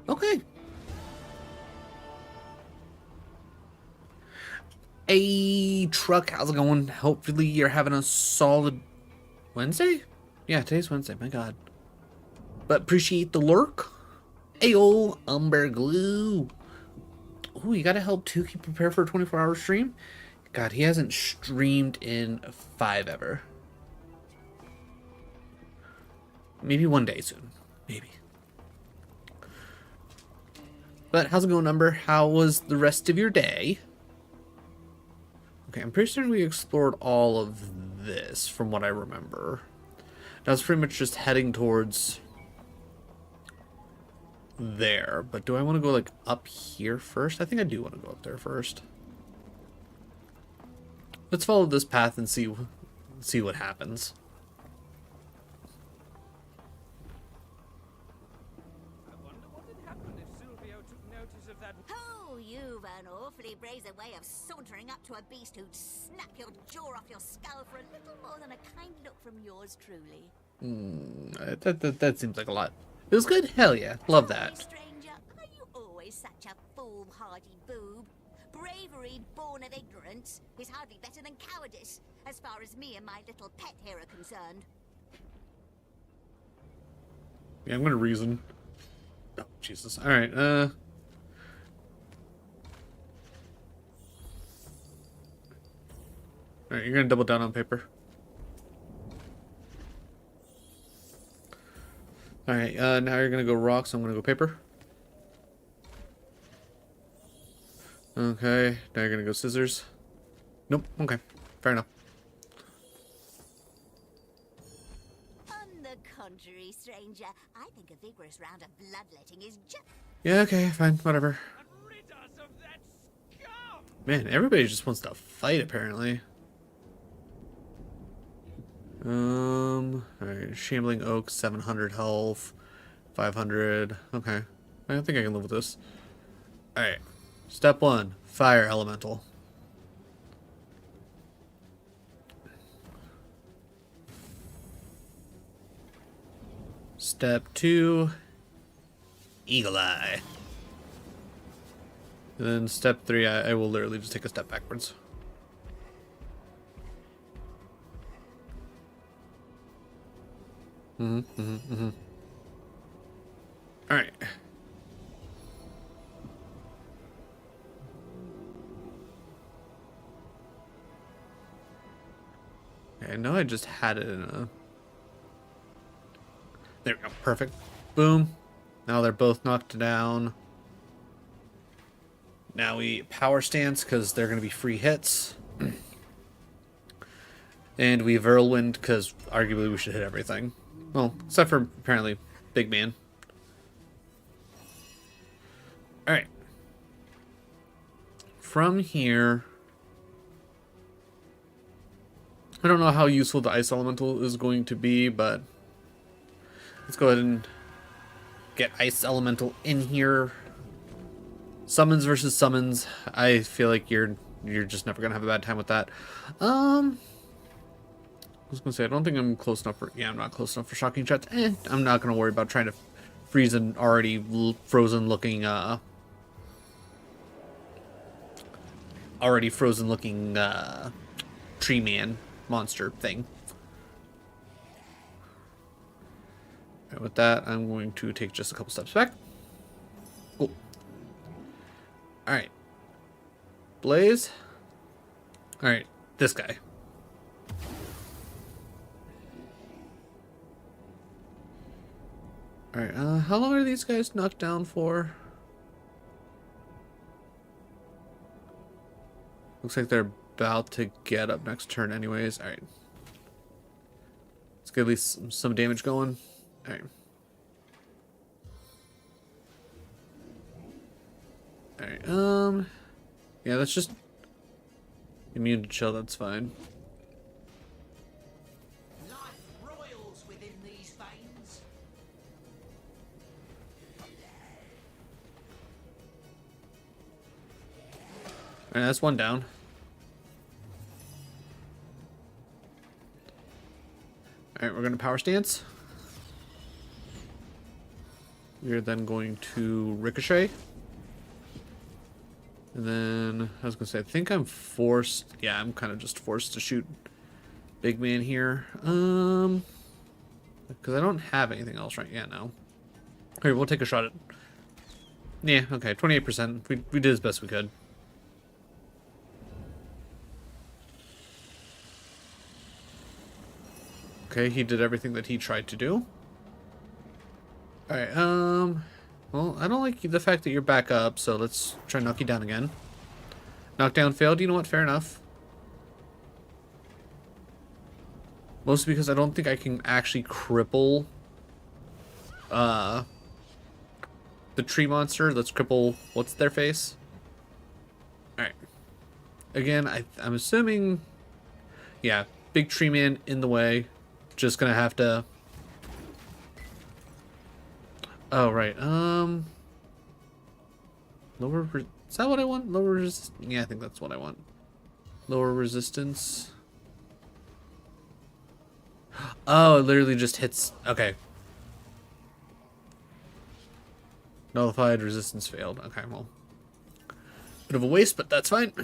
Okay. Hey, truck, how's it going? Hopefully you're having a solid Wednesday? Yeah, today's Wednesday, my god. But appreciate the lurk. Ayo, Umber Glue. Ooh, you gotta help too. Keep prepared for a 24-hour stream. God, he hasn't streamed in 5 ever. Maybe one day soon. Maybe. But how's it going, Umber? How was the rest of your day? Okay, I'm pretty certain we explored all of this from what I remember. Now it's pretty much just heading towards there. But do I want to go like up here first? I think I do want to go up there first. Let's follow this path and see what happens. Oh, you've an awfully brazen way of sauntering up to a beast who'd snap your jaw off your skull for a little more than a kind look from yours truly. That seems like a lot. It was good? Hell yeah. Love that. Stranger, are you always such a foolhardy boob? Bravery born of ignorance is hardly better than cowardice, as far as me and my little pet here are concerned. Yeah, I'm gonna reason. Oh, Jesus. Alright, Alright, you're gonna double down on paper. Alright, now you're gonna go rock, so I'm gonna go paper. Okay, now you're gonna go scissors. Nope, okay, fair enough. On the contrary, stranger, I think a vigorous round of bloodletting is just... Yeah, okay, fine, whatever. Man, everybody just wants to fight, apparently. Alright, Shambling Oak, 700 health, 500, okay. I think I can live with this. Alright, step 1, Fire Elemental. Step 2, Eagle Eye. And then step 3, I will literally just take a step backwards. Alright. Okay, I know I just had it in a... There we go, perfect. Boom. Now they're both knocked down. Now we power stance because they're going to be free hits. And we Whirlwind because arguably we should hit everything. Well, except for apparently Big Man. Alright. From here... I don't know how useful the Ice Elemental is going to be, but... Let's go ahead and get Ice Elemental in here. Summons versus summons. I feel like you're just never gonna have a bad time with that. I was gonna say I don't think I'm close enough for... Yeah, I'm not close enough for shocking shots. I'm not gonna worry about trying to freeze an already frozen looking tree man monster thing. Right, with that, I'm going to take just a couple steps back. Cool. Alright. Blaze. Alright, this guy. Alright, how long are these guys knocked down for? Looks like they're about to get up next turn anyways. Alright. Let's get at least some damage going. Alright. Alright, yeah, that's just immune to chill, that's fine. Life royals within these veins. Alright, that's one down. Alright, we're gonna power stance. we're then going to ricochet. And then, I was going to say, I think I'm forced. Yeah, I'm kind of just forced to shoot big man here. Because I don't have anything else right now. No. Here, we'll take a shot at... Yeah, okay, 28%. We did as best we could. Okay, he did everything that he tried to do. Alright, well, I don't like the fact that you're back up, so let's try to knock you down again. Knockdown failed. You know what? Fair enough. Mostly because I don't think I can actually cripple the tree monster. Let's cripple what's their face. Alright. Again, I'm assuming, yeah, big tree man in the way. Just gonna have to... Oh, right. Lower... Is that what I want? Lower resistance? Yeah, I think that's what I want. Lower resistance. Oh, it literally just hits... Okay. Nullified, resistance failed. Okay, well. Bit of a waste, but that's fine.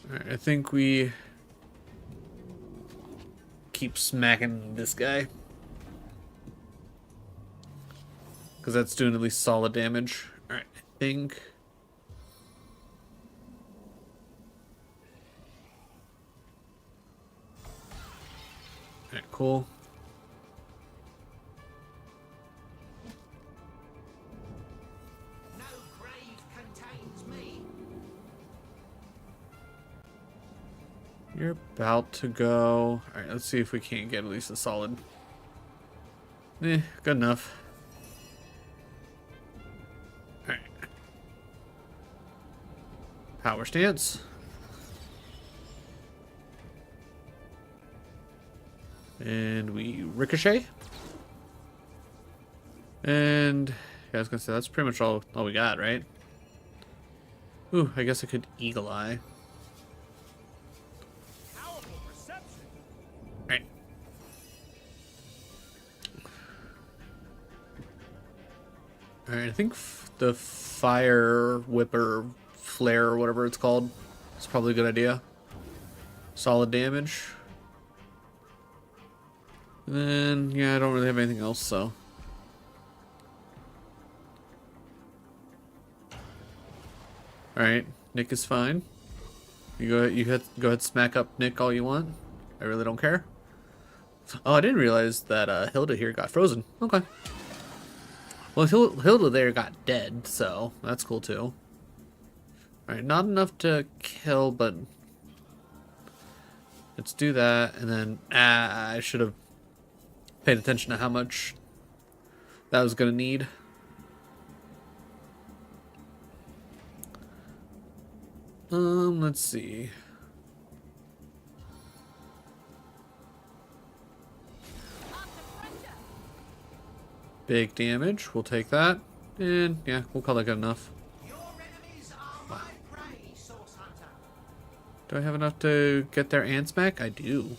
Alright, I think we... keep smacking this guy. Because that's doing at least solid damage. Alright, I think... Alright, cool. No grave contains me. You're about to go... Alright, let's see if we can't get at least a solid... Good enough. Alright. Power stance. And we ricochet. And... Yeah, I was gonna say, that's pretty much all we got, right? Ooh, I guess I could Eagle Eye. Right. Alright, I think the fire whipper flare or whatever it's called is probably a good idea. Solid damage. And then, yeah, I don't really have anything else, so. Alright, Nick is fine. You go ahead smack up Nick all you want. I really don't care. Oh, I didn't realize that Hilda here got frozen. Okay. Well, Hilda there got dead, so that's cool too. Alright, not enough to kill, but let's do that, and then I should have paid attention to how much that was gonna need. Let's see. Big damage, we'll take that. And yeah, we'll call that good enough. Your enemies are my prey, Source Hunter. Do I have enough to get their ants back? I do.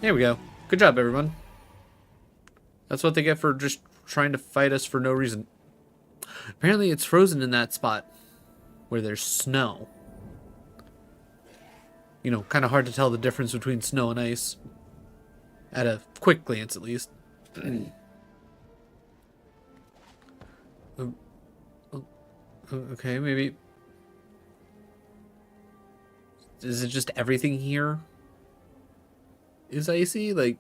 There we go. Good job, everyone. That's what they get for just trying to fight us for no reason. Apparently it's frozen in that spot where there's snow. You know, kind of hard to tell the difference between snow and ice. At a quick glance, at least. Okay, maybe... Is it just everything here is icy? Like...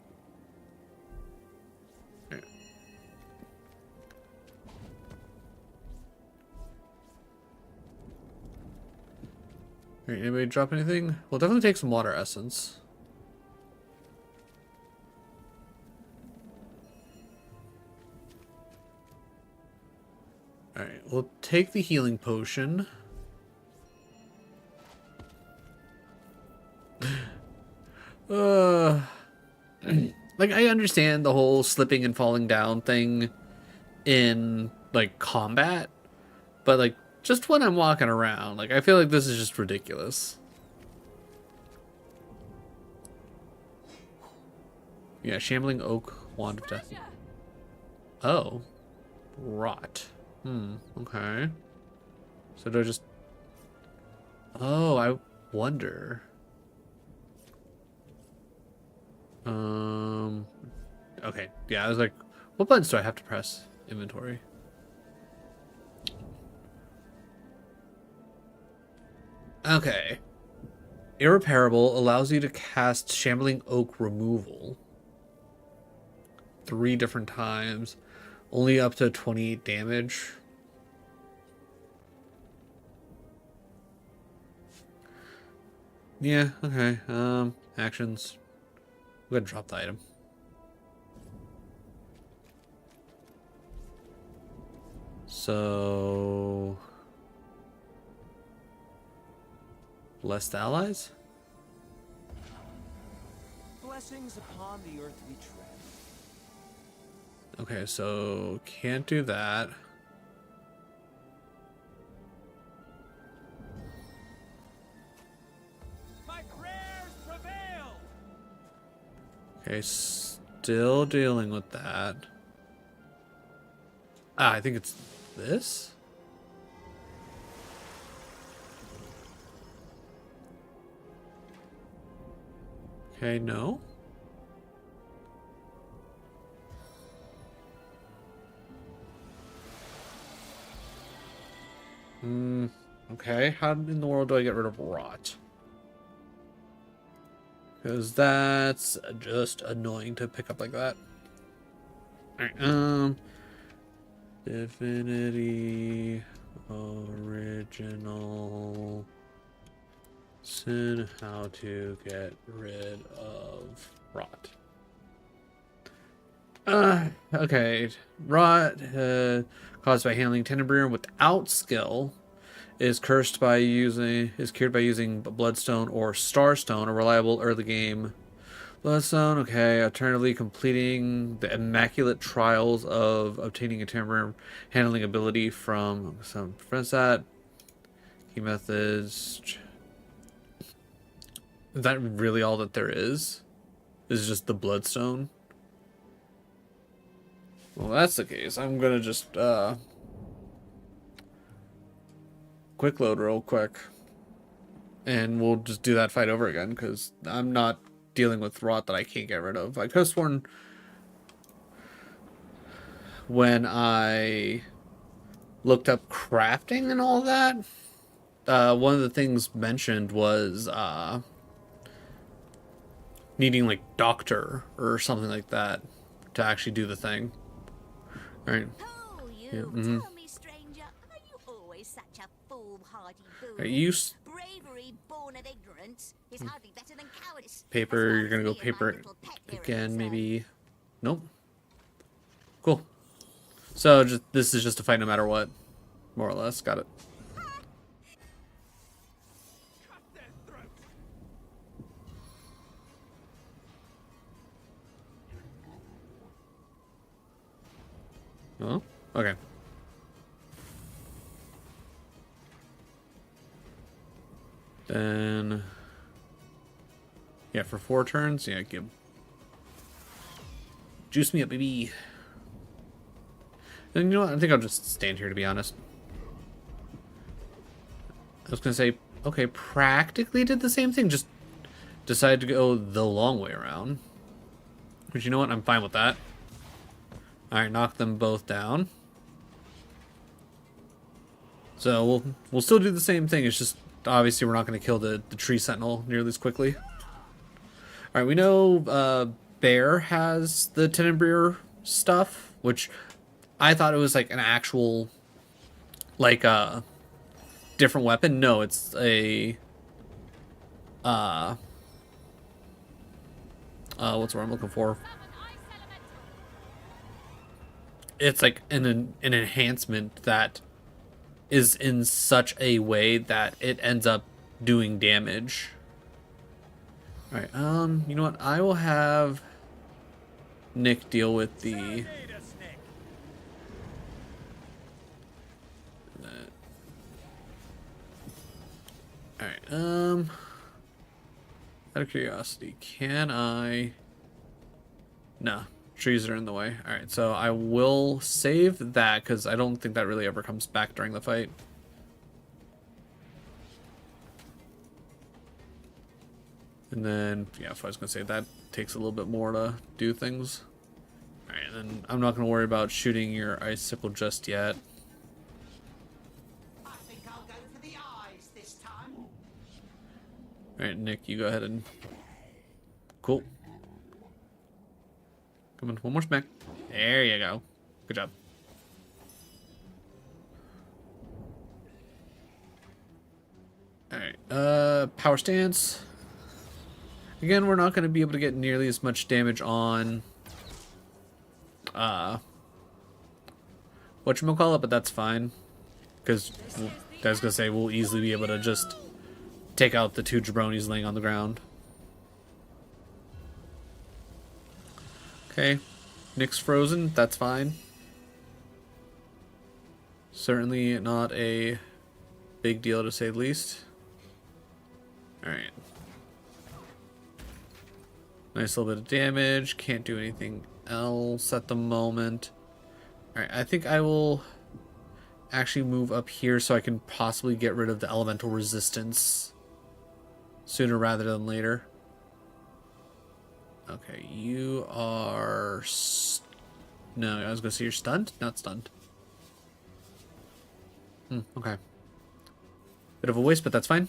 Alright, anybody drop anything? We'll definitely take some water essence. Alright, we'll take the healing potion. Like, I understand the whole slipping and falling down thing in, like, combat. But, like, just when I'm walking around, like, I feel like this is just ridiculous. Yeah, Shambling Oak Wand of Death. Oh. Rot. Okay. So do I just... Oh, I wonder. Okay. Yeah, I was like, what buttons do I have to press? Inventory. Okay. Irreparable allows you to cast Shambling Oak Removal 3 different times. Only up to 28 damage. Yeah, okay. Actions. I'm gonna drop the item. So... Blessed allies? Blessings upon the earth we tread. Okay, so can't do that. My prayers prevail. Okay, still dealing with that. Ah, I think it's this? Okay, no. Okay, how in the world do I get rid of rot? Because that's just annoying to pick up like that. Alright, Divinity Original Sin, how to get rid of rot. Okay. Rot, caused by handling Tenebrium without skill, is cured by using Bloodstone or Starstone, a reliable early game Bloodstone. Okay, alternatively completing the immaculate trials of obtaining a Tenebrium handling ability from some prevents that. Key methods. Is that really all that there is? Is just the Bloodstone? Well, that's the case. I'm gonna just quick load real quick, and we'll just do that fight over again because I'm not dealing with rot that I can't get rid of. I could have sworn when I looked up crafting and all that, one of the things mentioned was needing like doctor or something like that to actually do the thing. All right. Oh, you Yeah, tell me, stranger, are you always such a foolhardy boob? Right, you Bravery born of ignorance is hardly better than cowardice. paper. as You're far gonna as go me and my paper little pet here are again, concerned. maybe. Nope. Cool. So this is just a fight no matter what, more or less. Got it. Cut their throats. Oh, okay. Then, yeah, for 4 turns, yeah, give. Juice me up, baby. And you know what? I think I'll just stand here, to be honest. I was gonna say, okay, practically did the same thing, just decided to go the long way around. But you know what? I'm fine with that. Alright, knock them both down. So we'll still do the same thing. It's just obviously we're not going to kill the tree sentinel nearly as quickly. All right, we know Bear has the Tenebrier stuff, which I thought it was like an actual like different weapon. No, it's a what's the word I'm looking for? It's like an enhancement that is in such a way that it ends up doing damage. All right, you know what? I will have Nick deal with the Serenade us, Nick. all right, out of curiosity, can I? No, Trees are in the way. Alright, so I will save that because I don't think that really ever comes back during the fight. And then, yeah, if I was going to say that takes a little bit more to do things. Alright, and then I'm not going to worry about shooting your icicle just yet. I think I'll go for the eyes this time. Alright, Nick, you go ahead and... Cool. Come on, one more smack. There you go. Good job. Alright, power stance. Again, we're not going to be able to get nearly as much damage on... whatchamacallit, but that's fine. Because, I was going to say, we'll easily be able to just take out the two jabronis laying on the ground. Okay, Nick's frozen, that's fine. Certainly not a big deal to say the least. Alright. Nice little bit of damage, can't do anything else at the moment. Alright, I think I will actually move up here so I can possibly get rid of the elemental resistance sooner rather than later. Okay, you are... No, I was going to say you're stunned? Not stunned. Okay. Bit of a waste, but that's fine.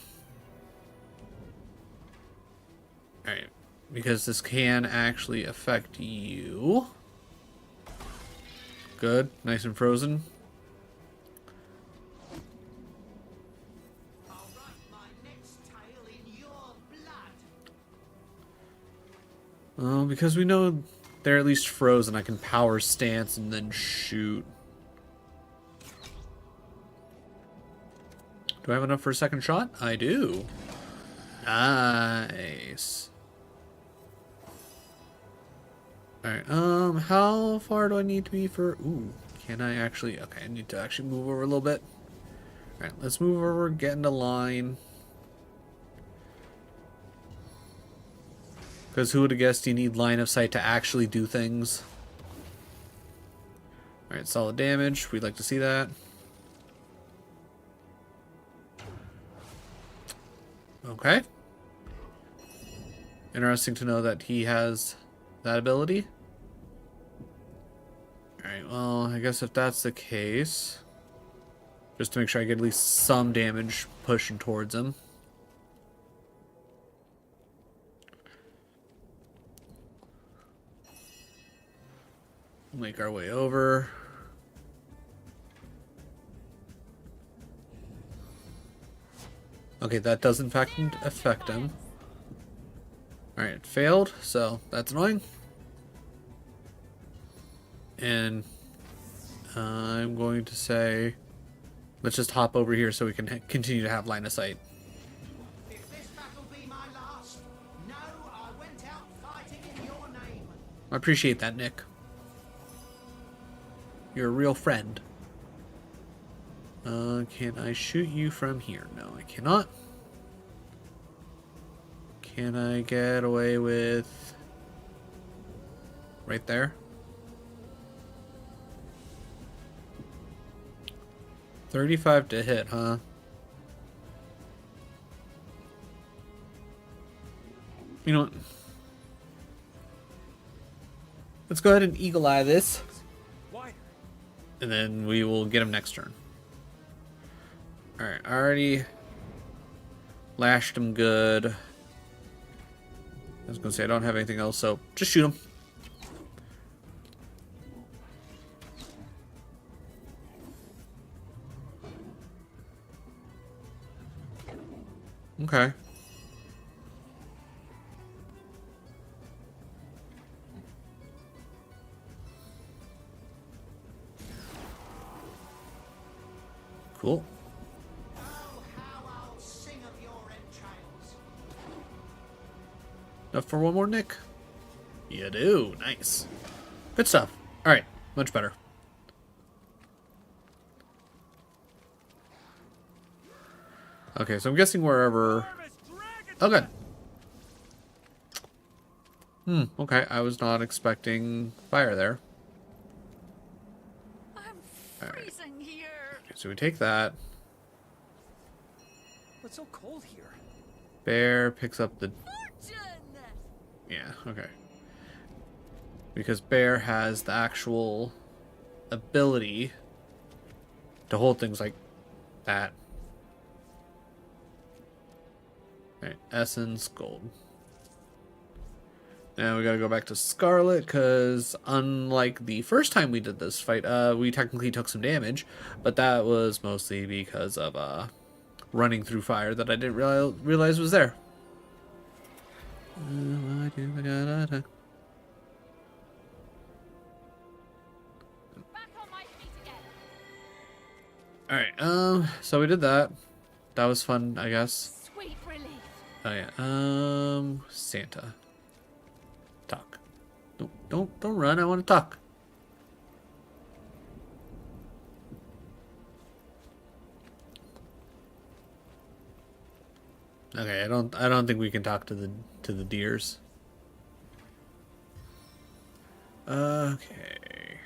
Alright, because this can actually affect you. Good, nice and frozen. I'll write my next tale in your blood. Because we know they're at least frozen, I can power stance and then shoot. Do I have enough for a second shot? I do. Nice. Alright, how far do I need to be for... Ooh, can I actually... Okay, I need to actually move over a little bit. Alright, let's move over, get into line. Because who would have guessed you need line of sight to actually do things? Alright, solid damage. We'd like to see that. Okay. Interesting to know that he has that ability. Alright, well, I guess if that's the case... Just to make sure I get at least some damage pushing towards him. We'll make our way over. Okay, that does in fact affect him. Alright, it failed, so that's annoying. And I'm going to say, let's just hop over here so we can continue to have line of sight. If this battle be my last, no, I went out fighting in your name. I appreciate that, Nick. You're a real friend. Can I shoot you from here? No, I cannot. Can I get away with... right there? 35 to hit, huh? You know what? Let's go ahead and eagle eye this. And then we will get him next turn. Alright, I already lashed him good. I was going to say I don't have anything else, so just shoot him. Okay. Cool. Oh, how I'll sing of your entrails. Enough for one more, Nick? You do. Nice. Good stuff. Alright, much better. Okay, so I'm guessing wherever... Oh, good. Okay, I was not expecting fire there. I'm Alright. freezing here. Okay, so we take that. What's so cold here? Bear picks up the... Fortune! Yeah, okay. Because Bear has the actual ability to hold things like that. Alright, Essence, Gold. Now we gotta go back to Scarlet, because unlike the first time we did this fight, we technically took some damage, but that was mostly because of running through fire that I didn't realize was there. Back on my feet again. Alright, so we did that. That was fun, I guess. Sweet relief. Oh yeah, Santa. Talk. Don't run, I want to talk. Okay, I don't think we can talk to the deers. Okay.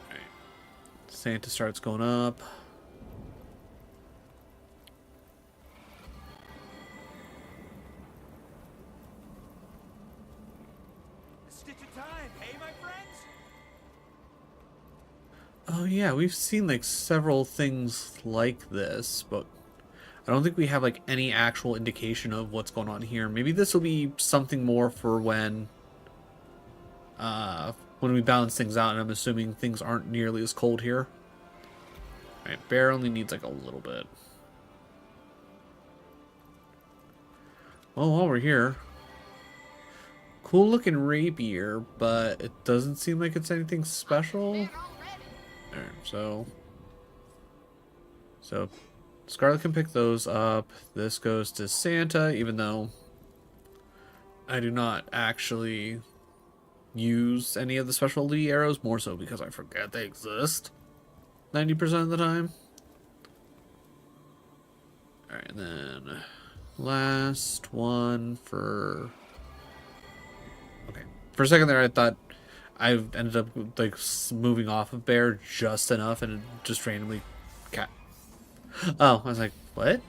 Alright. Santa starts going up. A stitch of time, hey, my friends? Oh yeah, we've seen like several things like this, but I don't think we have like any actual indication of what's going on here. Maybe this will be something more for when we balance things out, and I'm assuming things aren't nearly as cold here. Alright, Bear only needs like a little bit. Well, while we're here, cool looking rapier, but it doesn't seem like it's anything special. Alright, so Scarlet can pick those up. This goes to Santa, even though I do not actually use any of the specialty arrows, more so because I forget they exist 90% of the time. Alright, and then last one for... Okay. For a second there, I thought I ended up like moving off of Bear just enough and it just randomly Oh, I was like, what?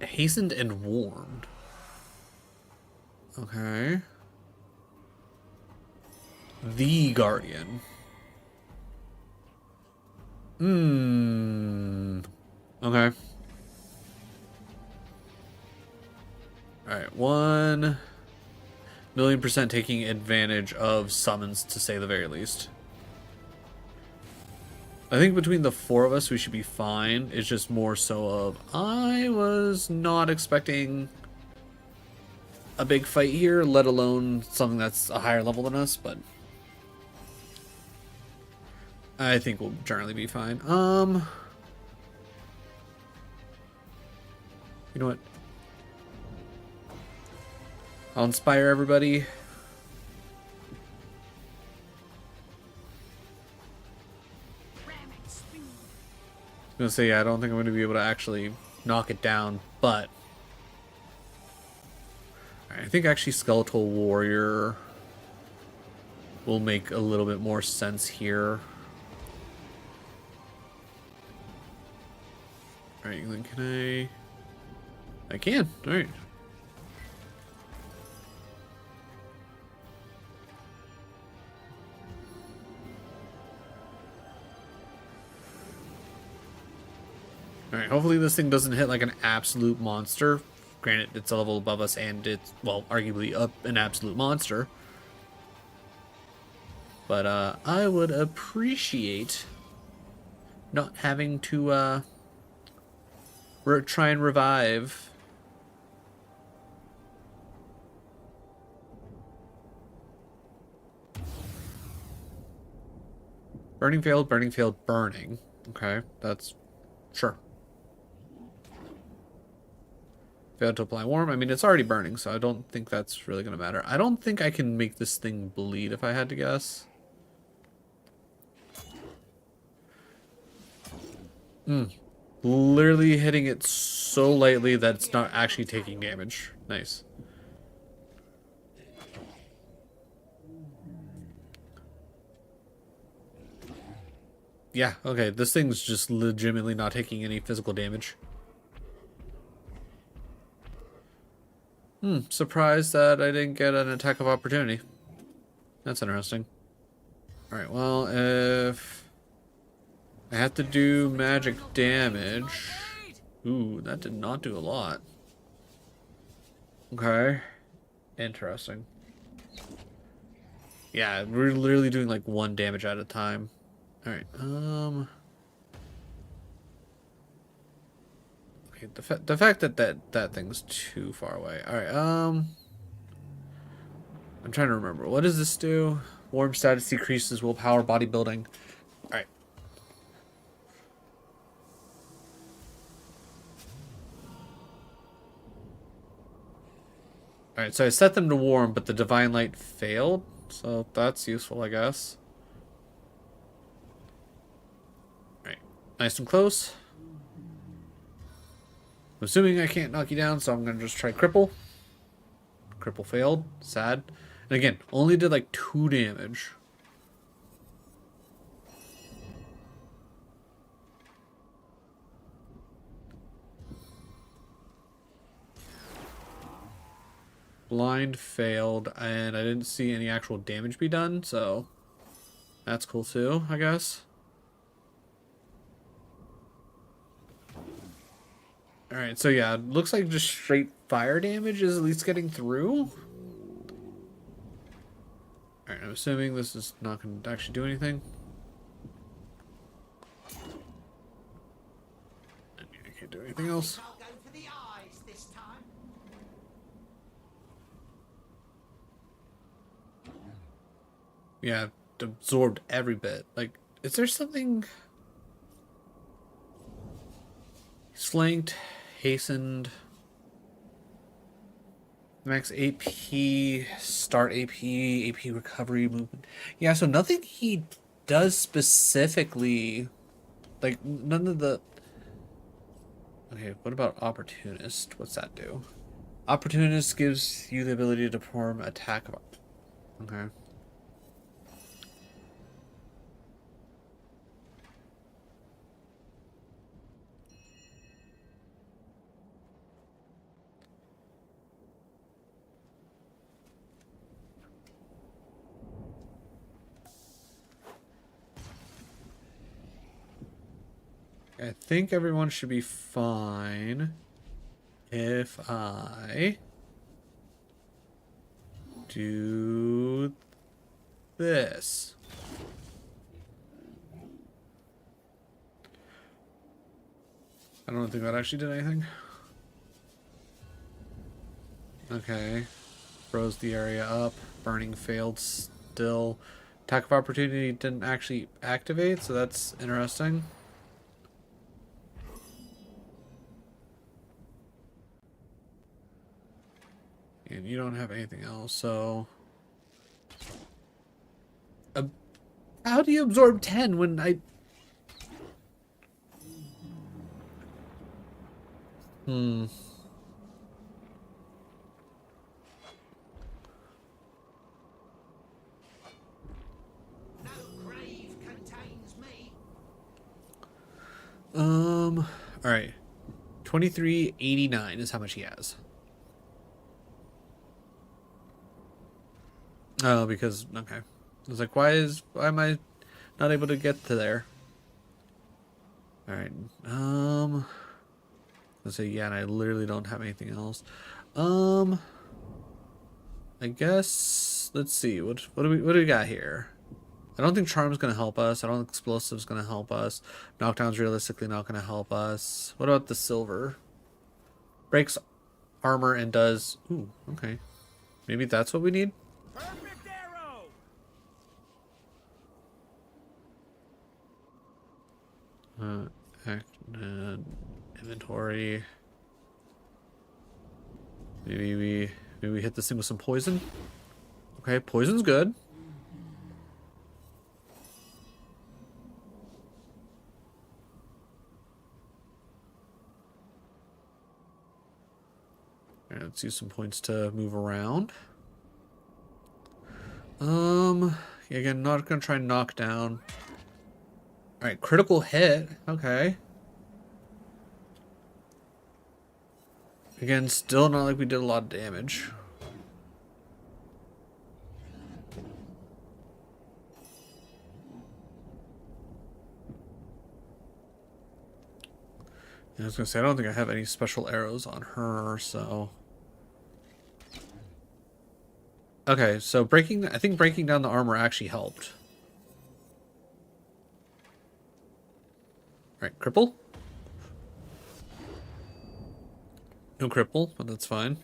Hastened and warned. Okay. The Guardian. Okay. Alright, 1,000,000% taking advantage of summons, to say the very least. I think between the four of us, we should be fine. It's just more so of, I was not expecting a big fight here, let alone something that's a higher level than us, but I think we'll generally be fine. You know what? I'll inspire everybody. I was gonna say, yeah, I don't think I'm gonna be able to actually knock it down, but I think actually Skeletal Warrior will make a little bit more sense here. Alright, then can I can, alright. Alright, hopefully this thing doesn't hit like an absolute monster. Granted, it's a level above us and it's, well, arguably an absolute monster. But I would appreciate not having to try and revive. Burning failed, burning. Okay, that's sure. Failed to apply warm. I mean, it's already burning, so I don't think that's really going to matter. I don't think I can make this thing bleed, if I had to guess. Literally hitting it so lightly that it's not actually taking damage. Nice. Yeah, okay, this thing's just legitimately not taking any physical damage. Surprised that I didn't get an attack of opportunity. That's interesting. Alright, well, if I have to do magic damage... Ooh, that did not do a lot. Okay. Interesting. Yeah, we're literally doing like 1 damage at a time. Alright, okay, the fact that that thing's too far away. Alright, I'm trying to remember. What does this do? Warm status decreases willpower, bodybuilding. Alright. Alright, so I set them to warm, but the divine light failed. So that's useful, I guess. Alright. Nice and close. I'm assuming I can't knock you down, so I'm gonna just try cripple. Cripple failed. Sad. And again, only did like 2 damage. Blind failed, and I didn't see any actual damage be done, so that's cool too, I guess. Alright, so yeah, it looks like just straight fire damage is at least getting through. Alright, I'm assuming this is not going to actually do anything. I can't do anything else. I'll go for the eyes this time. Yeah, absorbed every bit. Like, is there something... Flanked, hastened... Max AP, start AP recovery movement. Yeah, so nothing he does specifically, like none of the... Okay, what about Opportunist? What's that do? Opportunist gives you the ability to perform attack of... Okay. I think everyone should be fine if I do this. I don't think that actually did anything. Okay. Froze the area up. Burning failed still. Attack of opportunity didn't actually activate, so that's interesting. And you don't have anything else, so... how do you absorb 10 when I... No grave contains me. Alright. 2389 is how much he has. Oh, because... Okay. I was like, why am I not able to get to there? Alright. Let's say, yeah, and I literally don't have anything else. I guess... Let's see. What do we got here? I don't think Charm's gonna help us. I don't think Explosive's gonna help us. Knockdown's realistically not gonna help us. What about the Silver? Breaks armor and does... Ooh, okay. Maybe that's what we need? Perfect arrow! Inventory. Maybe we hit this thing with some poison. Okay, poison's good. Alright, let's use some points to move around. Again, not gonna try and knock down. Alright, critical hit. Okay. Again, still not like we did a lot of damage. I was gonna say, I don't think I have any special arrows on her, so... Okay, so I think breaking down the armor actually helped. Alright, cripple. No cripple, but that's fine.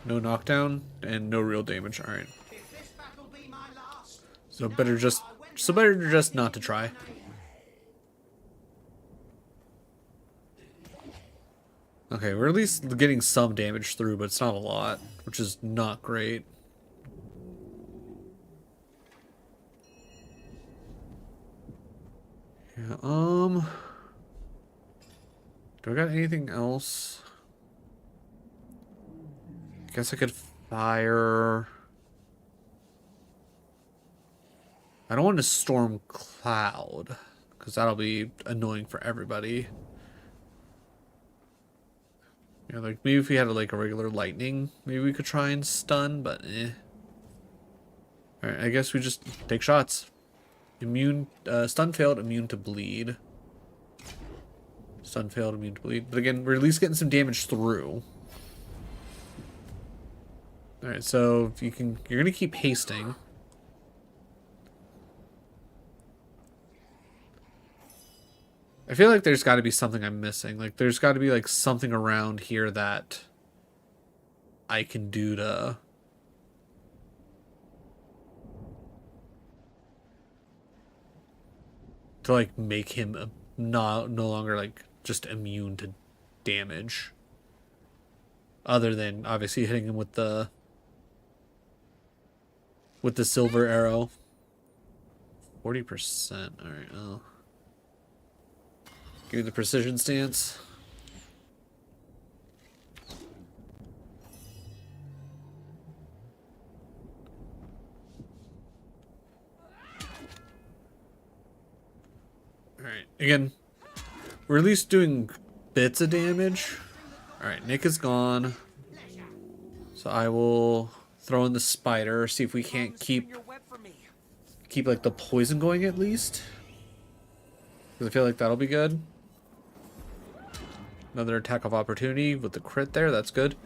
No knockdown, and no real damage. Alright. If this battle be my last, So better just not to try. Okay, we're at least getting some damage through, but it's not a lot, which is not great. Yeah, do I got anything else? I guess I could fire. I don't want to storm cloud, because that'll be annoying for everybody. Yeah, like maybe if we had like a regular lightning, maybe we could try and stun, but eh. Alright, I guess we just take shots. Immune, stun failed, immune to bleed. Stun failed, immune to bleed. But again, we're at least getting some damage through. Alright, so you're gonna keep hasting. I feel like there's got to be something I'm missing. Like, there's got to be, like, something around here that I can do to... like, make him no longer, like, just immune to damage. Other than, obviously, hitting him with the silver arrow. 40%. Alright, oh. Give me the precision stance. Alright, again, we're at least doing bits of damage. Alright, Nick is gone. So I will throw in the spider, see if we can't keep like the poison going at least. Because I feel like that'll be good. Another attack of opportunity with the crit there. That's good.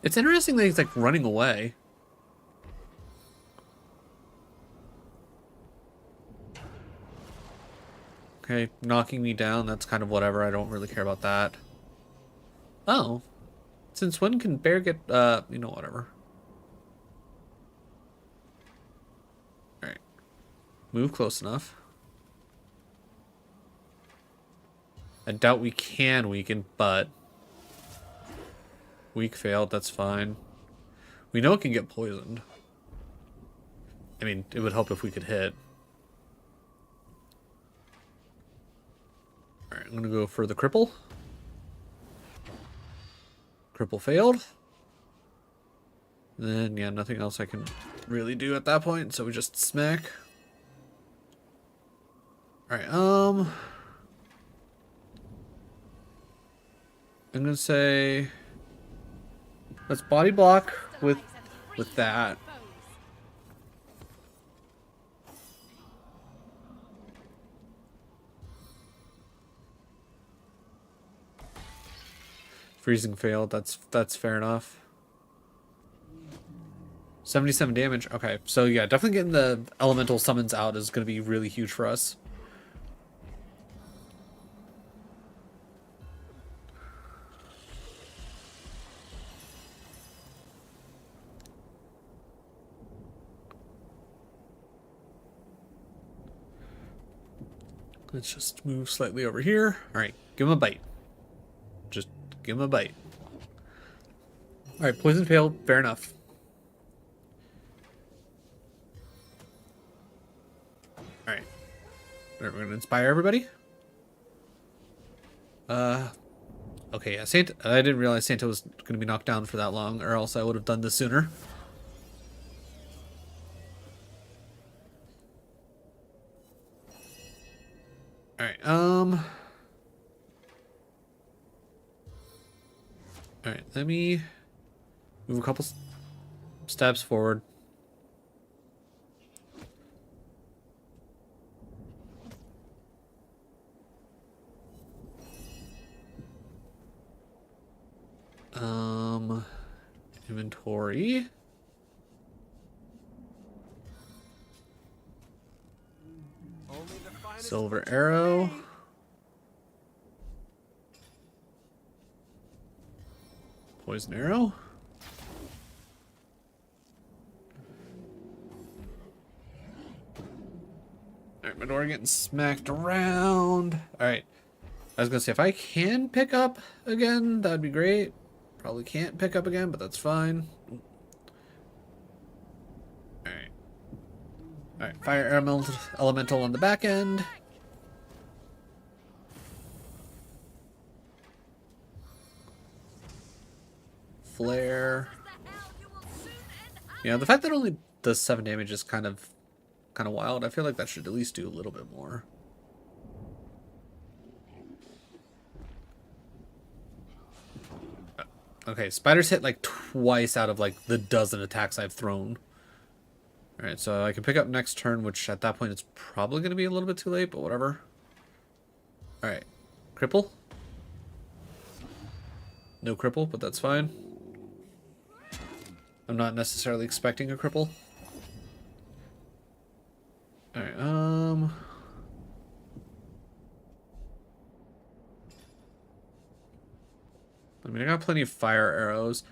It's interesting that he's like running away. Okay, knocking me down. That's kind of whatever. I don't really care about that. Oh. Since when can bear get, you know, whatever. Alright. Move close enough. I doubt we can weaken, but weak failed, that's fine. We know it can get poisoned. I mean, it would help if we could hit. Alright, I'm gonna go for the cripple. Cripple failed. And then, yeah, nothing else I can really do at that point, so we just smack. Alright, I'm gonna say let's body block with that. Freezing failed. That's fair enough. 77 damage. Okay, so yeah, definitely getting the elemental summons out is gonna be really huge for us. Let's just move slightly over here. Alright, give him a bite. Just give him a bite. Alright, poison failed. Fair enough. Alright. Alright, we're going to inspire everybody. Okay, yeah, Santa. I didn't realize Santa was going to be knocked down for that long, or else I would have done this sooner. All right. All right. Let me move a couple steps forward. Inventory. Only the finest Silver butcher arrow. made. Poison arrow. Alright, my door getting smacked around. Alright. I was gonna say, if I can pick up again, that'd be great. Probably can't pick up again, but that's fine. Alright. Alright, fire elemental on the back end. Flare. Yeah, the fact that it only does 7 damage is kind of wild. I feel like that should at least do a little bit more. Okay, spiders hit like twice out of like the dozen attacks I've thrown. Alright, so I can pick up next turn, which at that point it's probably going to be a little bit too late, but whatever. Alright, cripple. No cripple, but that's fine. I'm not necessarily expecting a cripple. Alright, I mean, I got plenty of fire arrows.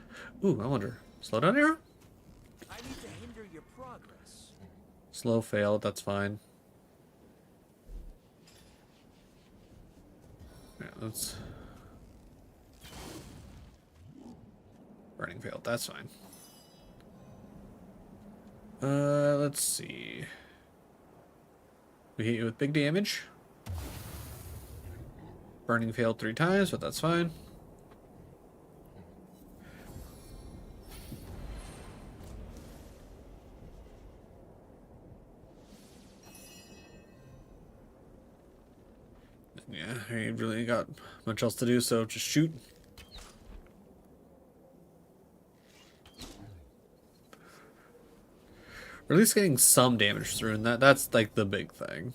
Ooh, I wonder. Slow down arrow? I need to hinder your progress. Slow failed, that's fine. Yeah, let's... Burning failed, that's fine. Let's see. We hit you with big damage. Burning failed 3 times, but that's fine. Yeah, I ain't really got much else to do, so just shoot. Or at least getting some damage through, and that's like the big thing.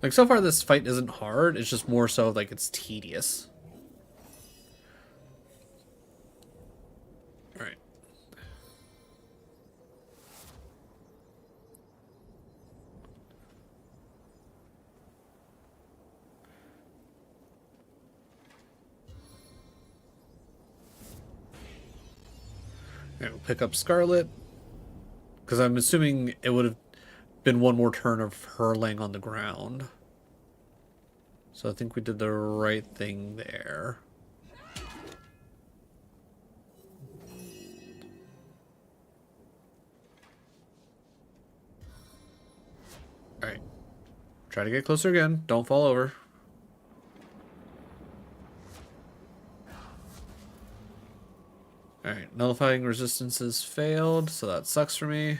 Like, so far this fight isn't hard, it's just more so like it's tedious. Alright. We'll pick up Scarlet. Because I'm assuming it would have been one more turn of her laying on the ground. So I think we did the right thing there. Alright. Try to get closer again. Don't fall over. Alright, nullifying resistances failed, so that sucks for me.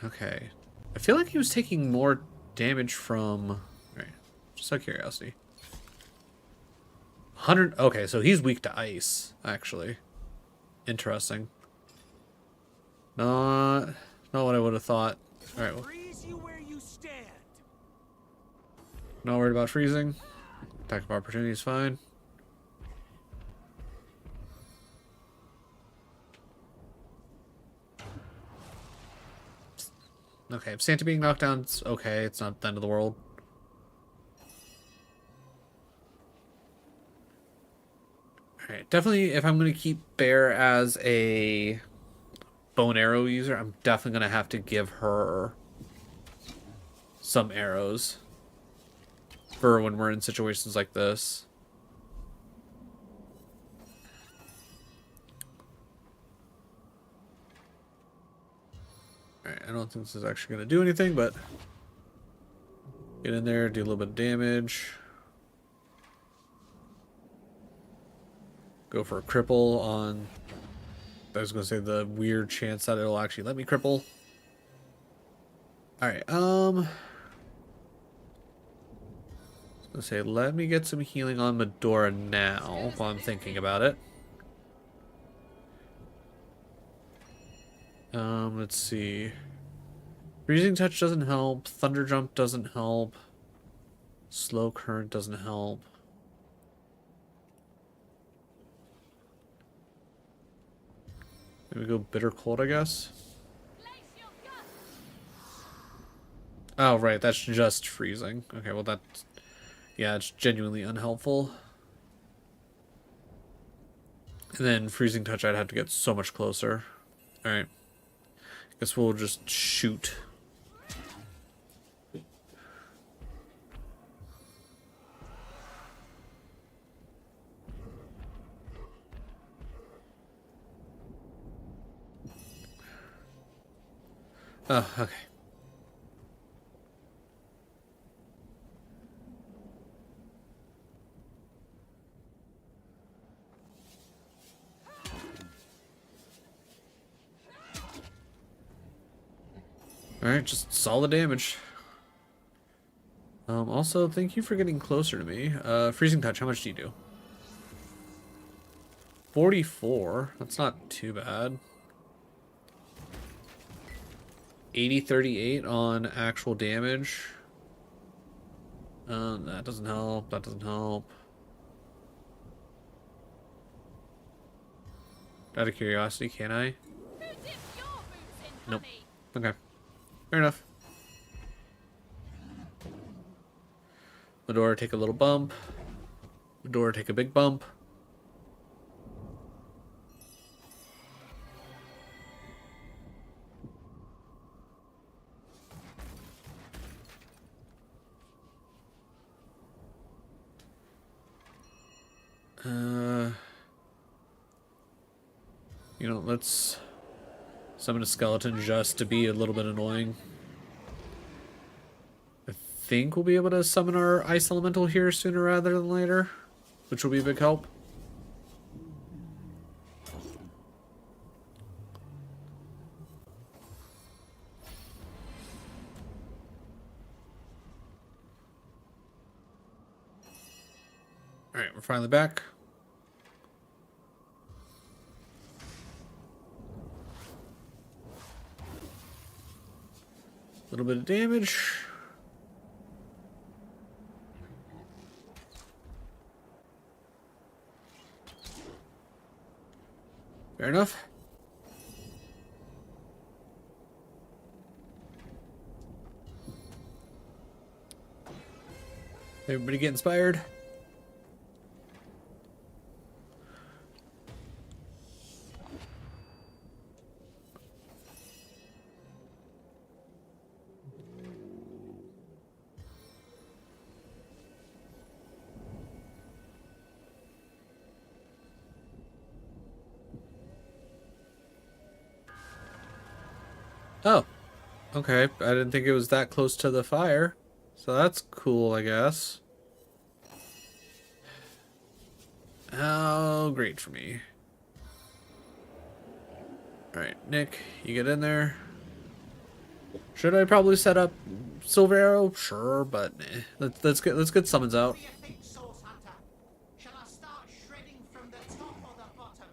Okay. I feel like he was taking more damage from... Alright, just out of curiosity. 100... Okay, so he's weak to ice, actually. Interesting. Not what I would have thought. Alright, well, Freeze you where you stand. not worried about freezing. Attack of opportunity is fine. Okay, if Santa being knocked down, it's okay. It's not the end of the world. Alright, definitely if I'm going to keep Bear as a bow and arrow user, I'm definitely going to have to give her some arrows for when we're in situations like this. Alright, I don't think this is actually going to do anything, but get in there, do a little bit of damage. Go for a cripple on... I was going to say the weird chance that it'll actually let me cripple. Alright, I was going to say, let me get some healing on Medora now, while I'm thinking about it. Let's see. Freezing Touch doesn't help. Thunder Jump doesn't help. Slow Current doesn't help. Maybe go Bitter Cold, I guess. Oh, right, that's just freezing. Okay, well that's... yeah, it's genuinely unhelpful. And then Freezing Touch, I'd have to get so much closer. Alright. Guess we'll just shoot. Oh, okay. Alright, just solid damage. Also, thank you for getting closer to me. Freezing Touch, how much do you do? 44. That's not too bad. 80-38 on actual damage. That doesn't help. That doesn't help. Out of curiosity, can I? Nope. Okay. Fair enough. Medora, take a little bump. Medora, take a big bump. You know, let's summon a skeleton just to be a little bit annoying. I think we'll be able to summon our ice elemental here sooner rather than later, which will be a big help. Alright, we're finally back. A little bit of damage. Fair enough. Everybody get inspired. Oh, okay. I didn't think it was that close to the fire. So that's cool, I guess. Oh, great for me. Alright, Nick, you get in there. Should I probably set up Silver Arrow? Sure, but let's get summons out. What do you think, Source Hunter? Shall I start shredding from the top or the bottom?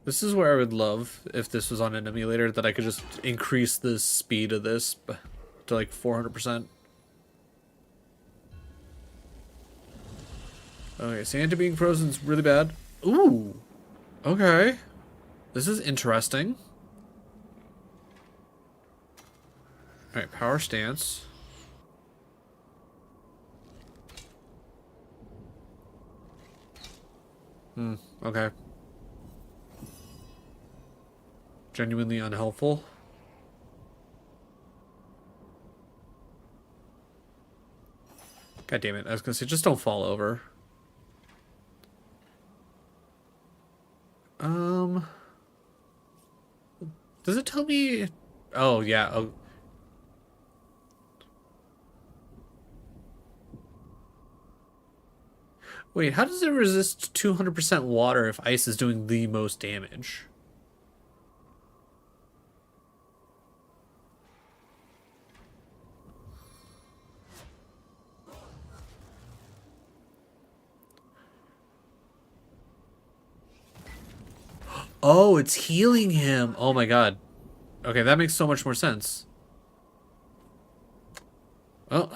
This is where I would love, if this was on an emulator, that I could just increase the speed of this to like 400%. Okay, Santa being frozen is really bad. Ooh, okay. This is interesting. Alright, power stance. Okay. Genuinely unhelpful. God damn it. I was gonna say, just don't fall over. Does it tell me? Oh, yeah. Oh. Wait, how does it resist 200% water if ice is doing the most damage? Oh, it's healing him. Oh my god. Okay, that makes so much more sense. Well,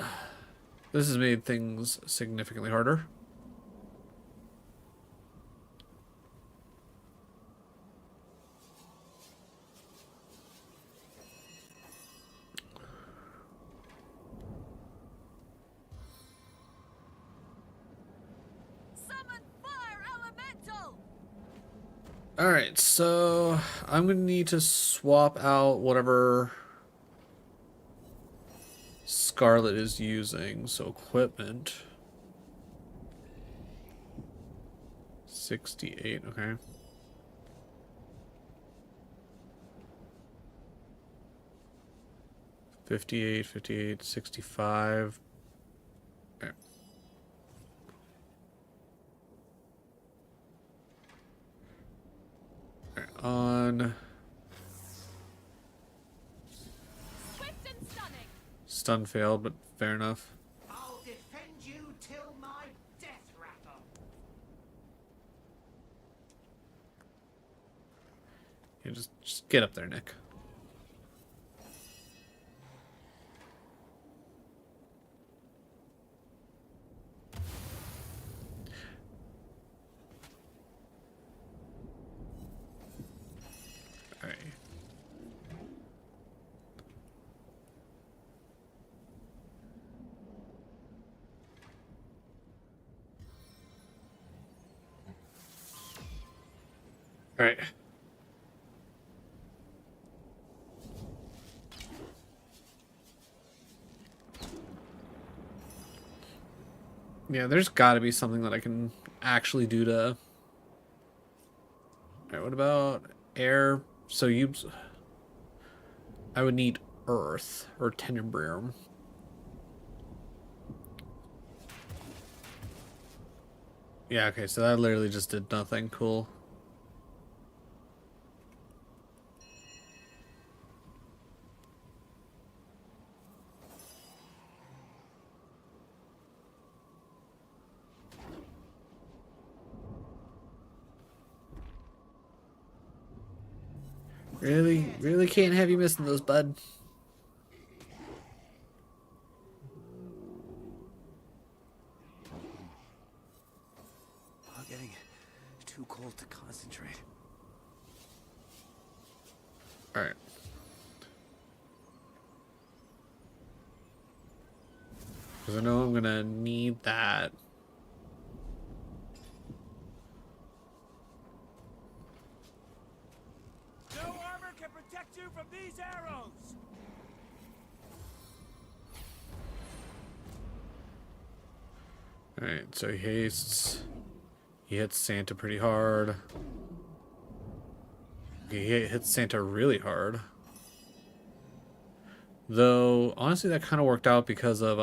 this has made things significantly harder. Summon fire elemental! Alright, so I'm gonna need to swap out whatever Scarlet is using. So equipment. 68, okay. $58, 65. Okay. Alright, on Swift and stunning! stun failed, but fair enough. I'll defend you till my death rattle. Yeah, just get up there, Nick. Alright. Alright. Yeah, there's gotta be something that I can actually do to... Alright, what about air? So you... I would need earth or tenebrium. Yeah, okay, so that literally just did nothing. Cool. Really can't have you missing those, bud. I'm getting too cold to concentrate. Alright. Because I know I'm gonna need that. No armor can protect you from these arrows! Alright, so he hastes. He hits Santa pretty hard. He hits Santa really hard. Though, honestly, that kind of worked out because of,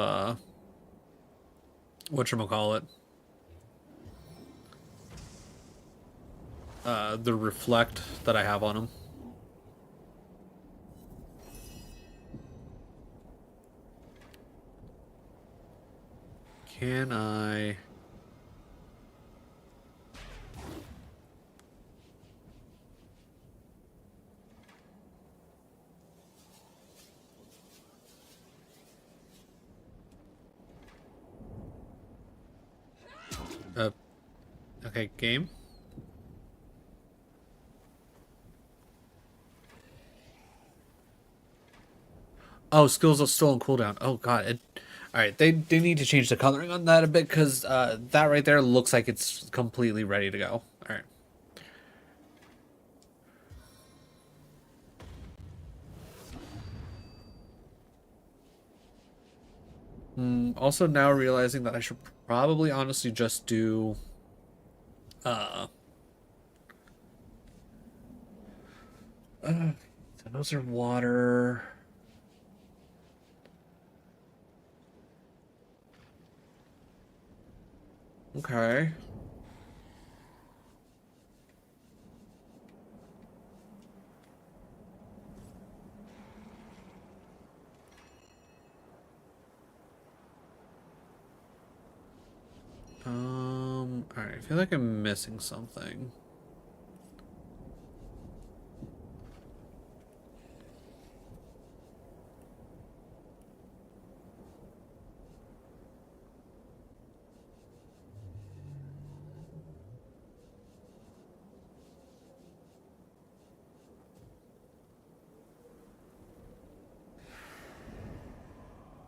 whatchamacallit. The reflect that I have on him. Can I... okay, game. Oh, skills are still on cooldown. Oh god. All right, they need to change the coloring on that a bit because that right there looks like it's completely ready to go. All right. Also now realizing that I should probably honestly just do Those are water. Okay. Alright, I feel like I'm missing something.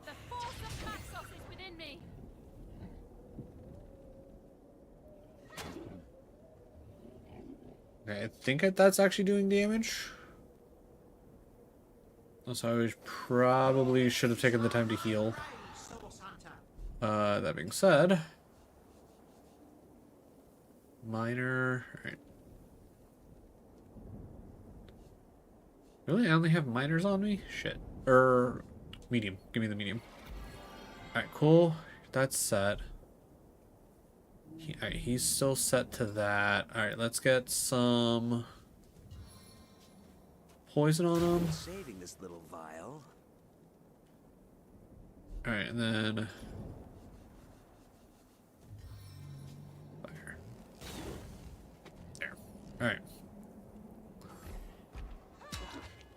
The force of Maxos is within me. Okay, I think that's actually doing damage. So I probably should have taken the time to heal. Source hunter. That being said, minor. Alright. Really? I only have minors on me? Shit. Medium. Give me the medium. Alright, cool. That's set. Alright, he's still set to that. Alright, let's get some poison on him. Saving this little vial. Alright, and then fire. There. Alright.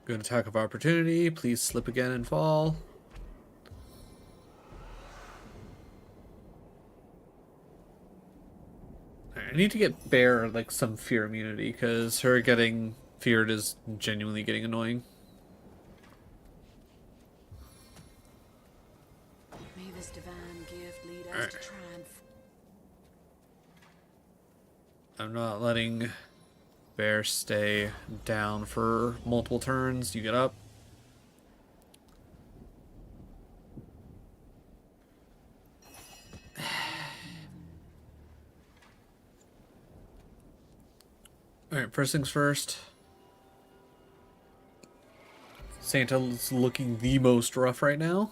Good attack of opportunity. Please slip again and fall. I need to get Bear like some fear immunity because her getting feared is genuinely getting annoying. May this divine gift lead us Alright. to triumph. I'm not letting Bear stay down for multiple turns. You get up. Alright, first things first. Santa's looking the most rough right now.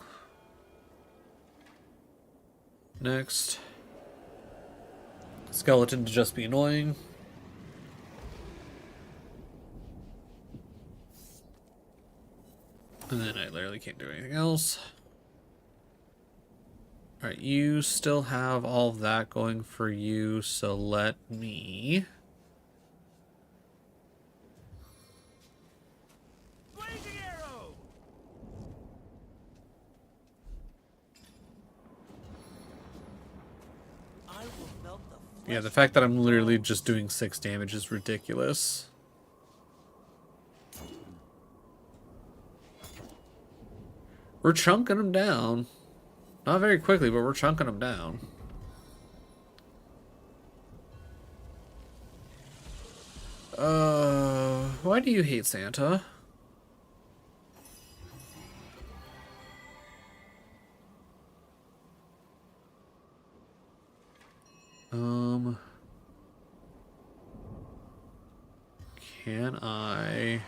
Next. Skeleton to just be annoying. And then I literally can't do anything else. Alright, you still have all of that going for you, so let me... Blazing arrow! I will melt the Yeah, the fact that I'm literally just doing 6 damage is ridiculous. We're chunking them down. Not very quickly, but we're chunking them down. Why do you hate Santa? Can I...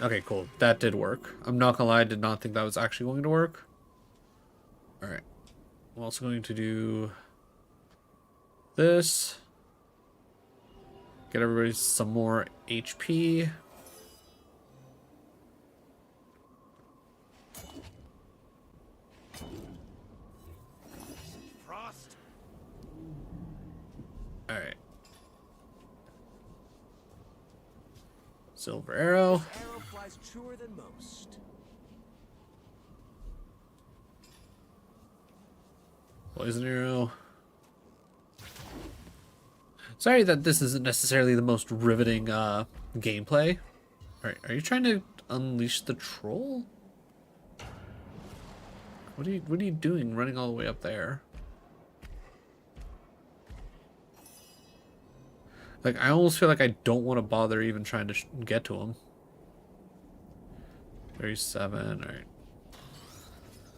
Okay, cool. That did work. I'm not gonna lie, I did not think that was actually going to work. Alright. I'm also going to do this. Get everybody some more HP. Frost! Alright. Silver arrow. arrow flies truer than most. Poison arrow. Sorry that this isn't necessarily the most riveting gameplay. Alright, are you trying to unleash the troll? What are you doing running all the way up there? Like, I almost feel like I don't want to bother even trying to get to him. 37, alright.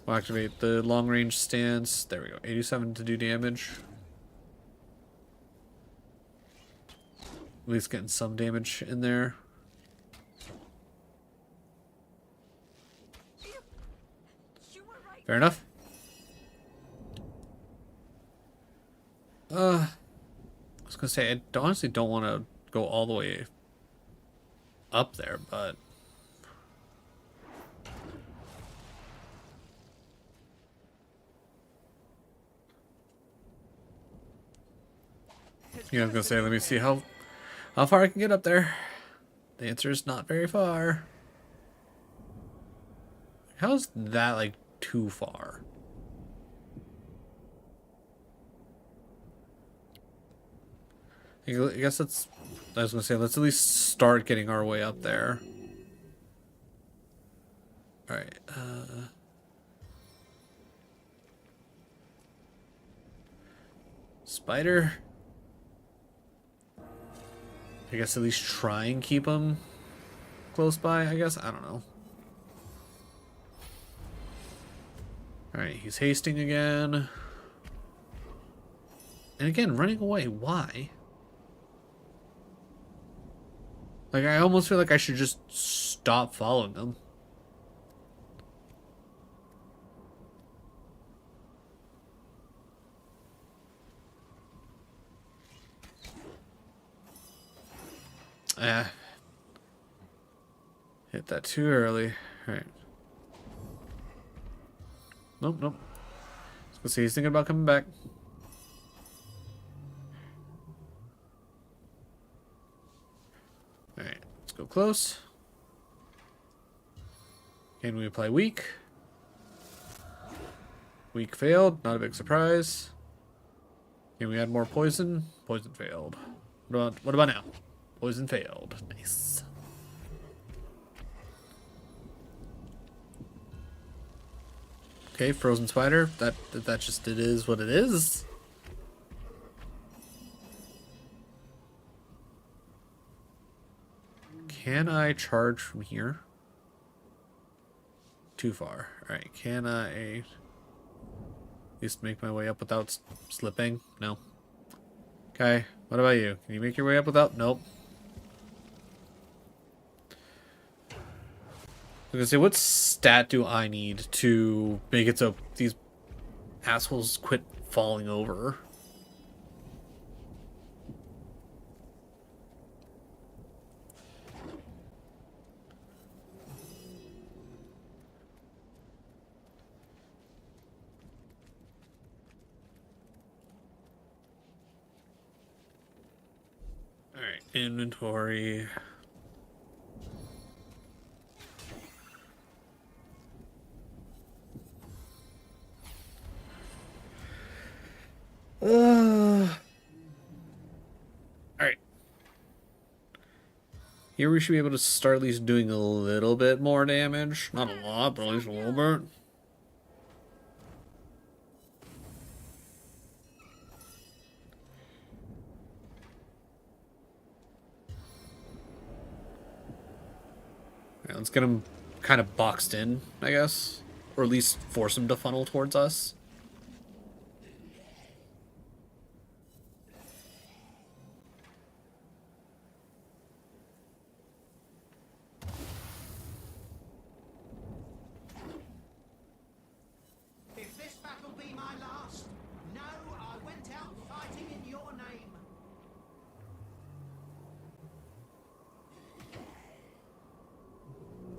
We'll activate the long range stance. There we go. 87 to do damage. At least getting some damage in there. Fair enough. I was gonna say, I honestly don't want to go all the way up there, but yeah, I was gonna say, let me see how far I can get up there. The answer is not very far. How's that like too far? I guess that's. I was gonna say, let's at least start getting our way up there. All right. Spider. I guess at least try and keep him close by. I guess, I don't know. All right, he's hasting again. And again, running away. Why? Like, I almost feel like I should just stop following them. Hit that too early. Alright. Nope, nope. Let's go see, he's thinking about coming back. Alright, let's go close. Can we apply weak? Weak failed, not a big surprise. Can we add more poison? Poison failed. What about now? Poison failed. Nice. Okay, frozen spider. That just, it is what it is. Can I charge from here? Too far. Alright, can I at least make my way up without slipping? No. Okay, what about you? Can you make your way up without? Nope. I was gonna say, what stat do I need to make it so these assholes quit falling over? Alright, inventory. Alright. Here we should be able to start at least doing a little bit more damage. Not a lot, but at least a little bit. Yeah, let's get him kind of boxed in, I guess. Or at least force him to funnel towards us. If this battle be my last, know I went out fighting in your name.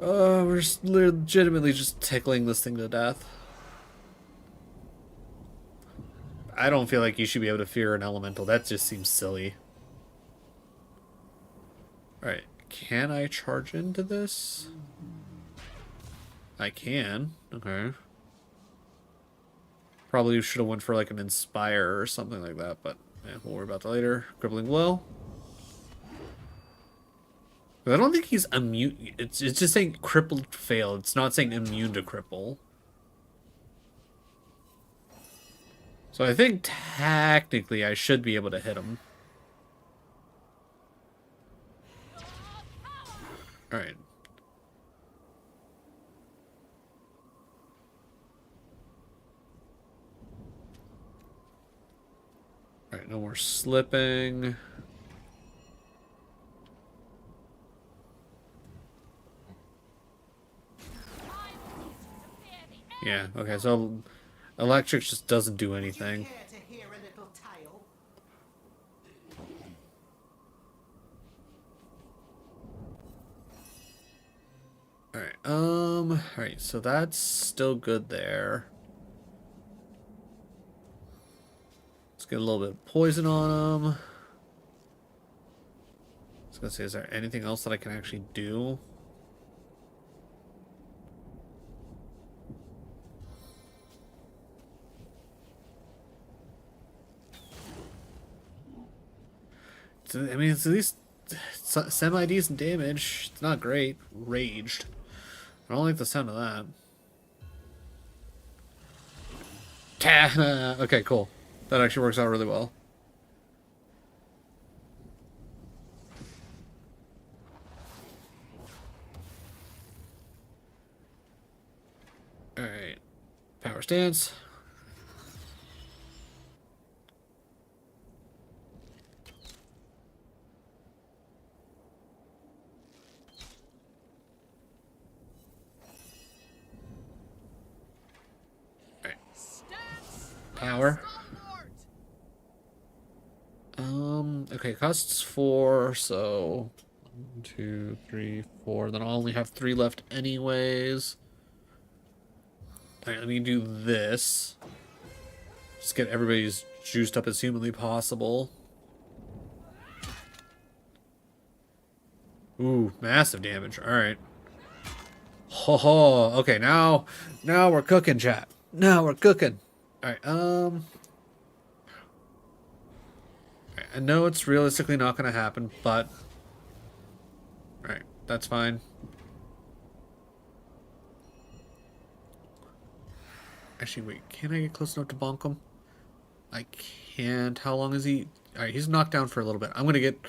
We're just legitimately just tickling this thing to death. I don't feel like you should be able to fear an elemental. That just seems silly. Alright, can I charge into this? I can. Okay. Probably should have went for like an inspire or something like that, but yeah, we'll worry about that later. Crippling blow. I don't think he's immune. It's just saying crippled fail. It's not saying immune to cripple. So I think technically I should be able to hit him. Alright. Alright, no more slipping. Yeah, okay, so electric just doesn't do Would you anything. care to hear a little tale? Alright, so that's still good there. Let's get a little bit of poison on him. I was gonna say, is there anything else that I can actually do? I mean, it's at least semi-decent damage. It's not great. Raged. I don't like the sound of that. Okay, cool. That actually works out really well. Alright. Power stance. Power. Okay, costs 4, so 1, 2, 3, 4. Then I'll only have 3 left anyways. Alright, let me do this. Just get everybody's juiced up as humanly possible. Ooh, massive damage. Alright. Ho ho. Okay, now we're cooking, chat. Now we're cooking. Alright, I know it's realistically not going to happen, but... Alright, that's fine. Actually, wait, can I get close enough to bonk him? I can't. How long is he? Alright, he's knocked down for a little bit. I'm going to get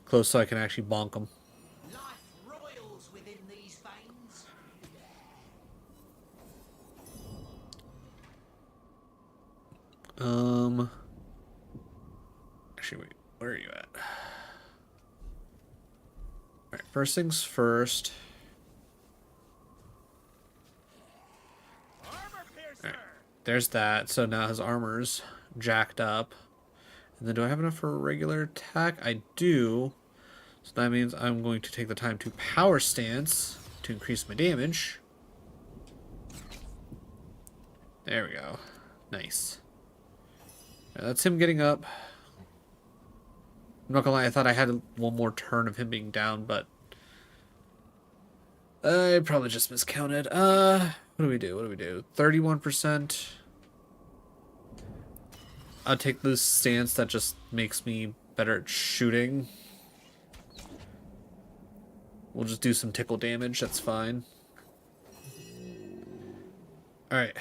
close so I can actually bonk him. Life royals within these veins. Actually, wait, where are you at? Alright, first things first. Alright, there's that. So now his armor's jacked up. And then do I have enough for a regular attack? I do. So that means I'm going to take the time to power stance to increase my damage. There we go. Nice. That's him getting up. I'm not gonna lie, I thought I had one more turn of him being down, but I probably just miscounted. What do we do? What do we do? 31%. I'll take this stance that just makes me better at shooting. We'll just do some tickle damage, that's fine. Alright.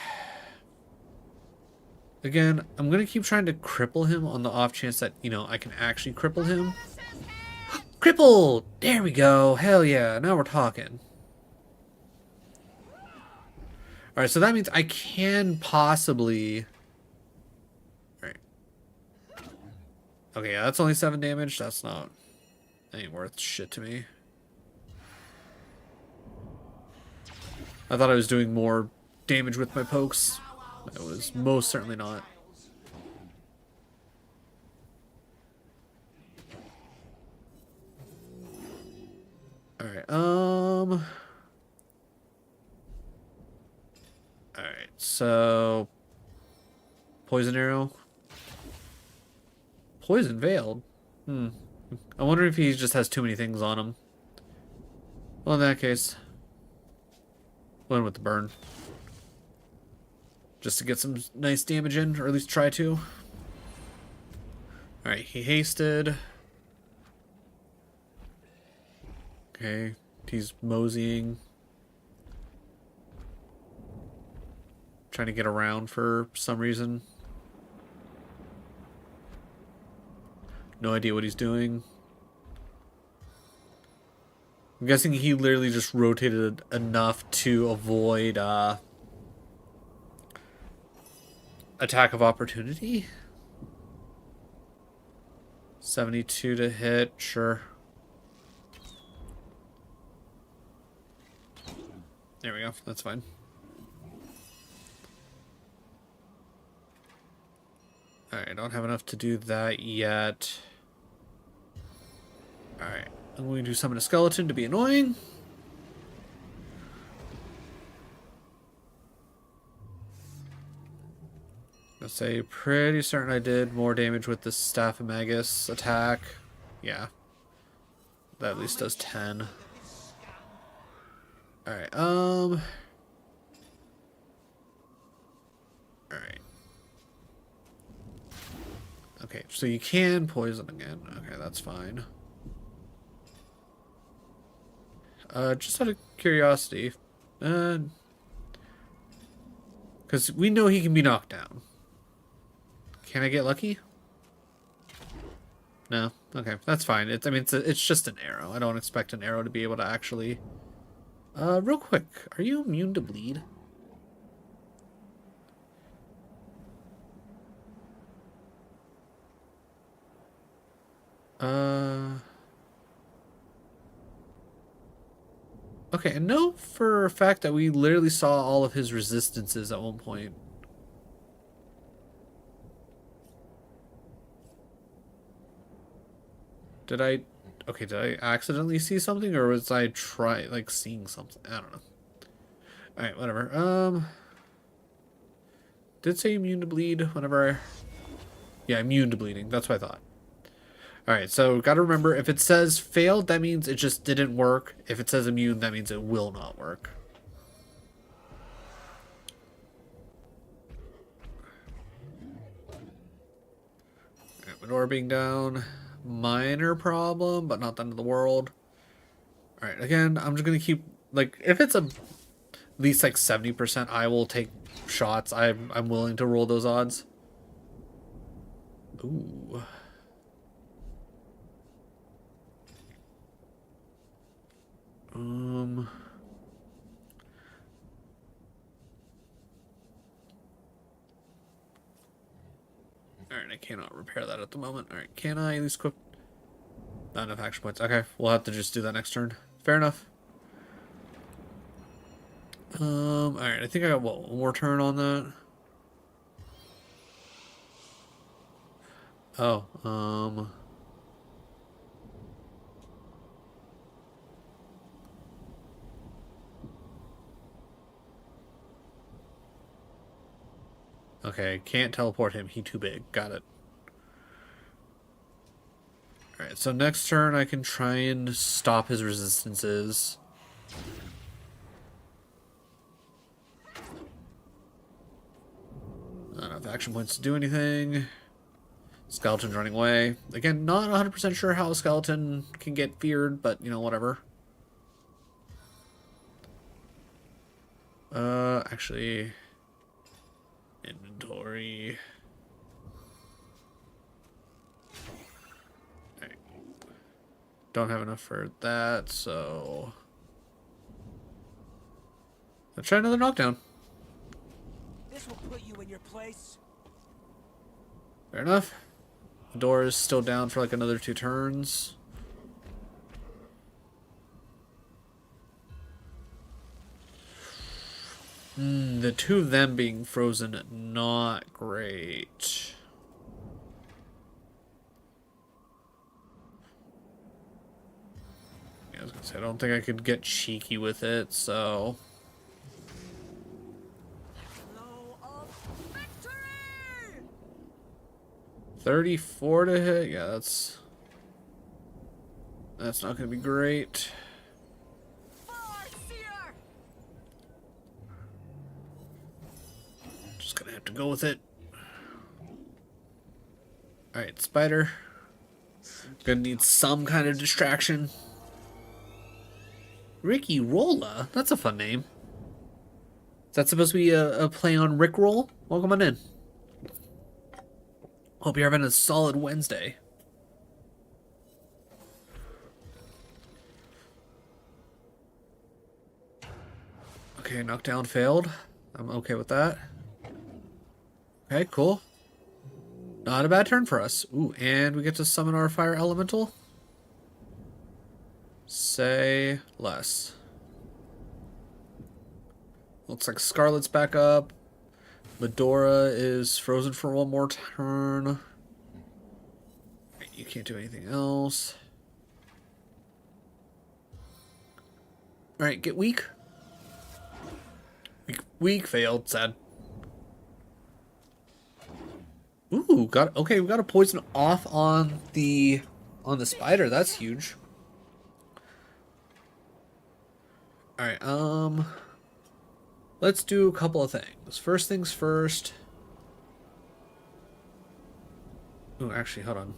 Again, I'm gonna keep trying to cripple him on the off chance that, you know, I can actually cripple him. Crippled! There we go. Hell yeah. Now we're talking. Alright, so that means I can possibly... Alright. Okay, yeah, that's only 7 damage. That's not... That ain't worth shit to me. I thought I was doing more damage with my pokes. It was most certainly not. Alright, Alright, so... Poison arrow. Poison veiled? I wonder if he just has too many things on him. Well, in that case... Went with the burn. Just to get some nice damage in, or at least try to. Alright, he hasted. Okay, he's moseying. Trying to get around for some reason. No idea what he's doing. I'm guessing he literally just rotated enough to avoid, attack of opportunity? 72 to hit, sure. There we go, that's fine. Alright, I don't have enough to do that yet. Alright, I'm going to summon a skeleton to be annoying. I'll say pretty certain I did more damage with the Staff of Magus attack. Yeah. That at least does 10. Alright, Alright. Okay, so you can poison again. Okay, that's fine. Just out of curiosity. Because we know he can be knocked down. Can I get lucky? No. Okay, that's fine. I mean, it's just an arrow. I don't expect an arrow to be able to actually. Real quick, are you immune to bleed? Okay, I know for a fact that we literally saw all of his resistances at one point. Did I... Okay, did I accidentally see something, or was I seeing something? I don't know. Alright, whatever. Did say immune to bleed whenever I... Yeah, immune to bleeding. That's what I thought. Alright, so gotta remember, if it says failed, that means it just didn't work. If it says immune, that means it will not work. Alright, Medora being down. Minor problem, but not the end of the world. Alright, again, I'm just gonna keep, like, if it's at least like 70%, I will take shots. I'm willing to roll those odds. Ooh. Alright, I cannot repair that at the moment. Alright, can I at least equip? Not enough action points. Okay, we'll have to just do that next turn. Fair enough. Alright, I think I got, what, one more turn on that? Oh, okay, can't teleport him. He too big. Got it. Alright, so next turn I can try and stop his resistances. Not enough action points to do anything. Skeleton's running away. Again, not 100% sure how a skeleton can get feared, but, you know, whatever. Actually... Inventory... Alright. Don't have enough for that, so... Let's try another knockdown. This will put you in your place. Fair enough. The door is still down for like another 2 turns. The 2 of them being frozen, not great. Yeah, I was gonna say, I don't think I could get cheeky with it, so... 34 to hit? Yeah, that's not gonna be great. Just gonna have to go with it. Alright, spider. Gonna need some kind of distraction. Ricky Rolla? That's a fun name. Is that supposed to be a play on Rick Roll? Welcome on in. Hope you're having a solid Wednesday. Okay, knockdown failed. I'm okay with that. Okay, cool. Not a bad turn for us. Ooh, and we get to summon our fire elemental. Say less. Looks like Scarlet's back up. Medora is frozen for one more turn. You can't do anything else. Alright, get weak. Weak, failed, sad. Ooh, okay, we got a poison off on the spider. That's huge. Alright, let's do a couple of things. First things first. Ooh, actually, hold on.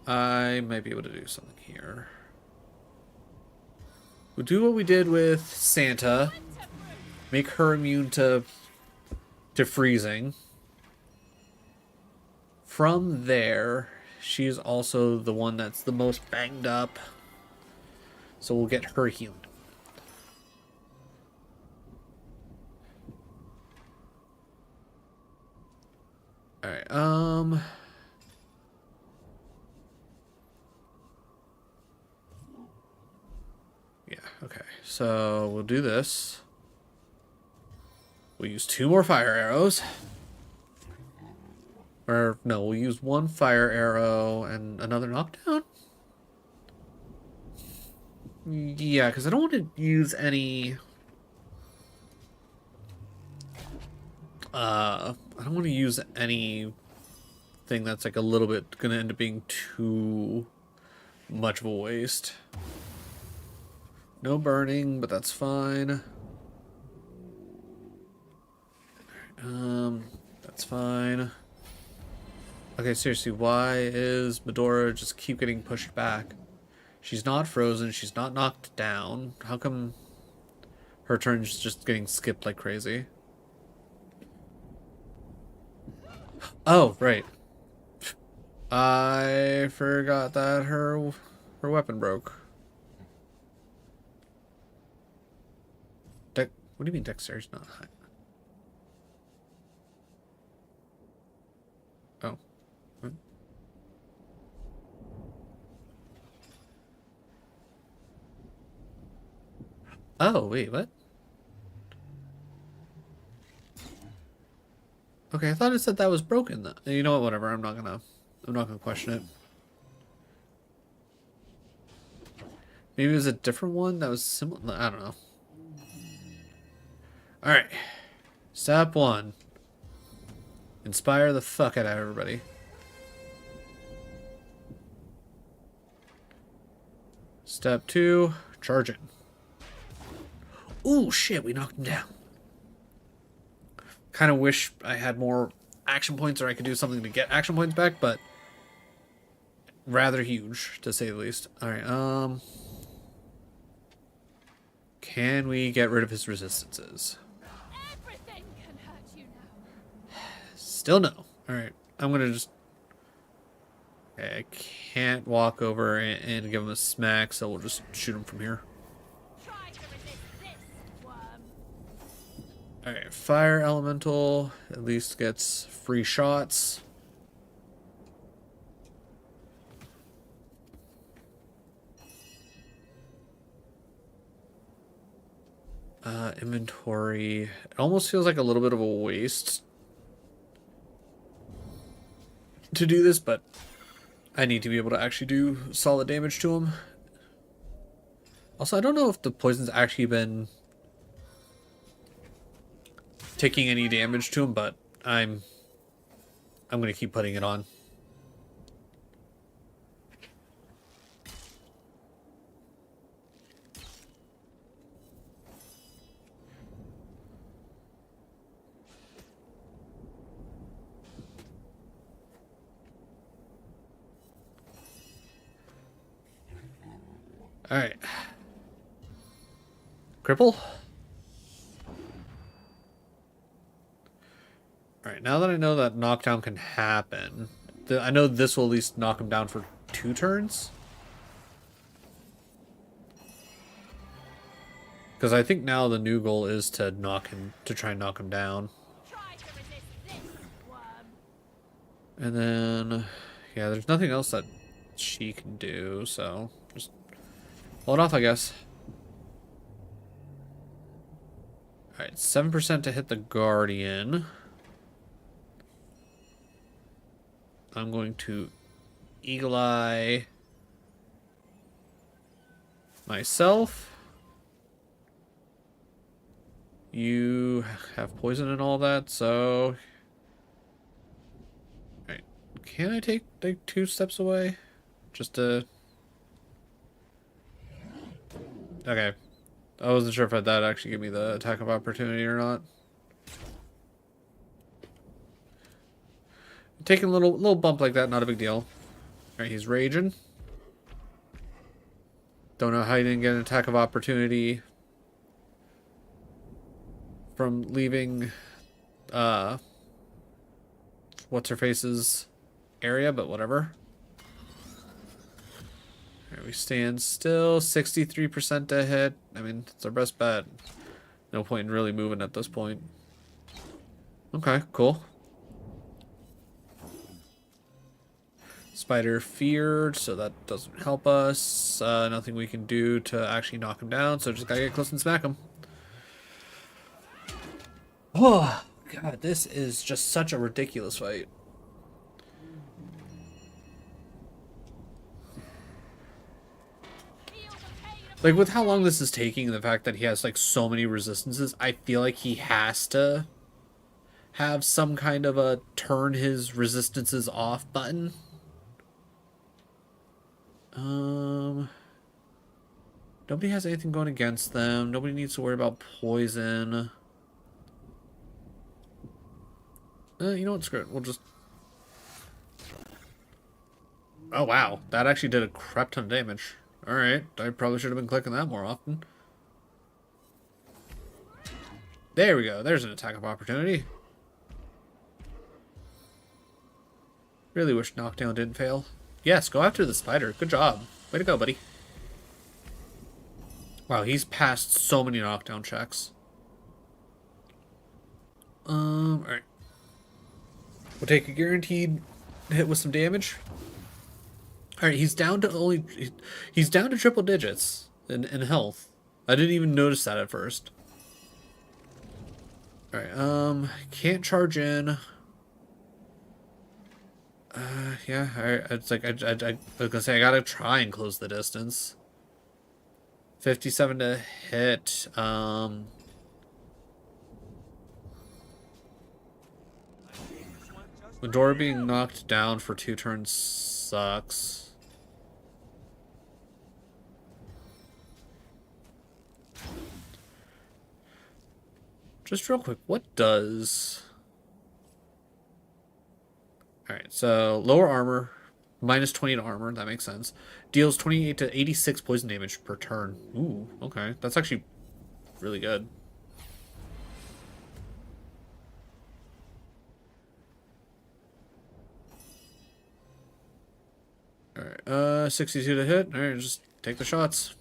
I might be able to do something here. We'll do what we did with Santa. Make her immune to freezing. From there, she's also the one that's the most banged up. So we'll get her healed. Alright, yeah, okay. So we'll do this. We'll use 2 more fire arrows. Or, no, we'll use 1 fire arrow and another knockdown? Yeah, because I don't want to use any... I don't want to use anything that's like a little bit going to end up being too much of a waste. No burning, but that's fine. That's fine. Okay, seriously, why is Medora just keep getting pushed back? She's not frozen, she's not knocked down. How come her turn's just getting skipped like crazy? Oh, right. I forgot that her weapon broke. What do you mean dexterity's not high? Oh. What? Oh, wait, what? Okay, I thought it said that was broken. You know what? Whatever. I'm not gonna question it. Maybe it was a different one that was similar. I don't know. All right. Step 1. Inspire the fuck out of everybody. Step 2. Charge it. Ooh, shit! We knocked him down. Kind of wish I had more action points, or I could do something to get action points back, but rather huge, to say the least. Alright, can we get rid of his resistances? Everything can hurt you now. Still no. Alright, I'm gonna just... Okay, I can't walk over and give him a smack, so we'll just shoot him from here. Try to resist this, worm. Alright, fire elemental at least gets free shots. Inventory. It almost feels like a little bit of a waste to do this, but I need to be able to actually do solid damage to him. Also, I don't know if the poison's actually been taking any damage to him, but I'm gonna keep putting it on. All right. Cripple. Alright, now that I know that knockdown can happen, I know this will at least knock him down for 2 turns. Because I think now the new goal is to try and knock him down. Try to resist this, worm. And then, yeah, there's nothing else that she can do, so just hold off, I guess. Alright, 7% to hit the Guardian. I'm going to Eagle Eye myself. You have poison and all that, so... Alright. Can I take like 2 steps away? Just to... Okay. I wasn't sure if that'd actually give me the attack of opportunity or not. Taking a little bump like that, not a big deal. Alright, he's raging. Don't know how he didn't get an attack of opportunity from leaving what's her face's area, but whatever. Alright, we stand still, 63% to hit. I mean, it's our best bet. No point in really moving at this point. Okay, cool. Spider feared, so that doesn't help us. Nothing we can do to actually knock him down, so just gotta get close and smack him. Oh, God, this is just such a ridiculous fight. Like, with how long this is taking and the fact that he has, like, so many resistances, I feel like he has to have some kind of a turn his resistances off button. Nobody has anything going against them. Nobody needs to worry about poison. You know what? Screw it. We'll just... Oh, wow. That actually did a crap ton of damage. Alright. I probably should have been clicking that more often. There we go. There's an attack of opportunity. Really wish knockdown didn't fail. Yes, go after the spider. Good job. Way to go, buddy. Wow, he's passed so many knockdown checks. Alright. We'll take a guaranteed hit with some damage. Alright, he's down to he's down to triple digits in health. I didn't even notice that at first. Alright, can't charge in. Yeah, it's like, I was gonna say, I gotta try and close the distance. 57 to hit, Medora being knocked down for 2 turns sucks. Just real quick, what does... Alright, so lower armor, minus 20 to armor, that makes sense. Deals 28 to 86 poison damage per turn. Ooh, okay. That's actually really good. Alright, 62 to hit. Alright, just take the shots.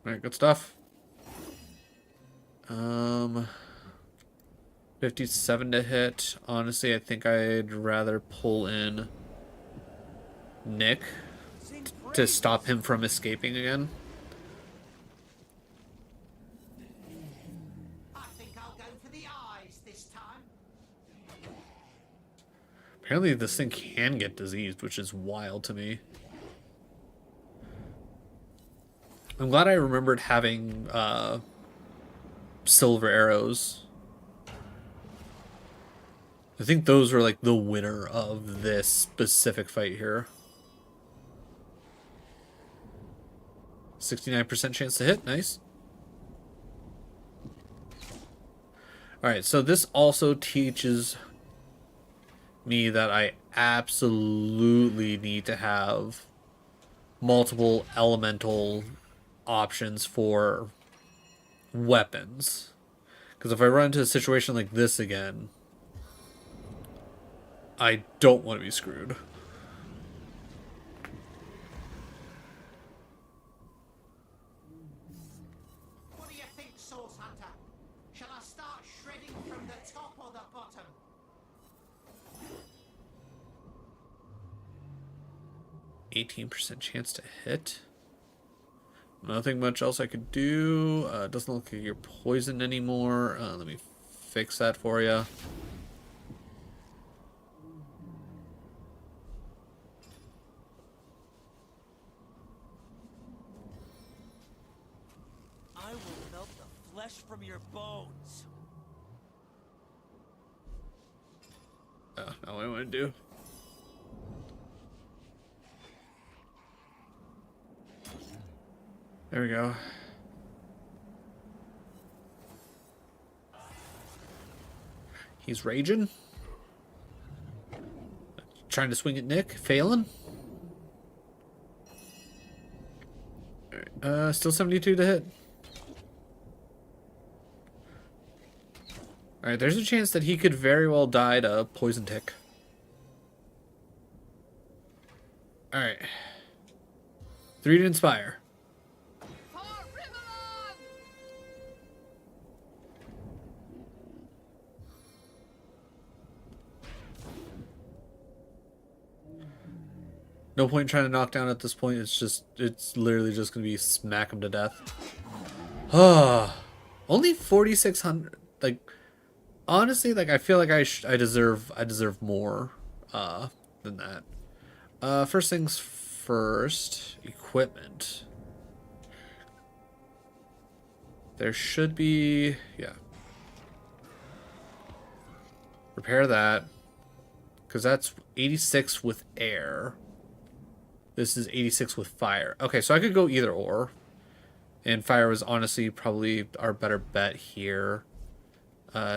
Alright, good stuff. 57 to hit. Honestly, I think I'd rather pull in Nick to stop him from escaping again. I think I'll go for the eyes this time. Apparently this thing can get diseased, which is wild to me. I'm glad I remembered having silver arrows. I think those are like the winner of this specific fight here. 69% chance to hit, nice. Alright, so this also teaches me that I absolutely need to have multiple elemental options for weapons. Because if I run into a situation like this again, I don't want to be screwed. What do you think, Source Hunter? Shall I start shredding from the top or the bottom? 18% chance to hit. Nothing much else I could do. Doesn't look like you're poisoned anymore. Let me fix that for you. flesh from your bones. Oh, not what I want to do. There we go. He's raging. Trying to swing at Nick. Failing. Still 72 to hit. Alright, there's a chance that he could very well die to poison tick. Alright. 3 to inspire. No point trying to knock down at this point. It's literally just going to be smack him to death. Ah, only 4,600. Like, honestly, like I feel like I deserve more than that. First things first, equipment. There should be, yeah. Repair that, because that's 86 with air. This is 86 with fire. Okay, so I could go either or. And fire was honestly probably our better bet here.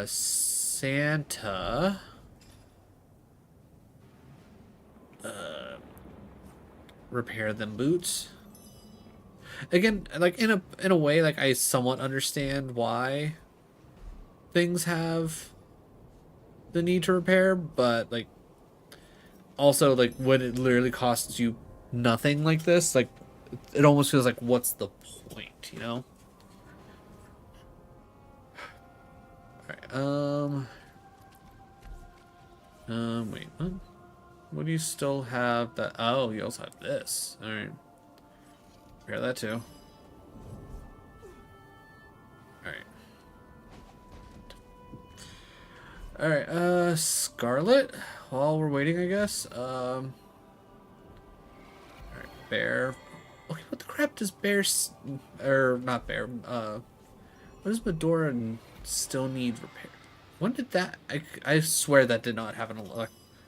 Santa. Repair them boots. Again, like in a way, like I somewhat understand why things have the need to repair, but like also like when it literally costs you nothing like this, like it almost feels like what's the point, you know? Alright, wait, what do you still have that? Oh, you also have this. Alright. Repair that too. Alright. Alright, Scarlet? While we're waiting, I guess. Alright, Bear. Okay, what the crap does Bear... Or, not Bear, what does Medora still need repair? When did that... I swear that did not have an...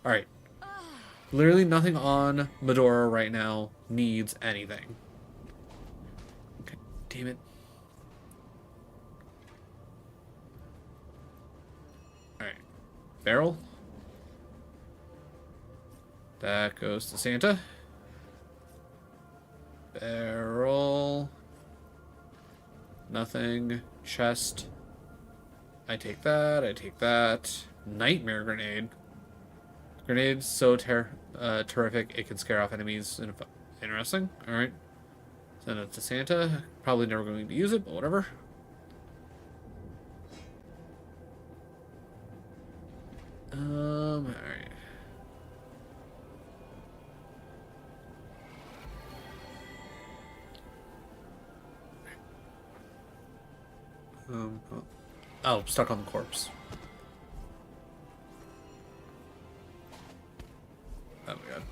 Alright. Literally nothing on Medora right now needs anything. Okay, damn it. Alright. Barrel. That goes to Santa. Barrel. Nothing. Chest. I take that. I take that. Nightmare grenade. Grenade's so terrific it can scare off enemies. Interesting. Alright. Send it to Santa. Probably never going to use it, but whatever. Alright. Oh, stuck on the corpse. Oh my god.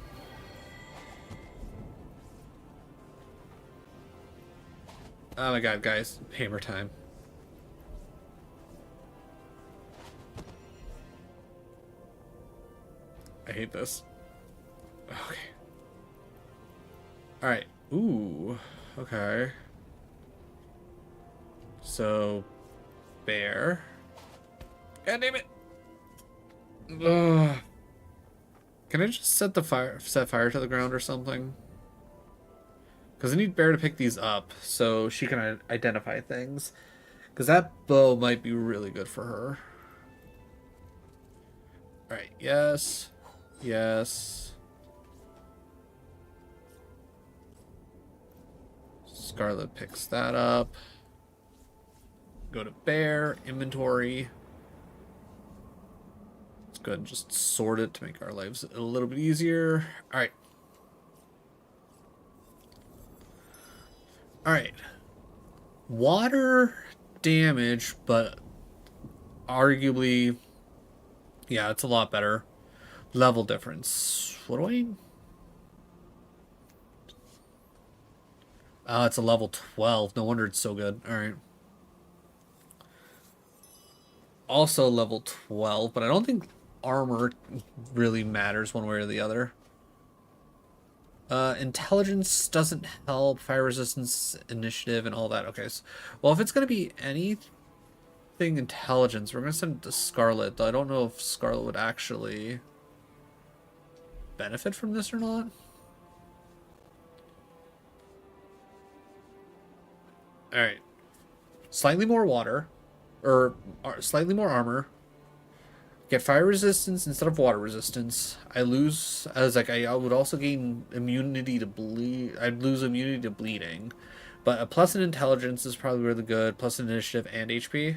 Oh my god, guys. Hammer time. I hate this. Okay. Alright. Ooh. Okay. So, Bear. God damn it! Ugh. Can I just set fire to the ground or something? Because I need Bear to pick these up so she can identify things. Because that bow might be really good for her. Alright, yes. Yes. Scarlet picks that up. Go to Bear, inventory. Let's go ahead and just sort it to make our lives a little bit easier. Alright. Alright. Water damage, but arguably, yeah, it's a lot better. Level difference. What do I... Oh, it's a level 12. No wonder it's so good. Alright. also level 12, but I don't think armor really matters one way or the other. Intelligence doesn't help, fire resistance, initiative, and all that. Okay, so, well, if it's going to be anything intelligence, we're going to send it to Scarlet, though I don't know if Scarlet would actually benefit from this or not. Alright. Slightly more water, or slightly more armor. Get fire resistance instead of water resistance. I lose, as like I would also gain immunity to bleed. I'd lose immunity to bleeding, but a plus in intelligence is probably really good. Plus in initiative and HP.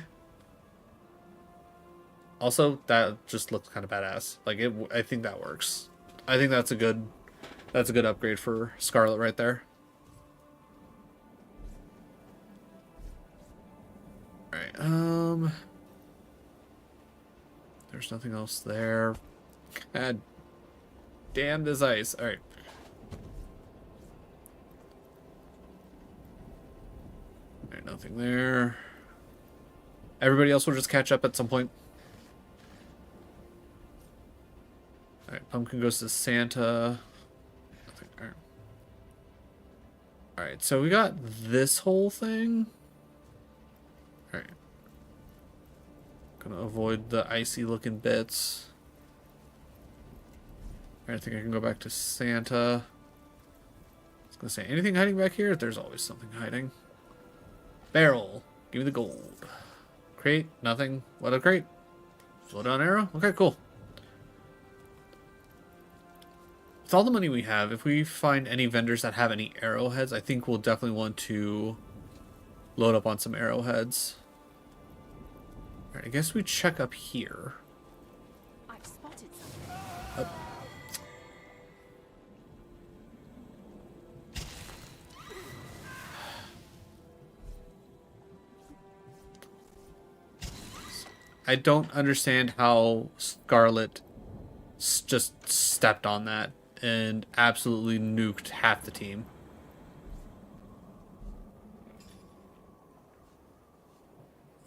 Also, that just looks kind of badass. Like it, I think that works. I think that's a good upgrade for Scarlet right there. All right. There's nothing else there. God damn this ice. All right. All right, nothing there. Everybody else will just catch up at some point. All right, Pumpkin goes to Santa. Nothing. All right. All right, so we got this whole thing. All right. Gonna avoid the icy looking bits. I think I can go back to Santa. I was gonna say, anything hiding back here? There's always something hiding. Barrel. Give me the gold. Crate. Nothing. What a crate. Slow down arrow. Okay, cool. With all the money we have, if we find any vendors that have any arrowheads, I think we'll definitely want to load up on some arrowheads. Alright, I guess we check up here. I've spotted something. I don't understand how Scarlet just stepped on that and absolutely nuked half the team.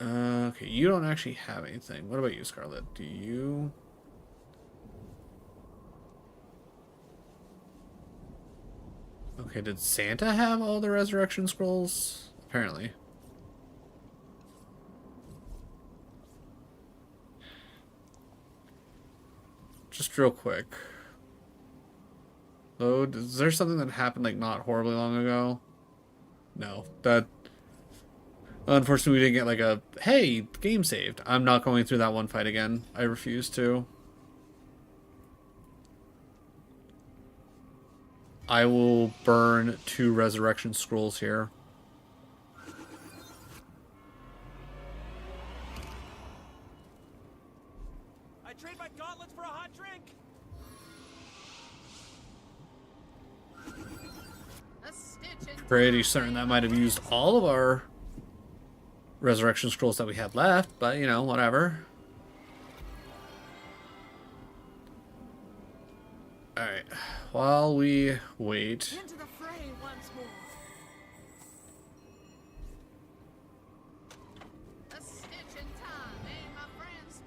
Okay, you don't actually have anything. What about you, Scarlet? Do you? Okay, did Santa have all the resurrection scrolls? Apparently. Just real quick. Load. Is there something that happened like not horribly long ago? No. That... Unfortunately, we didn't get like a, hey, game saved. I'm not going through that one fight again. I refuse to. I will burn 2 resurrection scrolls here. I trade my gauntlets for a hot drink. A stitch in Pretty certain that might have used all of our resurrection scrolls that we had left, but you know, whatever. Alright, while we wait. Into the fray once more. a stitch in time, eh, my friends?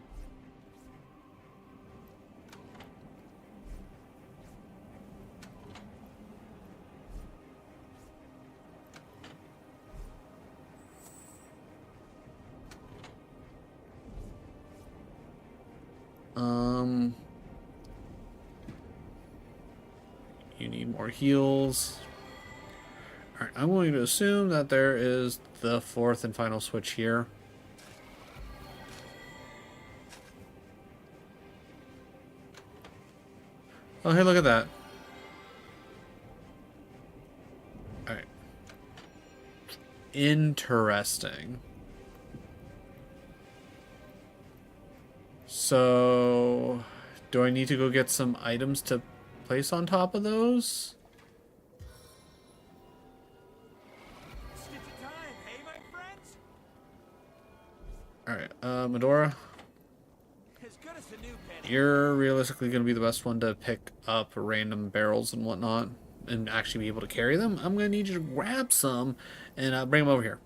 You need more heals. Alright, I'm going to assume that there is the 4th and final switch here. Oh, hey, look at that. Alright. Interesting. So, do I need to go get some items to place on top of those? Stitch in time, hey, my friends? Alright, Medora, As good as a new penny. you're realistically going to be the best one to pick up random barrels and whatnot and actually be able to carry them. I'm going to need you to grab some and bring them over here.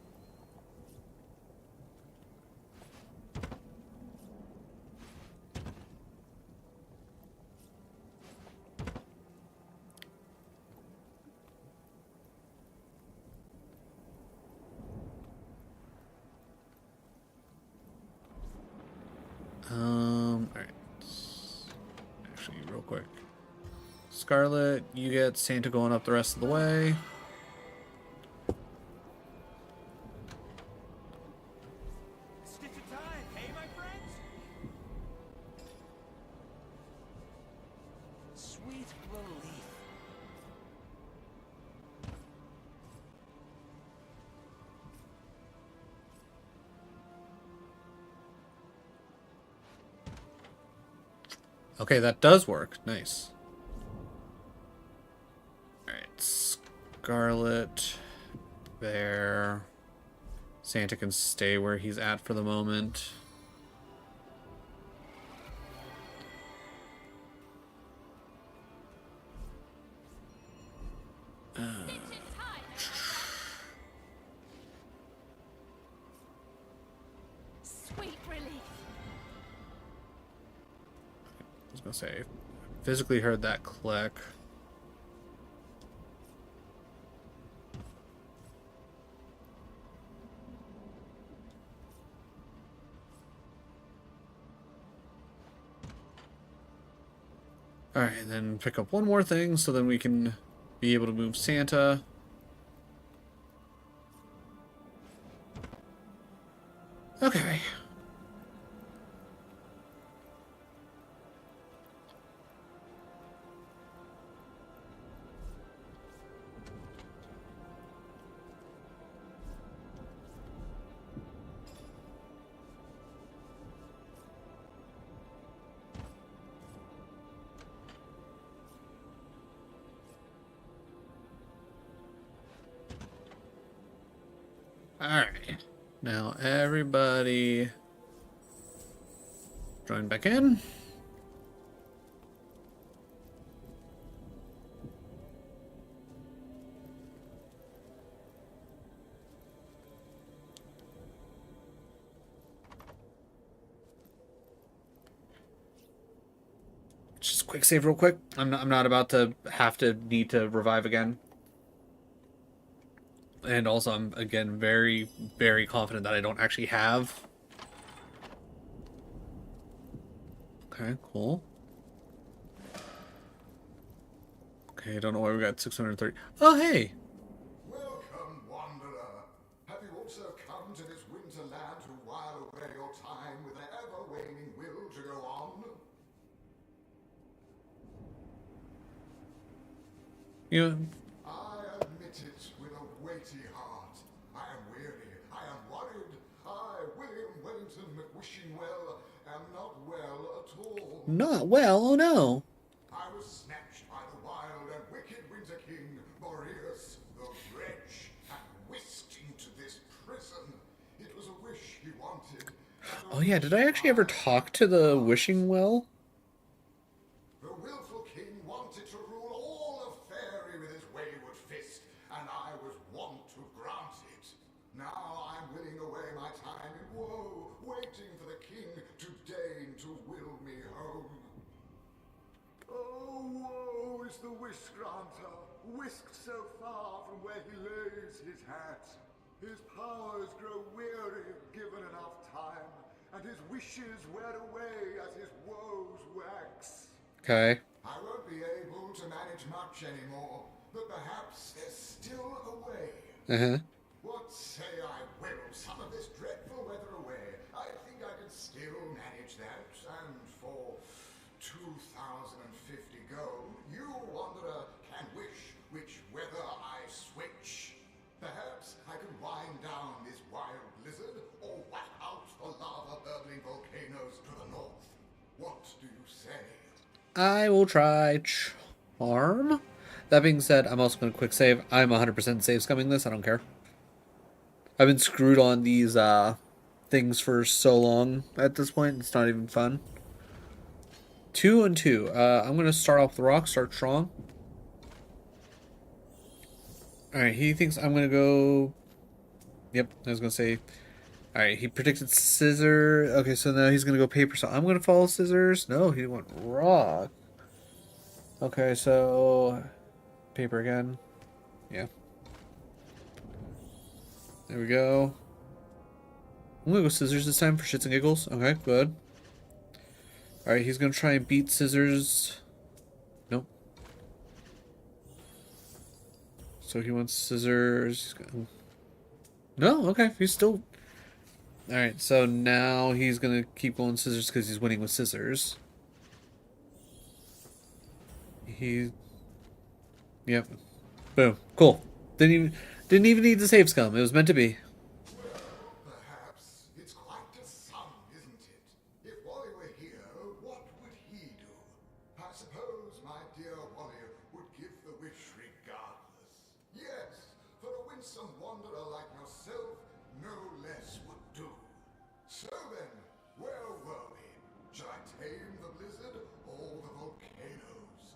Scarlet, you get Santa going up the rest of the way. Stitch of time, hey, my friends? Sweet relief. Okay, that does work. Nice. Alright, Scarlet. There. Santa can stay where he's at for the moment. Stitch in time, eh, my friends? Sweet relief. I was gonna say, physically heard that click. Alright, and then pick up one more thing so then we can be able to move Santa. Okay. Alright. Now everybody join back in. Just quick save real quick. I'm not about to need to revive again. And also, I'm, again, very, very confident that I don't actually have. Okay, cool. Okay, I don't know why we got 630. Oh, hey! Welcome, wanderer. Have you also come to this winter land to while away your time with an ever-waning will to go on? You know, I admit it with a weighty heart. I am weary, I am worried. I, William Wellington McWishingwell, am not well at all. not well, oh no. I was snatched by the wild and wicked Winter King, Boreas the Wretch, and whisked into this prison. It was a wish he wanted. Oh yeah, did I actually ever talk to the wishing well? The willful king wanted to rule all of Fairy with his wayward fist, and I was wont to grant it. Now I'm willing away my time in woe, waiting for the king to deign to will me home. Oh, woe is the wish granter, whisked so far from where he lays his hat. His powers grow weary, given enough time, and his wishes wear away as his woes wax. Okay. I won't be able to manage much anymore, but perhaps there's still a way. Uh-huh. What say I will some of this dreadful weather away? I think I can still manage that, and for 2,050 gold, you, wanderer, can wish which weather I switch. Perhaps I can wind down this wild blizzard, or whack out the lava-burbling volcanoes to the north. What do you say? I will try charm. That being said, I'm also going to quick save. I'm 100% save scumming this. I don't care. I've been screwed on these things for so long at this point. It's not even fun. 2 and 2. I'm going to start off with the rock. Start strong. Alright, he thinks I'm going to go... Yep, I was going to say... Alright, he predicted scissor. Okay, so now he's going to go paper. So I'm going to follow scissors. No, he went rock. Okay, so... Paper again. Yeah. There we go. I'm going to go scissors this time for shits and giggles. Okay, good. Alright, he's going to try and beat scissors. Nope. so he wants scissors. No, okay, he's still... Alright, so now he's gonna keep going scissors because he's winning with scissors. Yep. Boom. Cool. Didn't even need the save scum. It was meant to be. Perhaps it's quite a sum, isn't it? If Wally were here, what would he do? I suppose my dear Wally would give the wish regardless. Yes, for a winsome wanderer like yourself, no less would do. So then, where were we? Shall I tame the blizzard or the volcanoes?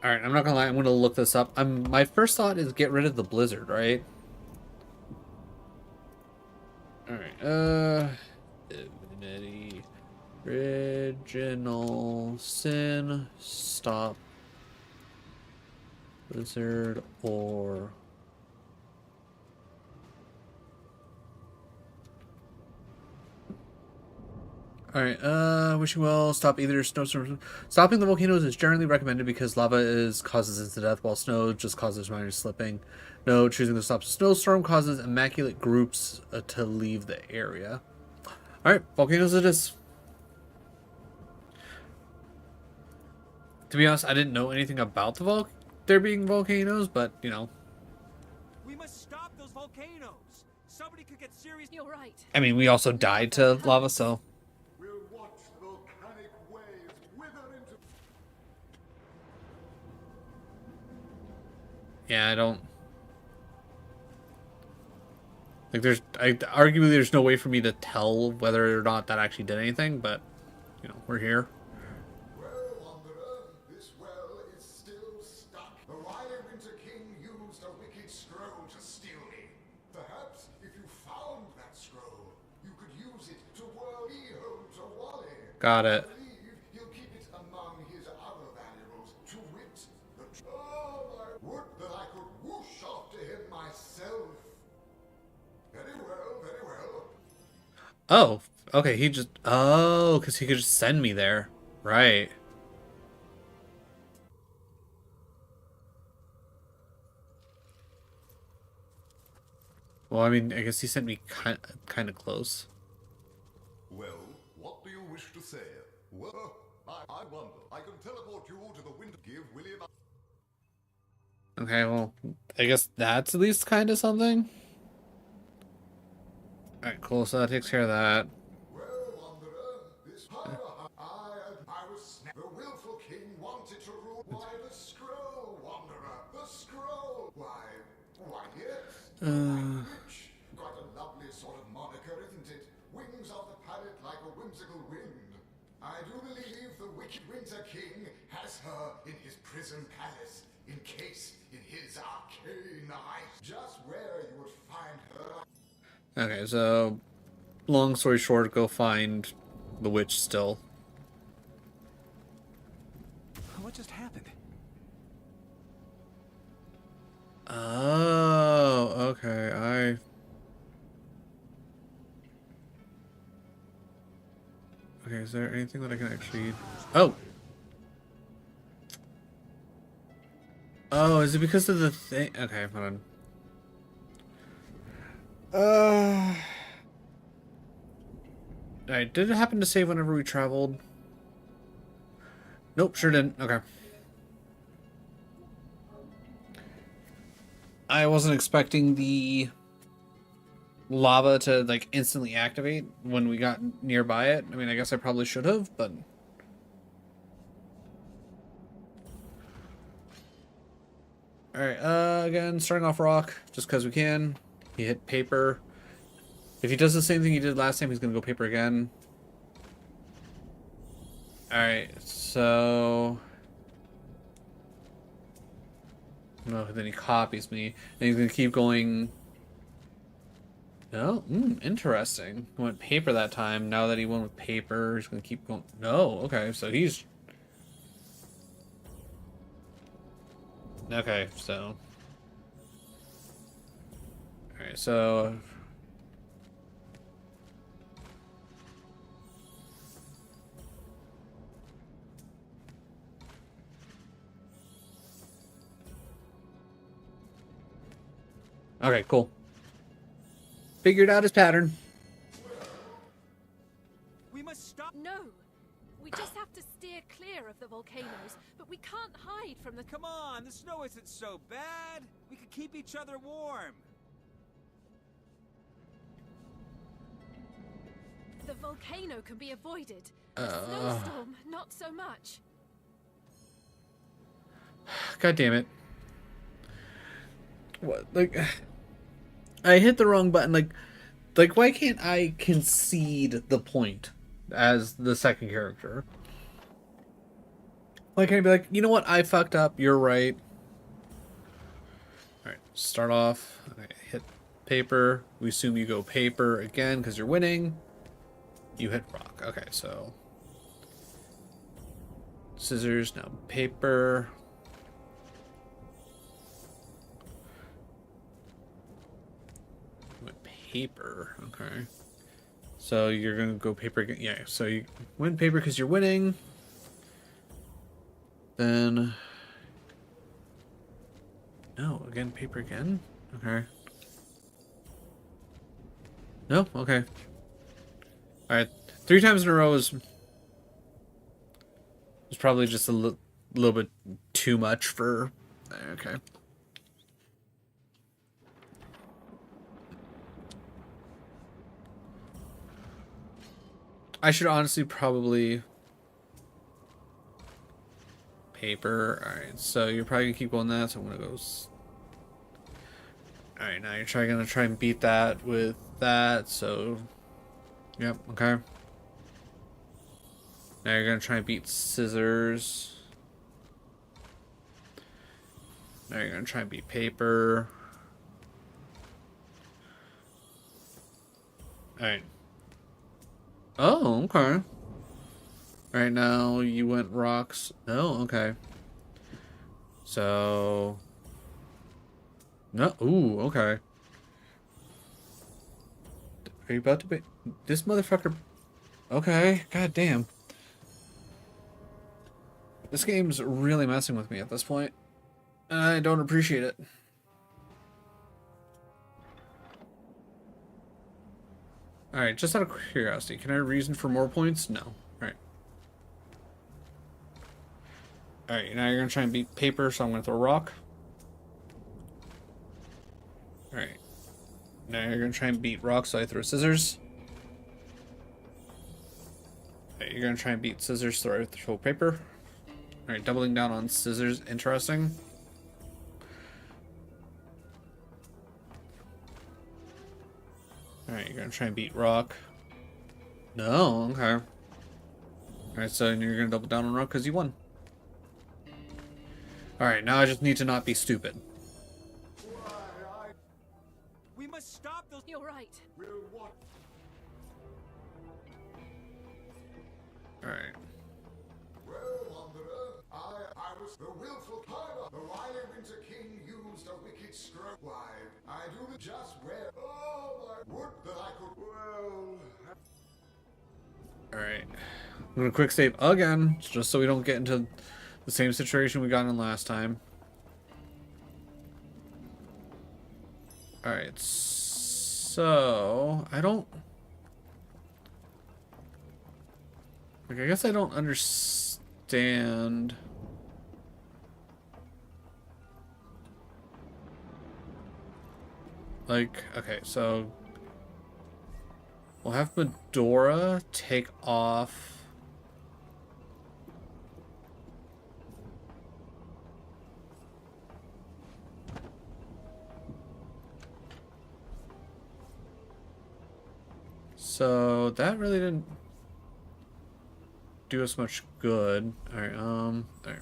Alright, I'm not gonna lie, I'm gonna look this up. My first thought is get rid of the blizzard, right? Alright, Divinity Original Sin, stop blizzard or... Alright, wishing well, stop either snowstorms. Stopping the volcanoes is generally recommended because lava causes instant death, while snow just causes minor slipping. No, choosing to stop a snowstorm causes immaculate groups to leave the area. Alright, volcanoes it is. To be honest, I didn't know anything about there being volcanoes, but, you know. We must stop those volcanoes. Somebody could get serious. You're right. I mean, we also died to lava, so... We'll watch the volcanic waves wither into... Yeah, I don't... Like, arguably there's no way for me to tell whether or not that actually did anything, but, you know, we're here. Well, Wanderer, this well is still stuck. The wily Winter King used a wicked scroll to steal me. Perhaps if you found that scroll, you could use it to whirl me home to Wally. Got it. I believe he'll keep it among his other valuables, to wit, the... Oh, I would that I could whoosh after him myself. Very well, very well. Oh, okay, he just... Oh, because he could just send me there. Right. Well, I mean, I guess he sent me kind of close. Well, what do you wish to say? Well, I wonder. I can teleport you to the winter. Give William... Okay, well, I guess that's at least kind of something. Alright, cool, so that takes care of that. Well, Wanderer, this I was the willful king wanted to rule. Why the scroll, Wanderer? The scroll! Why yes. Language. Quite a lovely sort of moniker, isn't it? Wings of the palate like a whimsical wind. I do believe the wicked Winter King has her in his prison palace, encased in his arcane eyes. Just where you would find her. Okay, so long story short, go find the witch still. What just happened? Oh, okay, Okay, is there anything that I can actually... Oh! Oh, is it because of the thing? Okay, hold on. Alright, did it happen to save whenever we traveled? Nope, sure didn't. Okay. I wasn't expecting the lava to, like, instantly activate when we got nearby it. I mean, I guess I probably should have, but... Alright, again, starting off rock, just because we can. He hit paper. If he does the same thing he did last time, he's gonna go paper again. Alright, so... No, then he copies me. And he's gonna keep going... Oh, interesting. He went paper that time. Now that he went with paper, he's gonna keep going... No, okay, so he's... Okay, so... Alright, so... Okay, cool. Figured out his pattern. We must stop. No. We just have to steer clear of the volcanoes, but we can't hide from the... Come on, the snow isn't so bad. We can keep each other warm. The volcano can be avoided. The snowstorm, not so much. God damn it. What, like, I hit the wrong button. Like, why can't I concede the point as the second character? Why can't I be like, you know what? I fucked up. You're right. All right, start off. Okay, hit paper. We assume you go paper again because you're winning. You hit rock. Okay, so scissors, now paper. Paper. Okay. So you're going to go paper again. Yeah, so you win paper because you're winning. Then... No, again, paper again? Okay. No? Okay. Alright. 3 times in a row is probably just a little bit too much for... Okay. I should honestly probably... Paper. Alright, so you're probably gonna keep going that, so I'm gonna go... Alright, now you're gonna try and beat that with that, so... Yep, okay. Now you're gonna try and beat scissors. Now you're gonna try and beat paper. Alright. Oh, okay. Alright, now you went rocks. No, okay. So... No, ooh, okay. Are you about to be... This motherfucker... Okay, god damn. This game's really messing with me at this point. And I don't appreciate it. Alright, just out of curiosity, can I reason for more points? No. Alright. Alright, now you're gonna try and beat paper, so I'm gonna throw rock. Alright. Now you're gonna try and beat rock, so I throw scissors. Alright, you're gonna try and beat scissors, so I throw paper. Alright, doubling down on scissors, interesting. Alright, you're gonna try and beat rock. No, okay. Alright, so you're gonna double down on rock because you won. Alright, now I just need to not be stupid. We must stop those. You're right. Alright. Well, Wanderer, I was the willful pilot. The wily Winter King used a wicked stroke. Why, I do it just where... Oh, my... Would that I could... Well... Alright. I'm gonna quick save again, just so we don't get into the same situation we got in last time. Alright, so... I don't... Like, I guess I don't understand... Like, okay, so... We'll have Medora take off... So, that really didn't do us much good. Alright, there.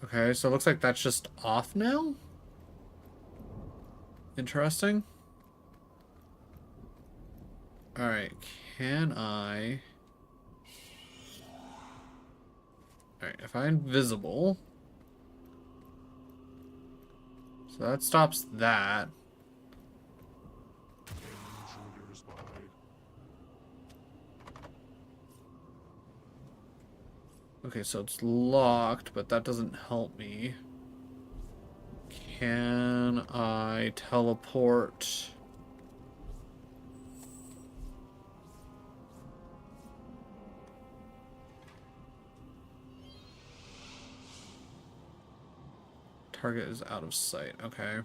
Okay, so it looks like that's just off now? Interesting. Alright, can I... Alright, if I'm invisible... So that stops that. Okay, so it's locked, but that doesn't help me. Can I teleport? Target is out of sight. Okay.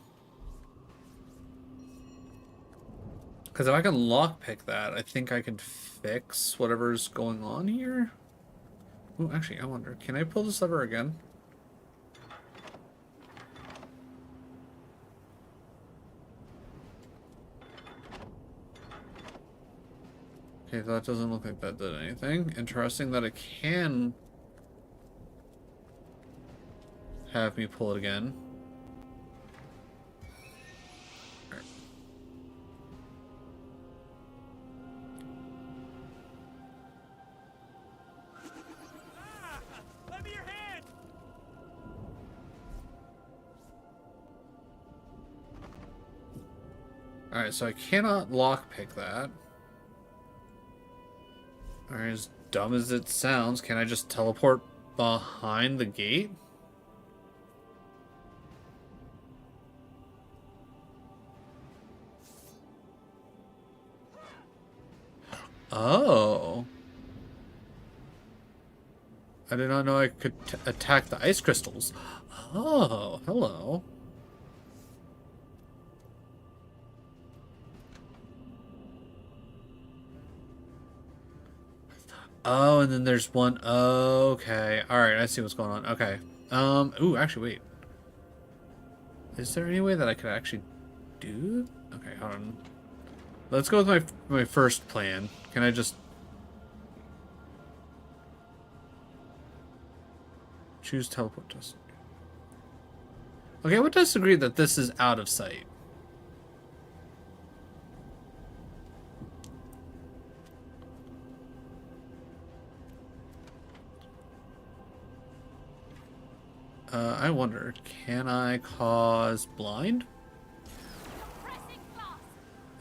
Because if I can lockpick that, I think I can fix whatever's going on here. Oh, actually, I wonder, can I pull this lever again? Okay, that doesn't look like that did anything. Interesting that it can have me pull it again. Alright. Lend me your hand! Alright, so I cannot lockpick that. Alright, as dumb as it sounds, can I just teleport behind the gate? Oh. I did not know I could attack the ice crystals. Oh, hello. Oh, and then there's one. Okay. Alright, I see what's going on. Okay. Ooh, actually, wait. Is there any way that I could actually do? Okay, hold on. Let's go with my first plan. Can I just choose teleport distance? Okay, what does agree that this is out of sight? I wonder, can I cause blind?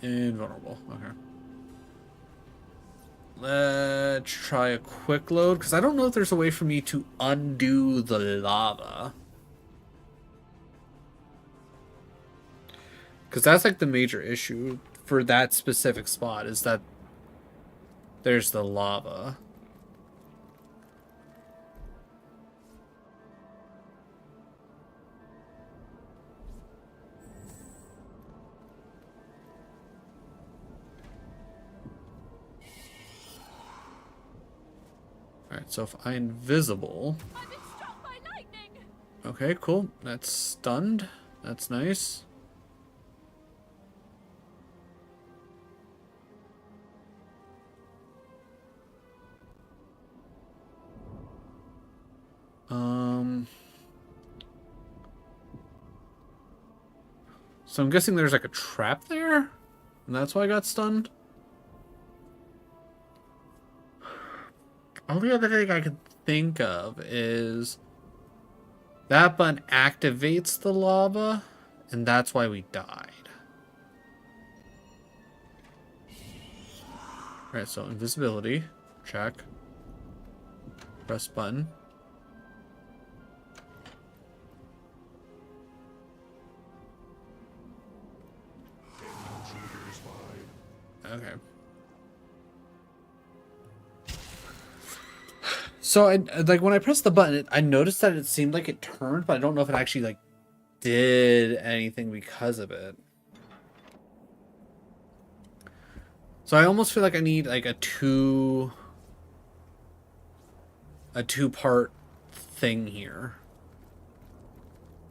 Invulnerable, okay. Let's try a quick load, because I don't know if there's a way for me to undo the lava. Because that's like the major issue for that specific spot, is that there's the lava. Alright, so if I invisible... I've been struck by lightning. Okay, cool. That's stunned. That's nice. So I'm guessing there's like a trap there? And that's why I got stunned? Only other thing I can think of is that button activates the lava, and that's why we died. Alright, so invisibility. Check. Press button. Okay. So I like when I pressed the button, I noticed that it seemed like it turned, but I don't know if it actually like did anything because of it. So I almost feel like I need like a two-part thing here.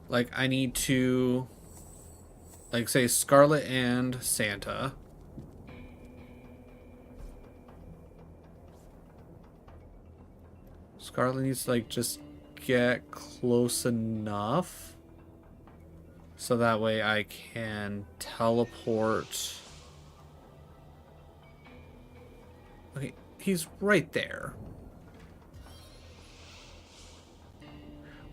Like I need to like say Scarlet and Santa. Scarlet needs to like just get close enough so that way I can teleport. Okay, he's right there.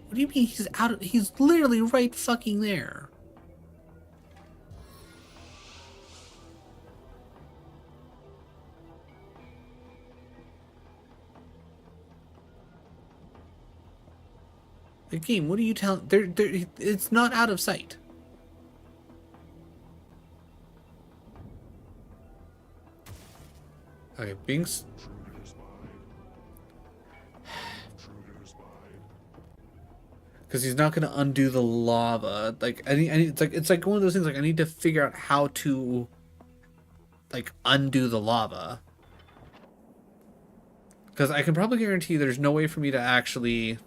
What do you mean he's out? He's literally right fucking there. The game, what are you telling? It's not out of sight. Okay, Binks. Because he's not going to undo the lava. Like it's like one of those things. Like I need to figure out how to like undo the lava. Because I can probably guarantee there's no way for me to actually.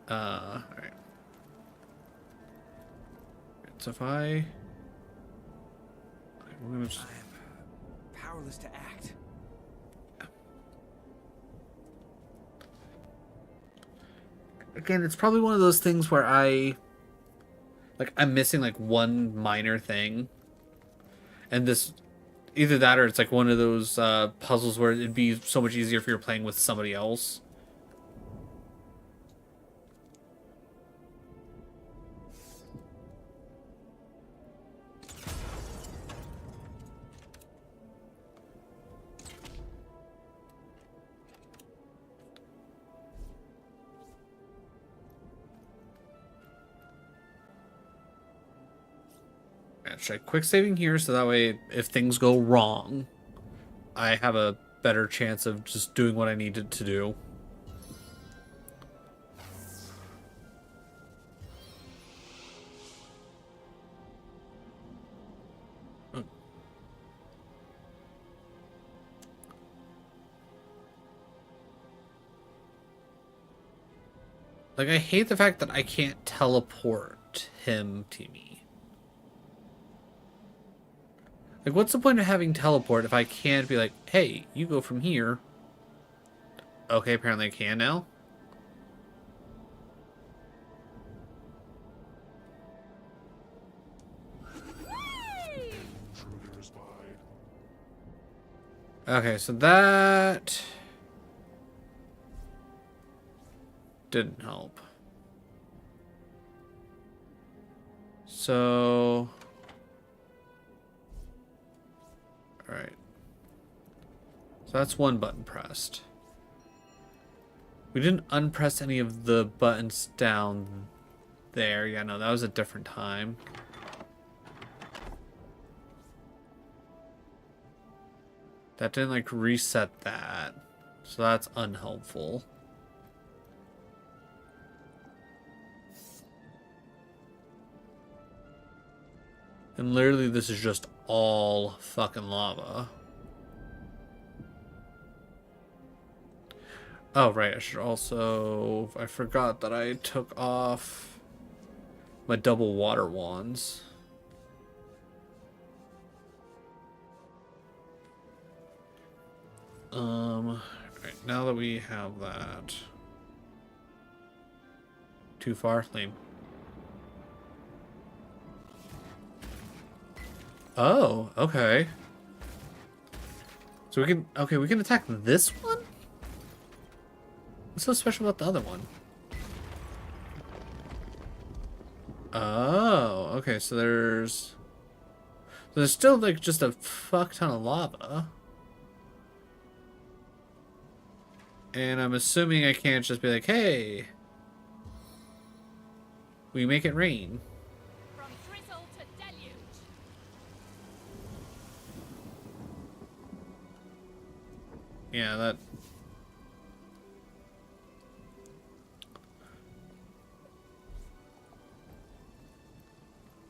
All right. So if I. Okay, we're gonna just... I'm powerless to act. Again, it's probably one of those things where I'm missing like one minor thing, and this either that or it's like one of those puzzles where it'd be so much easier if you're playing with somebody else. Try quick saving here so that way if things go wrong, I have a better chance of just doing what I needed to do. Like, I hate the fact that I can't teleport him to me. Like, what's the point of having teleport if I can't be like, hey, you go from here? Okay, apparently I can now. Okay, so that didn't help. So... Alright. So that's one button pressed. We didn't unpress any of the buttons down there. Yeah, no, that was a different time. That didn't, like, reset that. So that's unhelpful. And literally this is just all fucking lava. Oh, right, I should also... I forgot that I took off my double water wands. Right, now that we have that... Too far? Lame. Oh, okay. So we can... Okay, we can attack this one? What's so special about the other one? Oh, okay, so there's still, like, just a fuck ton of lava. And I'm assuming I can't just be like, hey, we make it rain. From drizzle to deluge. Yeah, that...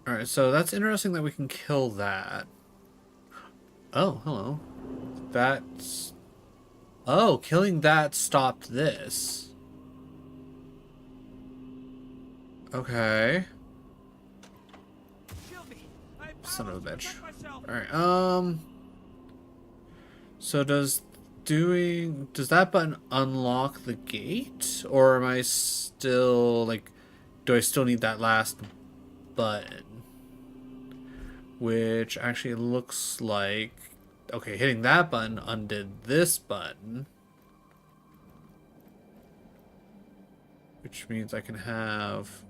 Alright, so that's interesting that we can kill that. Oh, hello. That's... Oh, killing that stopped this. Okay. Shield me. I'm Son of a powerless to bitch. protect myself. Alright, so does that button unlock the gate? Or am I still, like, do I still need that last button? Which actually looks like... Okay, hitting that button undid this button. Which means I can have...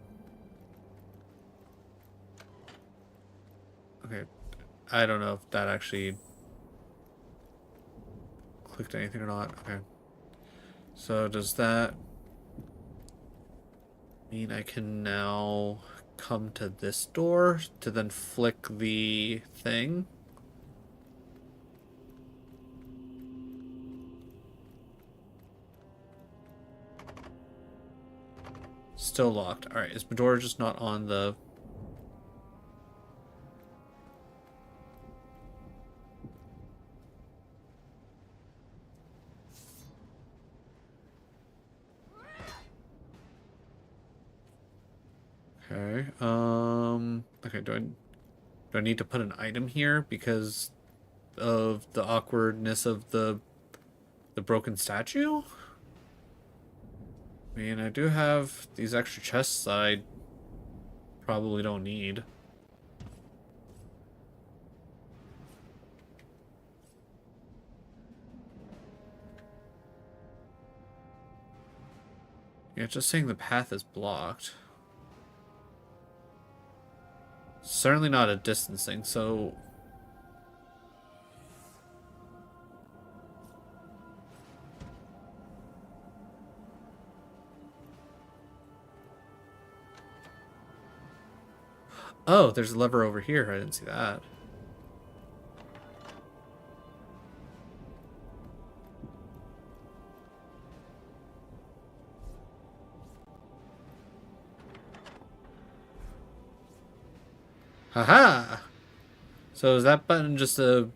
Okay, I don't know if that actually clicked anything or not. Okay. So does that mean I can now come to this door to then flick the thing? Still locked. Alright, is the door just not on the... Okay, okay, do I need to put an item here because of the awkwardness of the broken statue? I mean, I do have these extra chests that I probably don't need. Yeah, it's just saying the path is blocked. Certainly not a distancing, so... Oh, there's a lever over here. I didn't see that. Haha! So is that button just a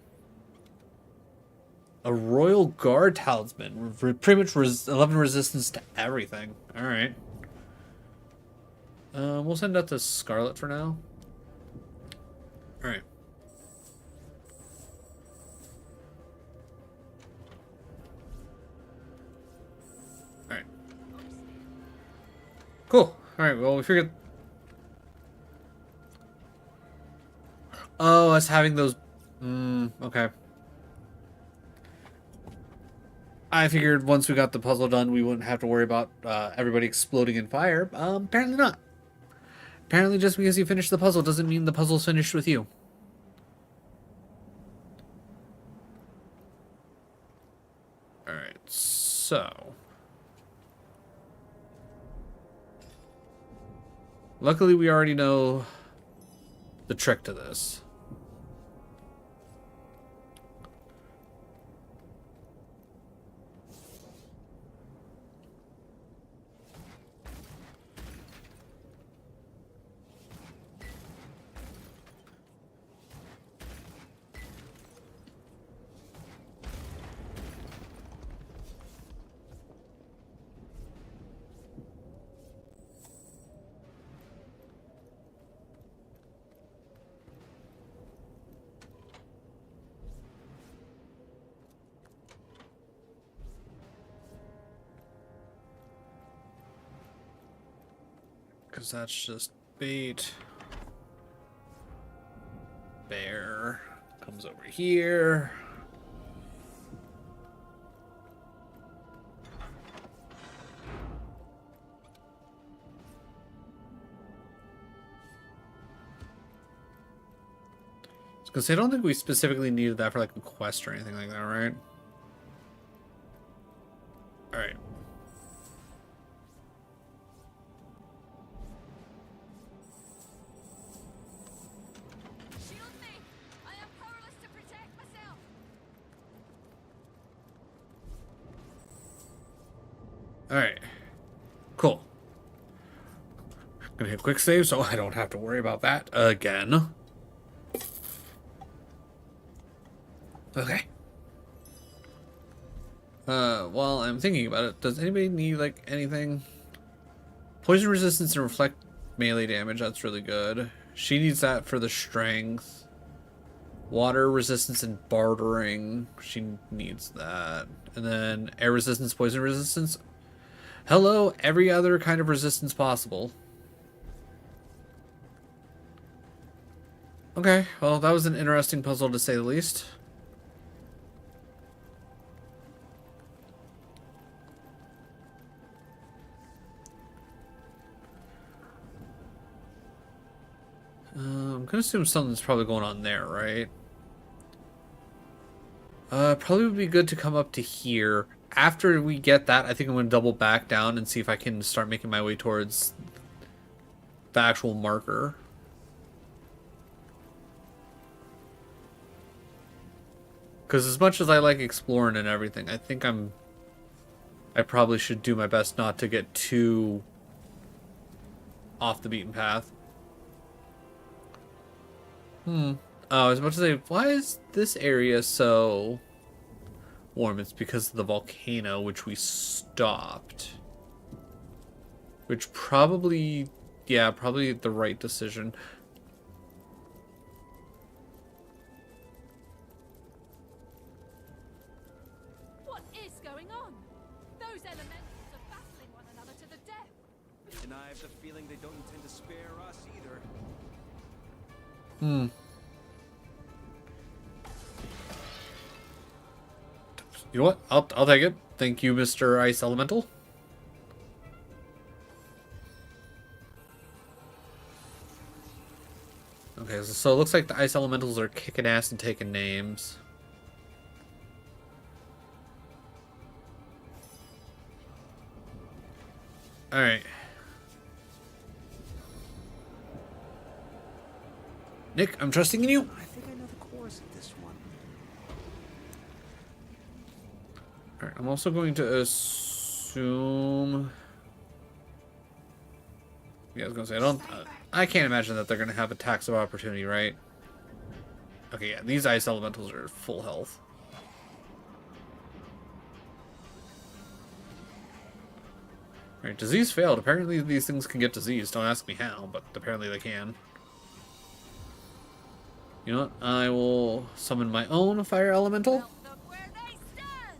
royal guard talisman? Pretty much 11 resistance to everything. Alright. We'll send that to Scarlet for now. Alright. Alright. Cool. Alright, well, we figured... Oh, us having those... okay. I figured once we got the puzzle done, we wouldn't have to worry about everybody exploding in fire. Apparently not. Apparently just because you finished the puzzle doesn't mean the puzzle's finished with you. Alright, so... Luckily, we already know the trick to this. Because that's just bait. Bear comes over here. Because I don't think we specifically needed that for like a quest or anything like that, right? Alright. Shield me! I am powerless to protect myself! Alright. Cool. Gonna hit quick save so I don't have to worry about that again. Okay. While I'm thinking about it, does anybody need, like, anything? Poison resistance and reflect melee damage, that's really good. She needs that for the strength. Water resistance and bartering, she needs that. And then air resistance, poison resistance. Hello, every other kind of resistance possible. Okay, well, that was an interesting puzzle to say the least. I'm gonna assume something's probably going on there, right? Probably would be good to come up to here, after we get that, I think I'm going to double back down and see if I can start making my way towards the actual marker. Because as much as I like exploring and everything, I think I probably should do my best not to get too off the beaten path. Oh, I was about to say, why is this area so warm? It's because of the volcano, which we stopped. Which probably, yeah, probably the right decision. What is going on? Those elementals are battling one another to the death. And I have the feeling they don't intend to spare us either. You know what? I'll take it. Thank you, Mr. Ice Elemental. Okay, so it looks like the Ice Elementals are kicking ass and taking names. Alright. Nick, I'm trusting in you. I think I know the course of this one. Alright, I'm also going to assume... Yeah, I was gonna say, I can't imagine that they're gonna have attacks of opportunity, right? Okay, yeah, these Ice Elementals are full health. Alright, disease failed. Apparently these things can get diseased. Don't ask me how, but apparently they can. You know what? I will summon my own Fire Elemental. Well, look where they stand!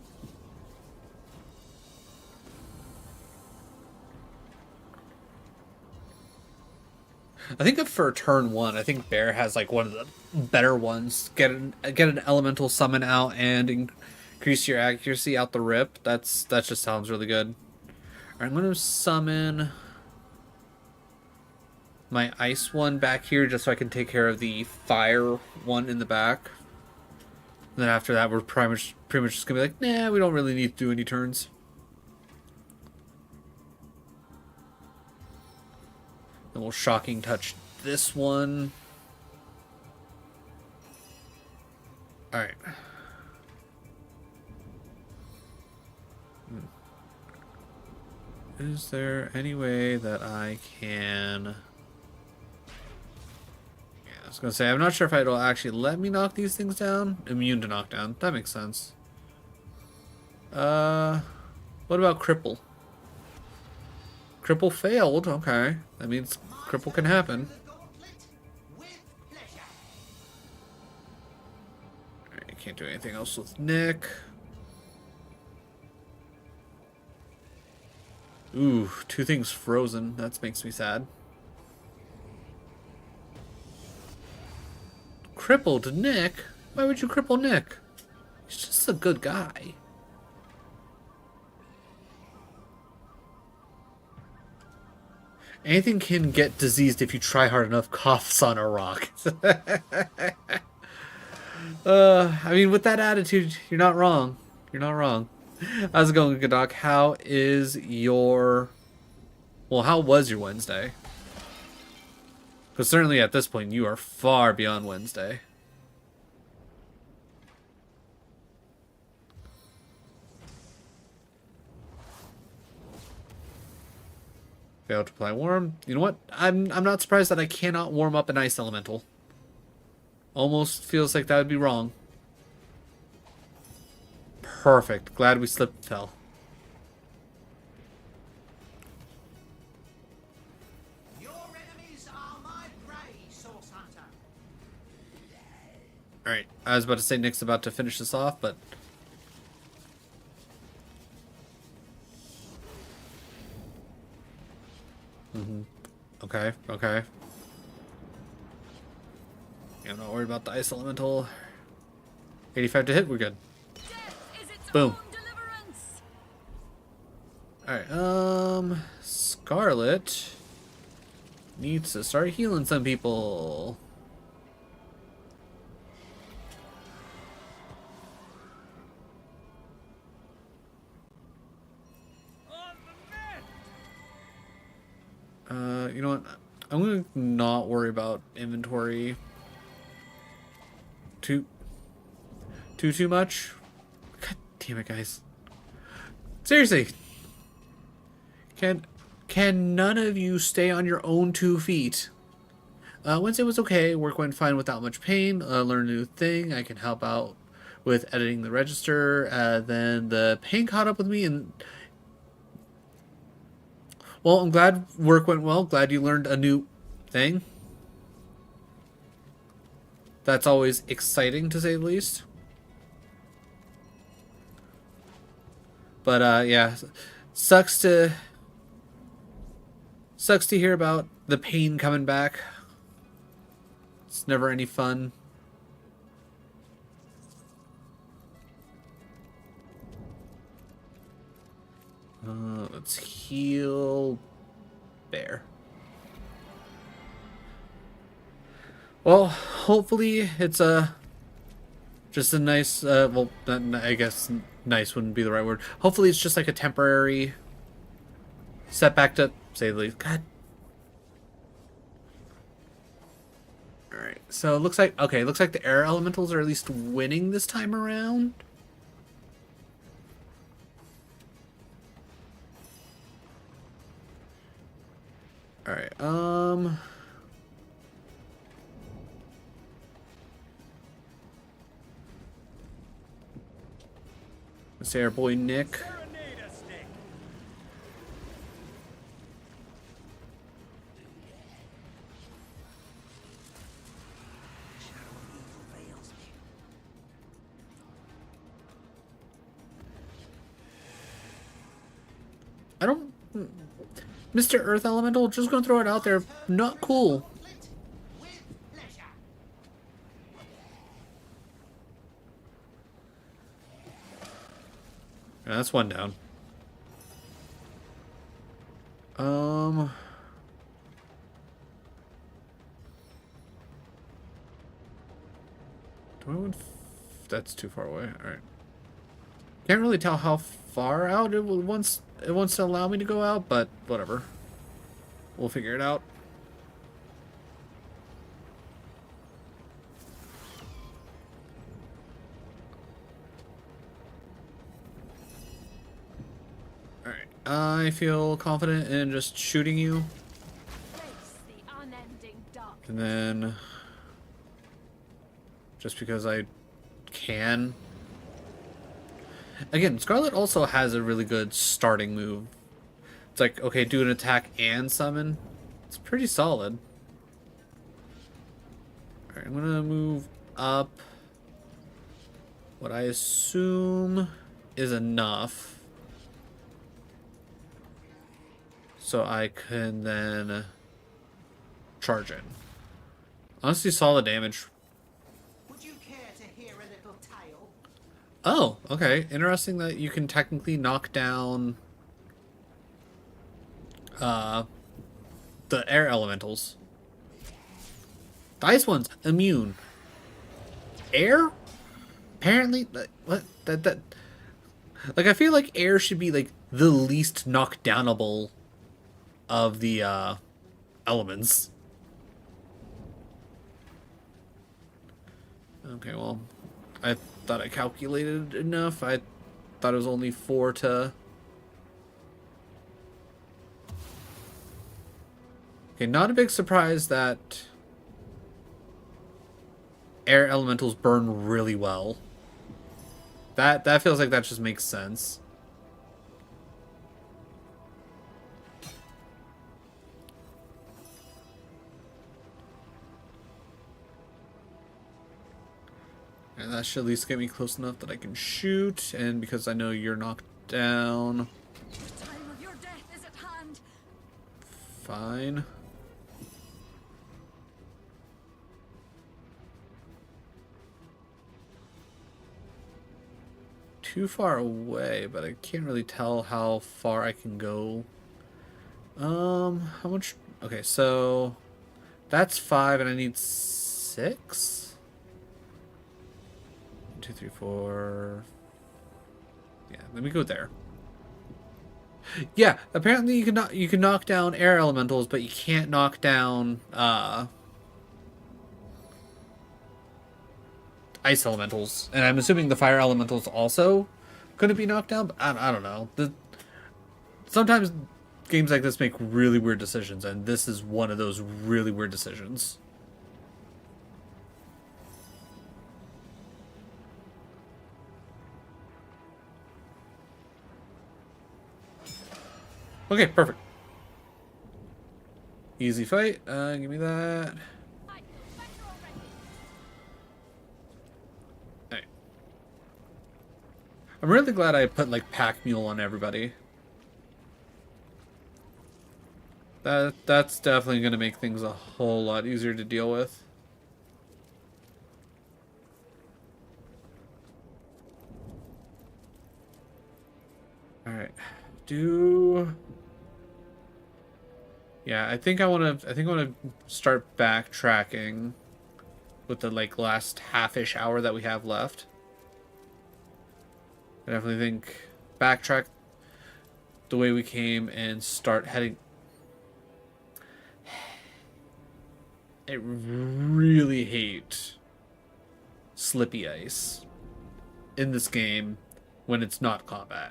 I think that for turn 1, I think Bear has like one of the better ones. Get an Elemental summon out and increase your accuracy out the rip. That just sounds really good. Alright, I'm going to summon my ice one back here just so I can take care of the fire one in the back. And then after that, we're pretty much just going to be like, nah, we don't really need to do any turns. Then we'll shocking touch this one. Alright. Is there any way that I can... Yeah, I was gonna say, I'm not sure if it'll actually let me knock these things down. Immune to knockdown. That makes sense. What about cripple? Cripple failed. Okay. That means cripple can happen. Alright, I can't do anything else with Nick. Ooh, 2 things frozen. That makes me sad. Crippled Nick? Why would you cripple Nick? He's just a good guy. Anything can get diseased if you try hard enough. Coughs on a rock. I mean, with that attitude, you're not wrong. You're not wrong. How's it going, good doc? How is your... Well, how was your Wednesday? Because certainly at this point, you are far beyond Wednesday. Failed to apply warm. You know what? I'm not surprised that I cannot warm up an ice elemental. Almost feels like that would be wrong. Perfect. Glad we slipped and fell. Your enemies are my prey, Source Hunter. Alright. I was about to say Nick's about to finish this off, but... Okay, okay. Yeah, I'm not worried about the ice elemental. 85 to hit, we're good. Death is its Boom. own deliverance! Alright, Scarlet needs to start healing some people. you know what? I'm gonna not worry about inventory too much. God damn it, guys. Seriously. Can none of you stay on your own 2 feet? Wednesday was okay. Work went fine without much pain. Learned a new thing. I can help out with editing the register. Then the pain caught up with me, and well, I'm glad work went well. Glad you learned a new thing. That's always exciting, to say the least. But yeah, sucks to hear about the pain coming back. It's never any fun. Let's heal Bear. Well, hopefully it's just a nice, well, I guess nice wouldn't be the right word. Hopefully it's just like a temporary setback, to say the least. God. Alright, so it looks like, okay, it looks like the air elementals are at least winning this time around. Alright, let's say our boy Nick. Serenade us, Nick. I don't... Mr. Earth Elemental, just gonna throw it out there. Not cool. With pleasure. Yeah, that's one down. Do I want... That's too far away. Alright. Can't really tell how far out it wants to allow me to go out, but whatever. We'll figure it out. Alright. I feel confident in just shooting you. Face the unending darkness. And then... just because I can. Again, Scarlet also has a really good starting move. It's like, okay, do an attack and summon. It's pretty solid. Alright, I'm gonna move up. What I assume is enough. So I can then charge in. Honestly, solid damage. Would you care to hear a little tale? Oh, okay. Interesting that you can technically knock down the air elementals. The ice one's immune. Air? Apparently, what? That like, I feel like air should be like the least knockdownable of the elements. Okay, well, I thought I calculated enough. I thought it was only 4 to... Okay, not a big surprise that air elementals burn really well. That feels like that just makes sense. And that should at least get me close enough that I can shoot. And because I know you're knocked down. The time of your death is at hand. Fine. Too far away, but I can't really tell how far I can go. How much? Okay, so that's 5 and I need 6. 1, 2, 3, 4. Yeah, let me go there. Yeah, apparently you can knock down air elementals, but you can't knock down ice elementals. And I'm assuming the fire elementals also couldn't be knocked down, but I don't know. Sometimes games like this make really weird decisions, and this is one of those really weird decisions. Okay, perfect. Easy fight. Give me that. Right, better already. Alright. I'm really glad I put like pack mule on everybody. That's definitely gonna make things a whole lot easier to deal with. Alright. Yeah, I think I wanna start backtracking with the like last half-ish hour that we have left. I definitely think backtrack the way we came and start heading. I really hate slippy ice in this game when it's not combat.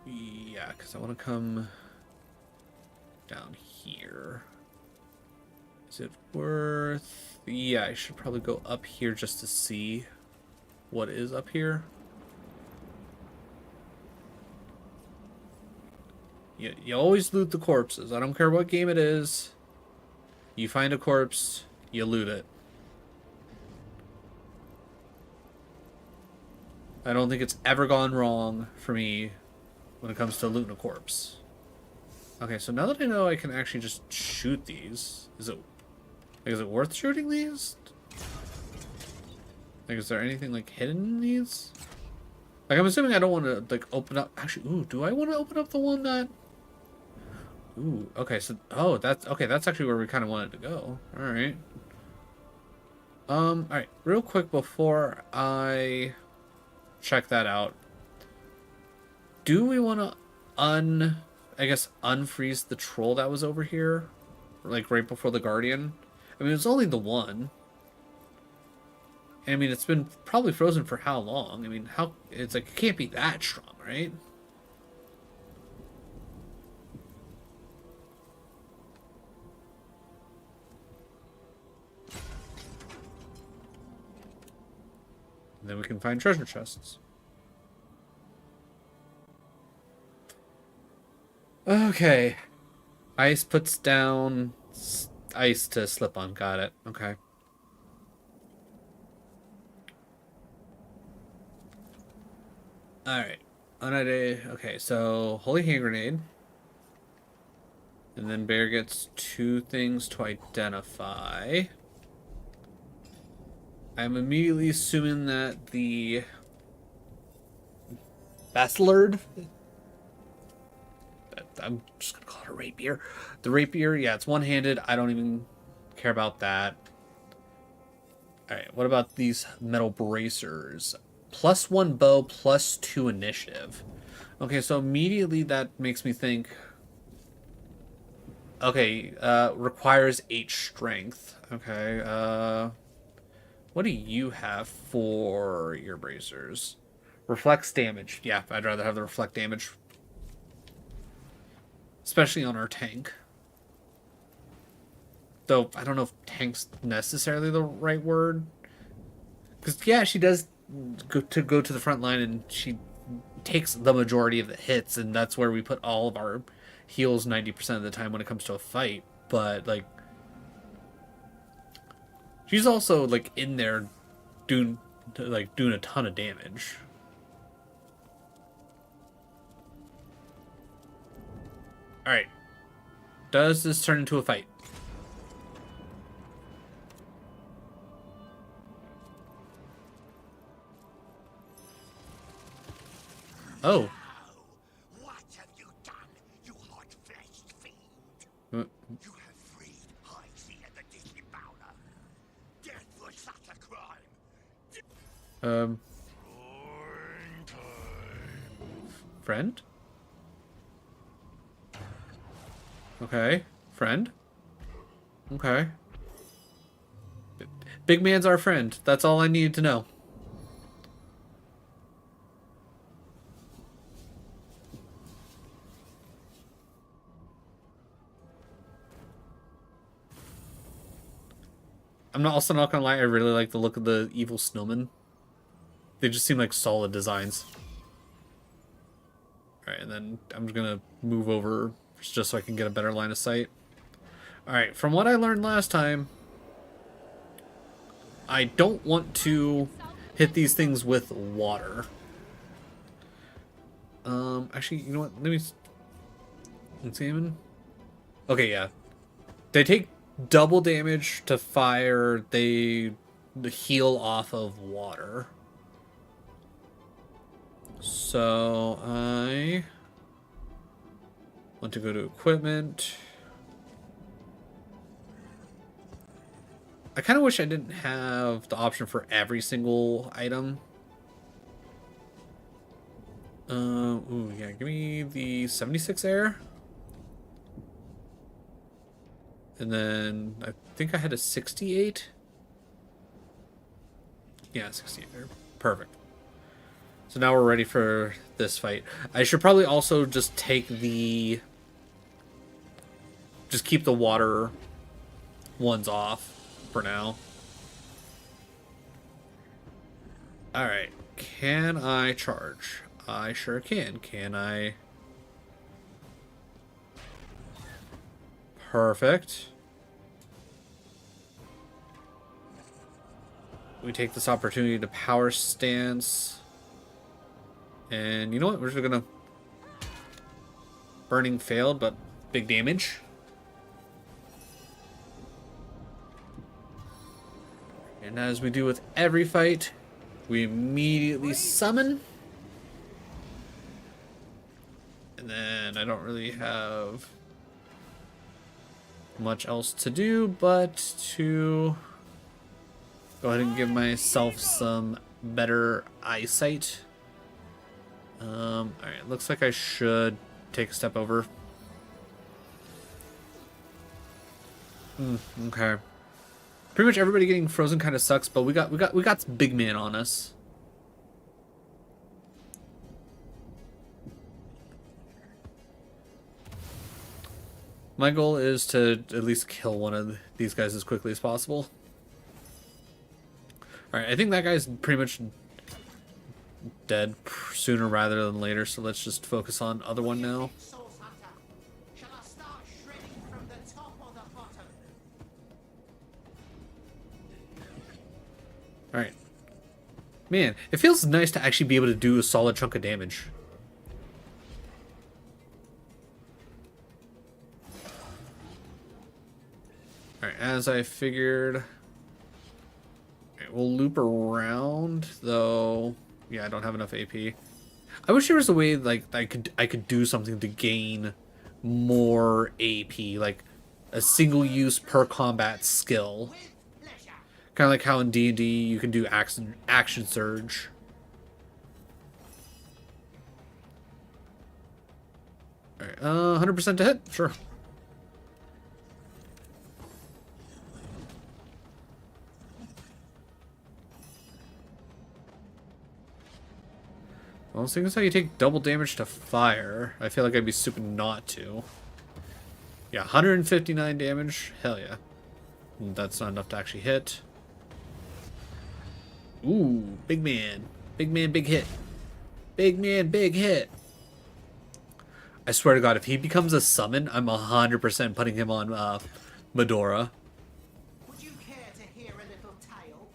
Yeah, because I want to come down here. Is it worth... Yeah, I should probably go up here just to see what is up here. You always loot the corpses. I don't care what game it is. You find a corpse, you loot it. I don't think it's ever gone wrong for me when it comes to looting a corpse. Okay, so now that I know I can actually just shoot these, is it worth shooting these? Like, is there anything like hidden in these? Like, I'm assuming I don't want to like open up. Actually, ooh, do I want to open up the one that? Ooh, okay, so that's okay. That's actually where we kind of wanted to go. All right. All right. Real quick before I check that out, do we want to unfreeze the troll that was over here, like right before the guardian? I mean, it's only the one. I mean, it's been probably frozen for how long? I mean, it's like it can't be that strong, right? And then we can find treasure chests. Okay. Ice puts down ice to slip on. Got it. Okay. Alright. Okay, so Holy Hand Grenade. And then Bear gets 2 things to identify. I'm immediately assuming that the Bastard. I'm just gonna call it a rapier. The rapier, yeah, it's one-handed. I don't even care about that. Alright, what about these metal bracers? +1 bow, +2 initiative. Okay, so immediately that makes me think... Okay, requires 8 strength. Okay, what do you have for your bracers? Reflects damage. Yeah, I'd rather have the reflect damage. Especially on our tank. Though, I don't know if tank's necessarily the right word. Because, yeah, she does go to the front line and she takes the majority of the hits, and that's where we put all of our heals 90% of the time when it comes to a fight. But, like, she's also, like, in there doing a ton of damage. Alright. Does this turn into a fight? Oh. What have you done, you hot-fleshed fiend? Uh, You have freed High Sea and the Disney Bowler. Death for such a crime. Um, friend? Okay. Friend? Okay. Big man's our friend. That's all I needed to know. I'm also not gonna lie, I really like the look of the evil snowmen. They just seem like solid designs. Alright, and then I'm gonna move over just so I can get a better line of sight. Alright, from what I learned last time, I don't want to hit these things with water. Actually, you know what? Let me examine. Okay, yeah. They take double damage to fire. They heal off of water. So I want to go to equipment. I kind of wish I didn't have the option for every single item. Ooh, yeah, give me the 76 air. And then I think I had a 68. Yeah, 68 air. Perfect. So now we're ready for this fight. I should probably also just take the... Just keep the water ones off for now. Alright. Can I charge? I sure can. Can I? Perfect. We take this opportunity to power stance. And you know what? We're just gonna... Burning failed, but big damage. And as we do with every fight, we immediately summon. And then I don't really have much else to do but to go ahead and give myself some better eyesight. Alright, looks like I should take a step over. Okay. Pretty much everybody getting frozen kind of sucks, but we got some big man on us. My goal is to at least kill one of these guys as quickly as possible. Alright, I think that guy's pretty much dead sooner rather than later, so let's just focus on other one now. Source Hunter. Shall I start shredding from the top or the bottom? Alright. Man, it feels nice to actually be able to do a solid chunk of damage. Alright, as I figured... Alright, we'll loop around, though... Yeah, I don't have enough AP. I wish there was a way, like, I could do something to gain more AP, like a single use per combat skill. Kind of like how in D&D you can do action surge. Alright, 100% to hit? Sure. Well, seeing as how you take double damage to fire, I feel like I'd be stupid not to. Yeah, 159 damage. Hell yeah. That's not enough to actually hit. Ooh, big man. Big man, big hit. Big man, big hit. I swear to God, if he becomes a summon, I'm 100% putting him on Medora. Would you care to hear a little tale?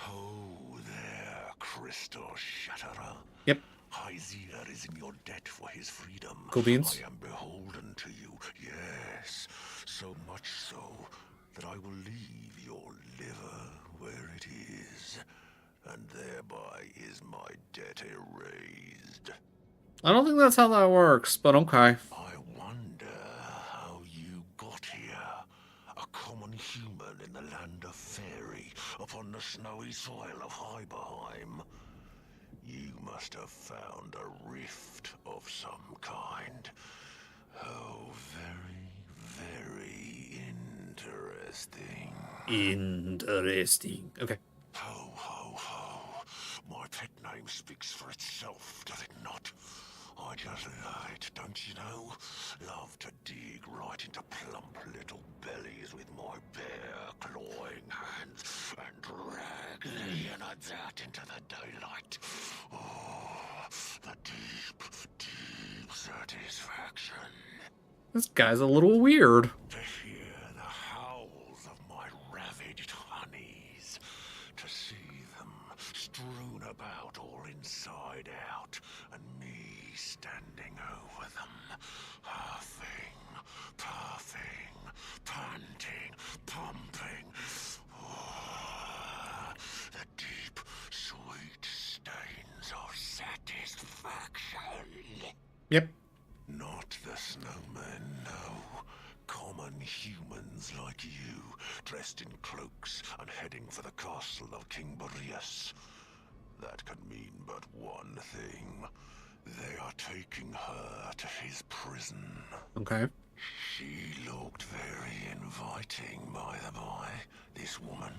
Oh, there, Crystal Shatterer. Yep. Hyzir is in your debt for his freedom. Cool beans. I am beholden to you, yes. So much so that I will leave your liver where it is, and thereby is my debt erased. I don't think that's how that works, but okay. I wonder how you got here. A common human in the land of Fairy, upon the snowy soil of Hyberheim. You must have found a rift of some kind. Oh, very, very interesting. Interesting. Okay. Ho, ho, ho. My pet name speaks for itself, does it not? I just lied, don't you know? Love to dig right into plump little bellies with my bare, clawing hands and drag the inner dirt into the daylight. Oh, the deep, deep satisfaction. This guy's a little weird. To hear the howls of my ravaged honeys, to see them strewn about all inside out, and me standing over them, huffing, puffing, panting, pumping. Oh, the deep, sweet stains of satisfaction. Yep. Not the snowmen, no. Common humans like you, dressed in cloaks and heading for the castle of King Boreas. That can mean but one thing. They are taking her to his prison. Okay. She looked very inviting, by the by, this woman.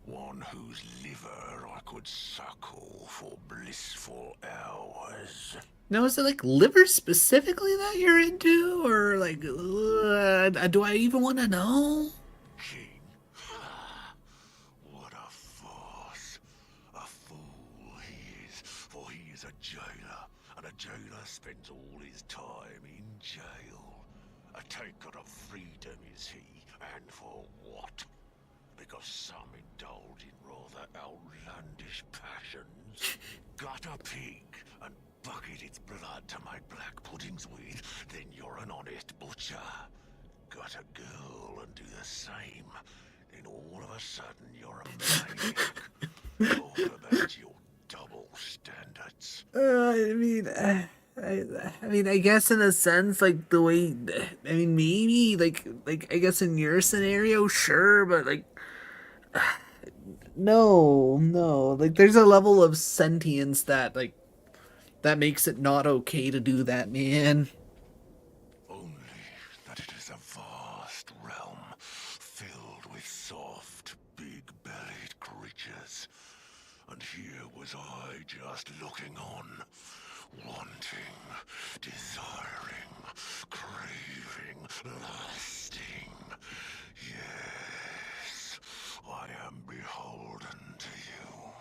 One whose liver I could suckle for blissful hours. Now, is it like liver specifically that you're into, or like, do I even want to know? King? What a farce. A fool he is, for he is a jailer, and a jailer spends all his time in jail. A taker of freedom is he, and for what? Because some indulge in rather outlandish passions. Gut a pig and bucket its blood to make black puddings with, then you're an honest butcher. Gut a girl and do the same, then all of a sudden you're a maniac. Talk about your double standards. I mean, I guess in a sense, like the way, I mean, maybe like I guess in your scenario, sure, but like, no, like there's a level of sentience that like that makes it not okay to do that, man. Only that it is a vast realm filled with soft, big-bellied creatures. And here was I just looking on, wanting, desiring, craving, lusting. Yes, I am beholden to you.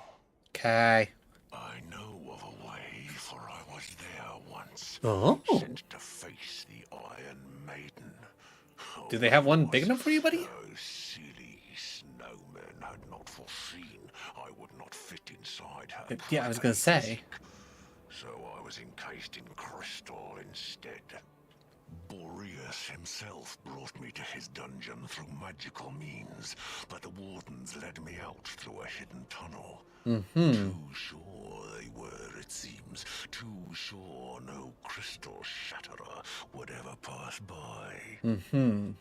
Okay. I know of a way, for I was there once. Oh. Sent to face the Iron Maiden. Do they have one big enough for you, buddy? Those silly snowmen had not foreseen I would not fit inside her. Yeah, I was gonna say. So I was encased in crystal instead. Boreas himself brought me to his dungeon through magical means, but the wardens led me out through a hidden tunnel. Too sure they were, it seems. Too sure no crystal shatterer would ever pass by.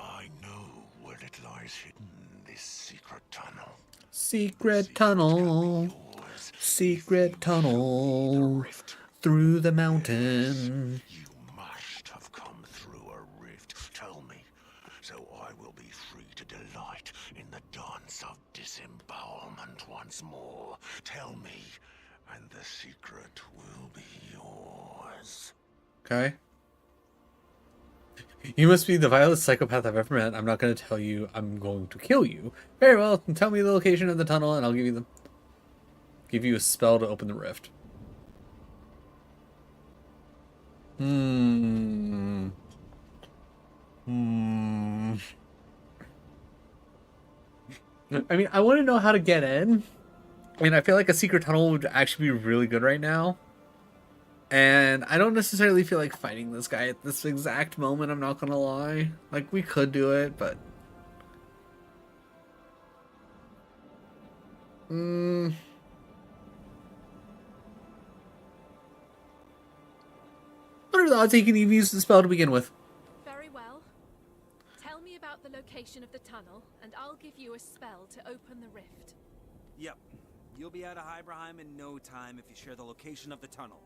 I know where it lies hidden, this secret tunnel. Secret tunnel. Yours. Secret tunnel. Through the mountain. You must have come through a rift. Tell me, so I will be free to delight in the dance of disembowelment once more. Tell me, and the secret will be yours. Okay. You must be the vilest psychopath I've ever met. I'm not going to tell you. I'm going to kill you. Very well. Tell me the location of the tunnel, and I'll give you a spell to open the rift. I mean, I want to know how to get in. I mean, I feel like a secret tunnel would actually be really good right now. And I don't necessarily feel like fighting this guy at this exact moment, I'm not gonna lie. Like, we could do it, but... What are the odds he can even use the spell to begin with? Very well. Tell me about the location of the tunnel, and I'll give you a spell to open the rift. Yep. You'll be out of Hyberheim in no time if you share the location of the tunnel.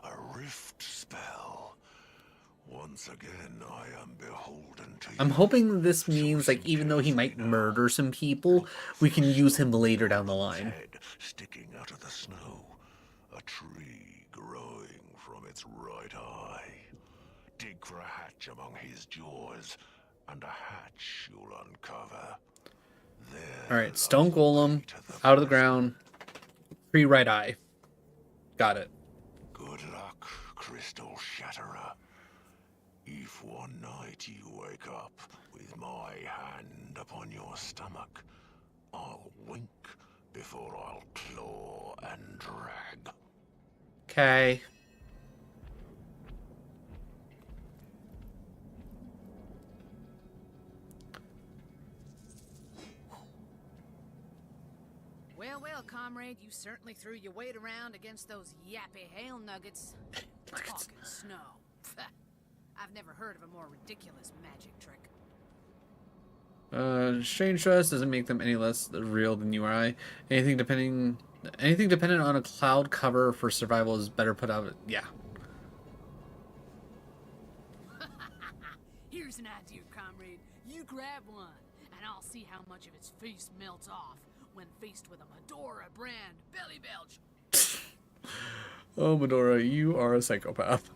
A rift spell. Once again, I am beholden to you. I'm hoping this means, like, even though he might murder some people, we can use him later down the line. Head sticking out of the snow, a tree growing from its right eye. Dig for a hatch among his jaws, and a hatch you'll uncover. Alright, stone golem, out of the ground, tree right eye. Got it. Good luck, Crystal Shatterer. If one night you wake up with my hand upon your stomach, I'll wink before I'll claw and drag. Okay. Well, comrade, you certainly threw your weight around against those yappy hail nuggets. Talking snow. I've never heard of a more ridiculous magic trick. Strange trust doesn't make them any less real than you or I. Anything dependent on a cloud cover for survival is better put out. Yeah. Here's an idea, comrade. You grab one, and I'll see how much of its face melts off when faced with a Medora brand belly belch. Oh, Medora, you are a psychopath.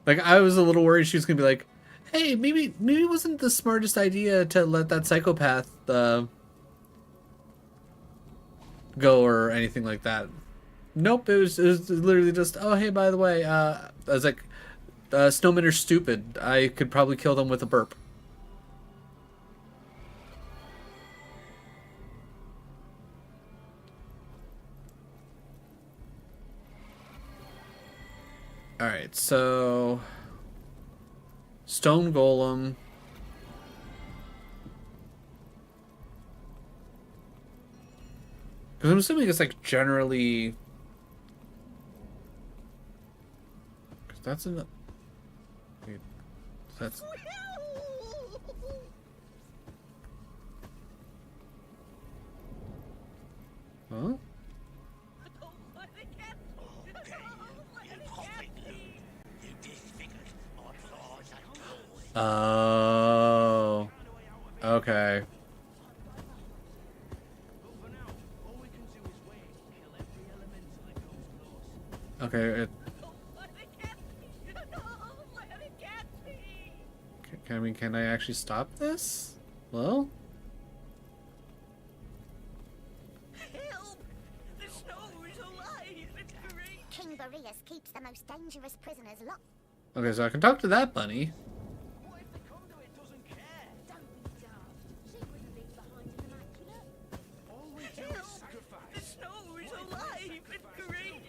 Like, I was a little worried she was gonna be like, hey, maybe it wasn't the smartest idea to let that psychopath go or anything like that. Nope, it was literally just, oh, hey, by the way, I was like, snowmen are stupid. I could probably kill them with a burp. Alright, so stone golem. Because I'm assuming it's like generally. Because that's in the. Wait, that's. Huh? Oh. Okay. Okay. Can I actually stop this? Well? Help! The snow is alive! It's great! King Boreas keeps the most dangerous prisoners locked. Okay, so I can talk to that bunny. What if the conduit doesn't care? Don't be dumb. She wouldn't leave behind an immaculate. All we do is sacrifice. The snow is alive! It's great!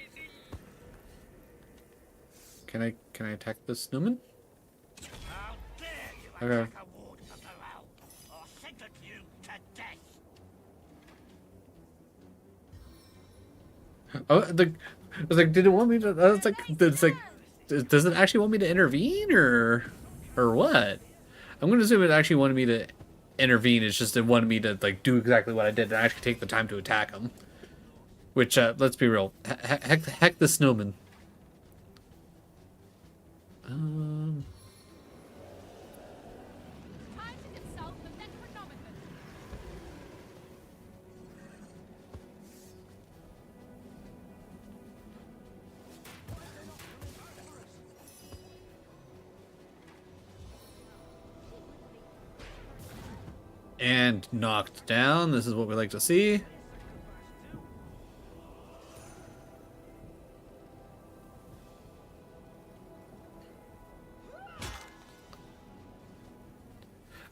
Can I attack the snowman? How dare you Okay. attack a ward of morale? I'll sentence you to death. Oh, I was like, did it want me to? I was like, it's like, does it actually want me to intervene or what? I'm gonna assume it actually wanted me to intervene. It's just it wanted me to like do exactly what I did and actually take the time to attack him. Which, let's be real, heck the snowman. Time to consult the Necronomicon. And knocked down. This is what we like to see.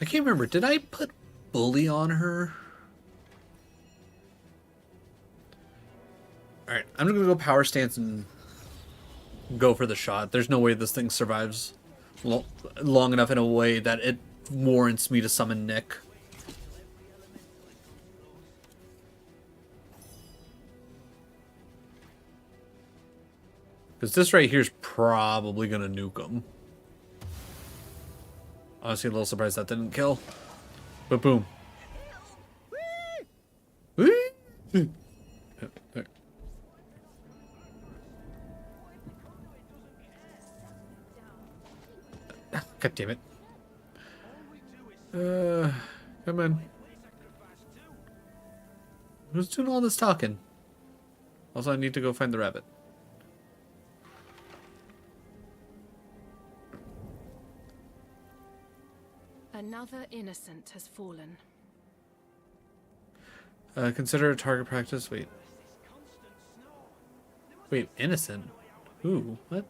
I can't remember. Did I put bully on her? Alright, I'm gonna go power stance and go for the shot. There's no way this thing survives long enough in a way that it warrants me to summon Nick. Because this right here is probably going to nuke them. Honestly, a little surprised that didn't kill. But boom. Whee! There. God damn it. Come on. Who's doing all this talking? Also, I need to go find the rabbit. Another innocent has fallen. Consider a target practice. Wait. Wait, innocent? Who? What?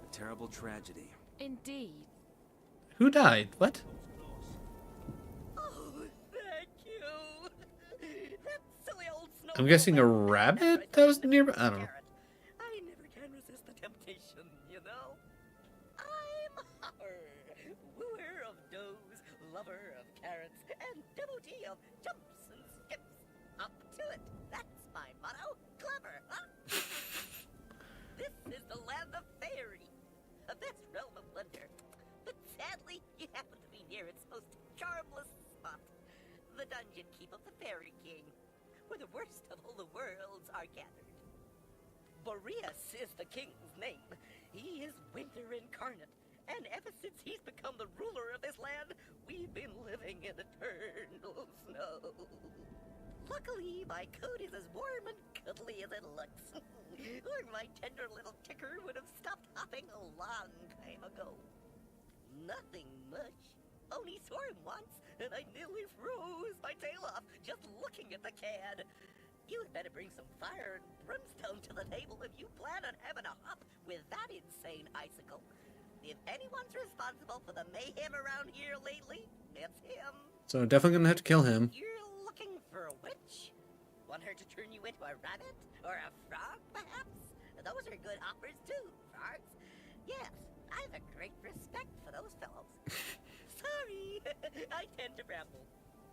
A terrible tragedy. Indeed. Who died? What? Oh, thank you. That silly old snow. I'm guessing a rabbit that was nearby? I don't know. I never can resist the temptation, you know. I'm Hopper, wooer of does, lover of carrots, and devotee of jumps and skips. Up to it. That's my motto. Clever, huh? This is the land of fairy, a best realm of wonder. But sadly, you happen to be near its most charmless spot, the dungeon keep of the Fairy King, where the worst of all the worlds are gathered. Boreas is the king's name. He is winter incarnate, and ever since he's become the ruler of this land, we've been living in eternal snow. Luckily, my coat is as warm and cuddly as it looks. Or my tender little ticker would have stopped hopping a long time ago. Nothing much. Only swore him once, and I nearly froze my tail off just looking at the can. You had better bring some fire and brimstone to the table if you plan on having a hop with that insane icicle. If anyone's responsible for the mayhem around here lately, it's him. So definitely gonna have to kill him. You're looking for a witch? Want her to turn you into a rabbit? Or a frog, perhaps? Those are good hoppers, too, frogs. Yes, I have a great respect for those fellows. Sorry, I tend to ramble.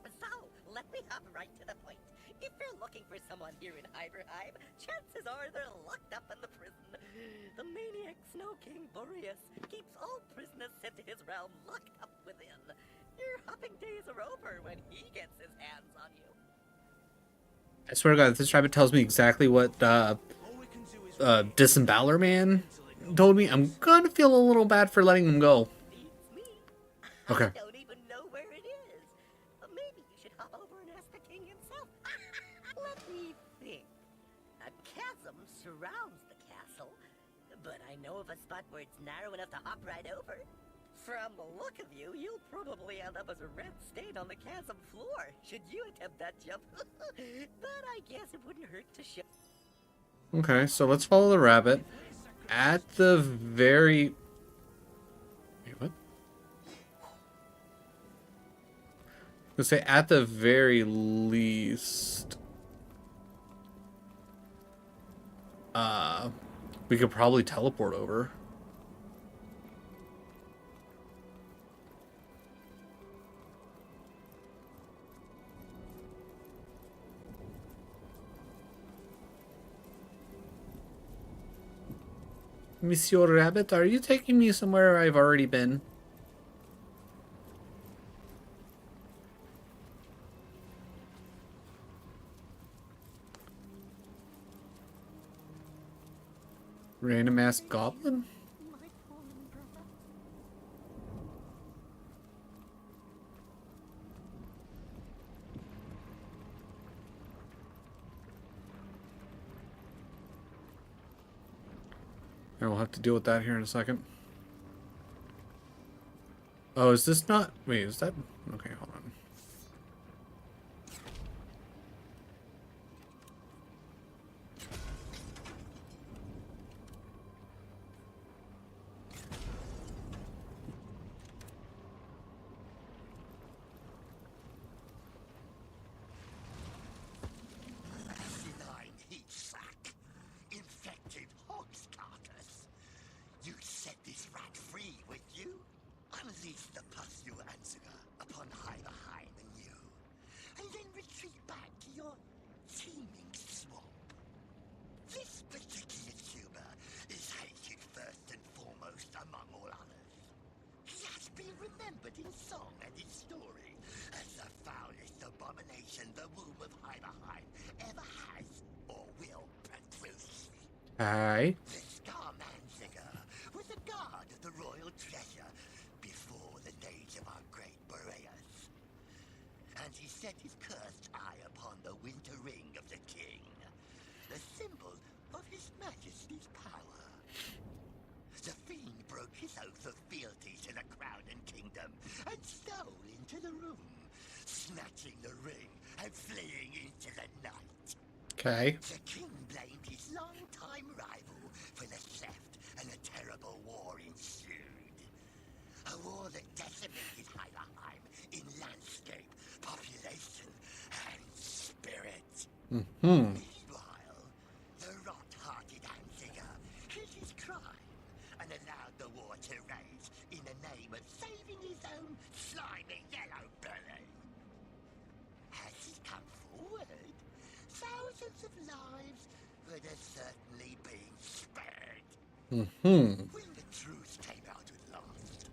So, let me hop right to the point. If you're looking for someone here in Iverheim, chances are they're locked up in the prison. The maniac Snow King Boreas keeps all prisoners sent to his realm locked up within. Your hopping days are over when he gets his hands on you. I swear to God, this rabbit tells me exactly what Disembowler Man told me. I'm gonna feel a little bad for letting him go. Beats me. Okay. I don't even know where it is. Maybe you should hop over and ask the king himself. Let me think. A chasm surrounds the castle, but I know of a spot where it's narrow enough to hop right over. From the look of you, you'll probably end up as a red stain on the chasm floor, should you attempt that jump. But I guess it wouldn't hurt to show. Okay, so let's follow the rabbit. At the very... Wait, what? Let's say at the very least... we could probably teleport over. Monsieur Rabbit, are you taking me somewhere I've already been? Random ass goblin? I will have to deal with that here in a second. Oh, is this not... Wait, is that... Okay, hold on. Feline heat sack. Infected horse carcass. You set this rat free with you? Unleash the pus, you answer, upon Heimerheim. covered in song and in story as the foulest abomination the womb of Heimerheim ever has or will produce. Aye. The Scarmanziger was a guard of the royal treasure before the days of our great Boreas. And he set his cursed eye upon the winter ring of the king, the symbol of his majesty's power. The fiend broke his oath of fealty to the crown and kingdom and stole into the room, snatching the ring and fleeing into the night. Okay. The king blamed his longtime rival for the theft, and a terrible war ensued. A war that decimated Heimerheim in landscape, population, and spirit. Meanwhile, the rot-hearted Anziger hid his crime and allowed the war to rage in the name of saving his own slimy yellow belly. Has he come forward? Thousands of lives would have certainly been spared. When the truth came out at last,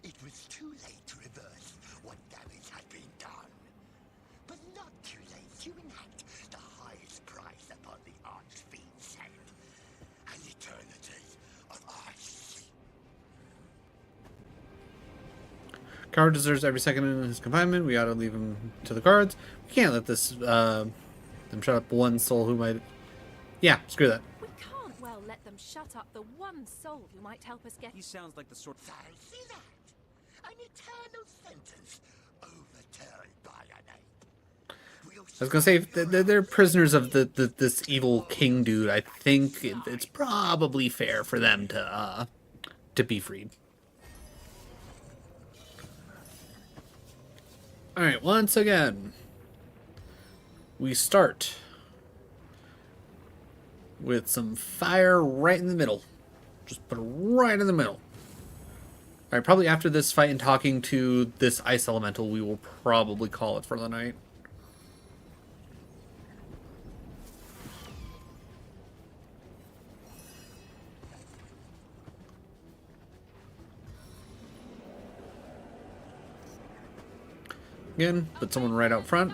it was too late to reverse what damage had been done, but not too late to enact the highest price upon the Archfiend's head, an eternity of ice. Coward deserves every second in his confinement. We ought to leave him to the guards. We can't let this them shut up one soul who might. Yeah, screw that. We can't well let them shut up the one soul who might help us get. He sounds like the sort. Fancy that! An eternal sentence overturned by an ape. I was gonna say they're prisoners of this evil king dude. I think it's probably fair for them to be freed. All right, once again, we start with some fire right in the middle. Just put it right in the middle. All right, probably after this fight and talking to this ice elemental, we will probably call it for the night. Again, put someone right out front.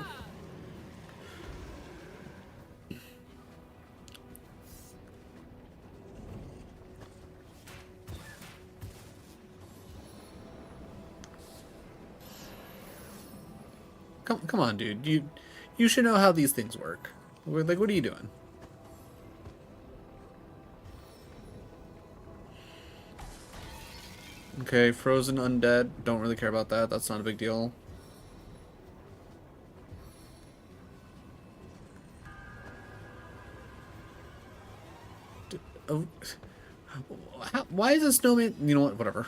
Come on, dude. You should know how these things work. Like, what are you doing? Okay, frozen undead. Don't really care about that. That's not a big deal. Oh, why is a snowman? You know what? Whatever.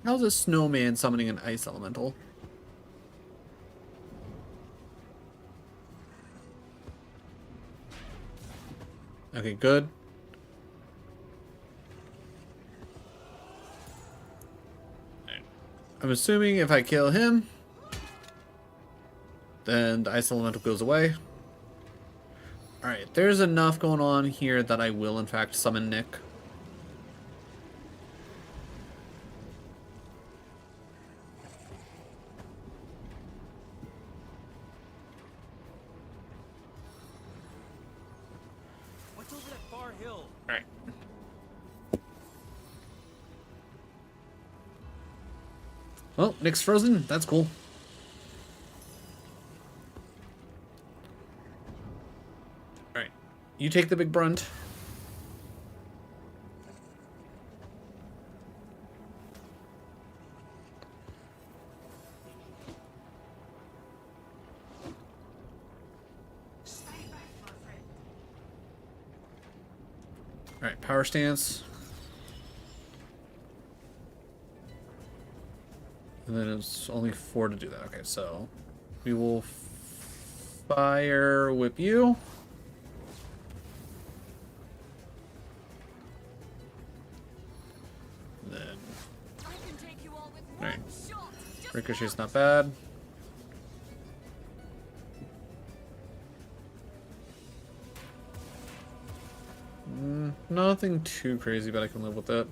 How's a snowman summoning an ice elemental? Okay, good. I'm assuming if I kill him, then the ice elemental goes away. Alright, there's enough going on here that I will in fact summon Nick. What's over that far hill? Alright. Well, Nick's frozen. That's cool. Alright. You take the big brunt. Alright, power stance. And then it's only 4 to do that. Okay, so we will fire whip you. And then alright. Ricochet's not bad. Nothing too crazy, but I can live with it.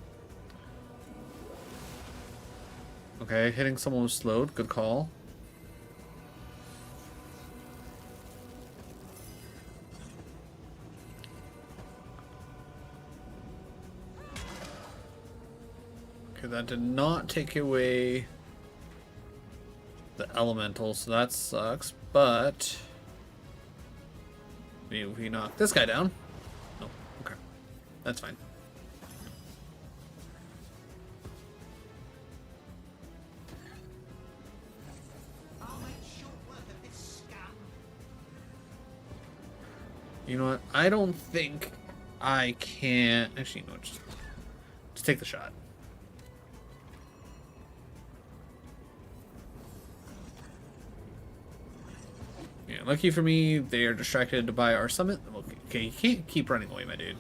Okay, hitting someone was slowed. Good call. Okay, that did not take away the elemental, so that sucks, but maybe we knock this guy down. No, okay. That's fine. I'll make short work of this scum. You know what? I don't think I can... Actually, no, just take the shot. Yeah, lucky for me, they are distracted by our summit. Okay, you can't keep running away, my dude.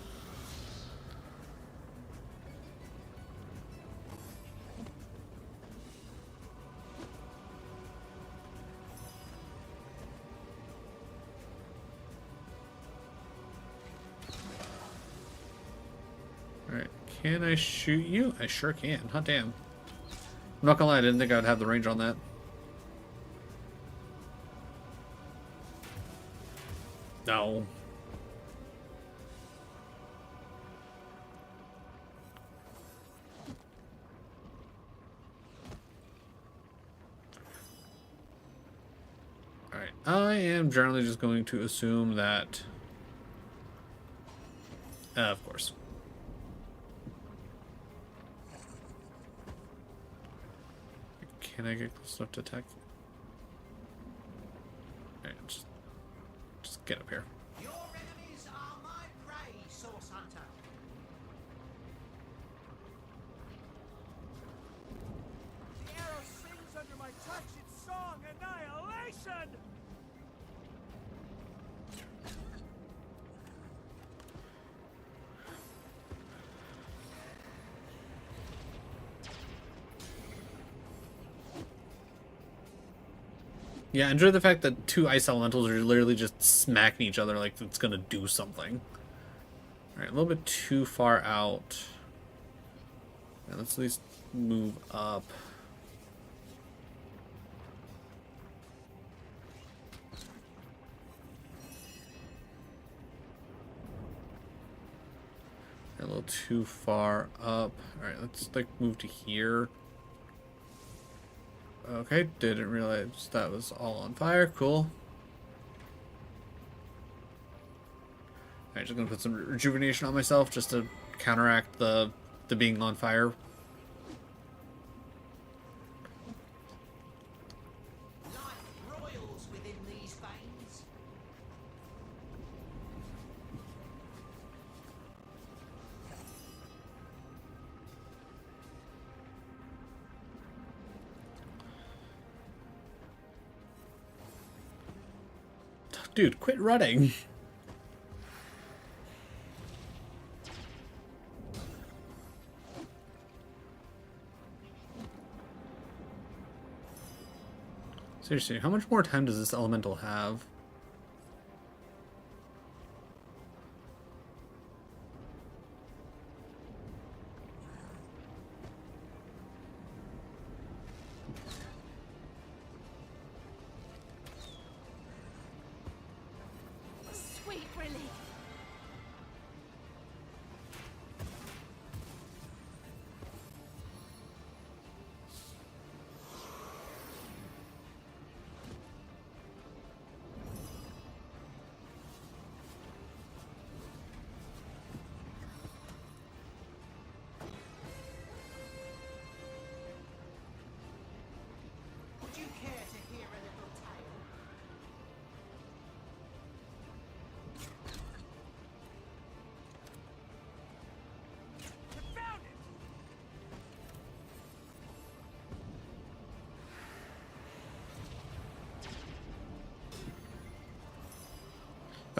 Alright, can I shoot you? I sure can. Hot damn. I'm not gonna lie, I didn't think I'd have the range on that. No. Alright, I am generally just going to assume that... of course. Can I get close enough to attack? Alright, just get up here. Your enemies are my prey, Source Hunter. The arrow sings under my touch its song, annihilation! Yeah, enjoy the fact that two ice elementals are literally just smacking each other like it's gonna do something. Alright, a little bit too far out. Yeah, let's at least move up. A little too far up. Alright, let's like move to here. Okay, didn't realize that was all on fire. Cool. Alright, just gonna put some rejuvenation on myself just to counteract the being on fire. Life royals within these veins. Dude, quit running. Seriously, how much more time does this elemental have? Sweet relief. Would you care to hear a little tale? Confound it!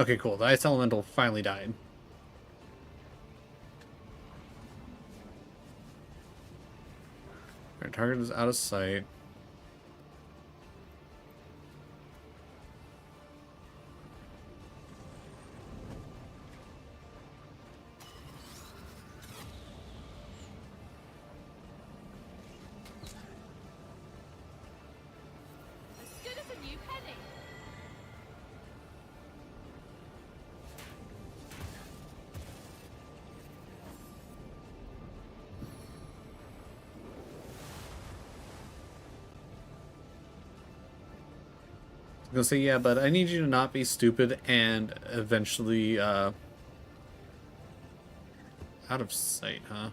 Okay, cool. The ice elemental finally died. Alright, target is out of sight. I'm gonna say, yeah, but I need you to not be stupid and eventually, out of sight, huh?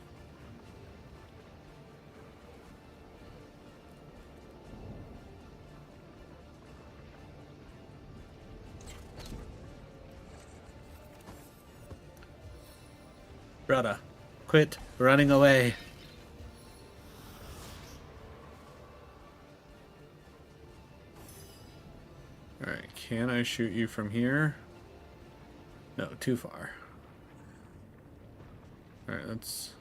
Brother, quit running away. Alright, can I shoot you from here? No, too far. Alright, let's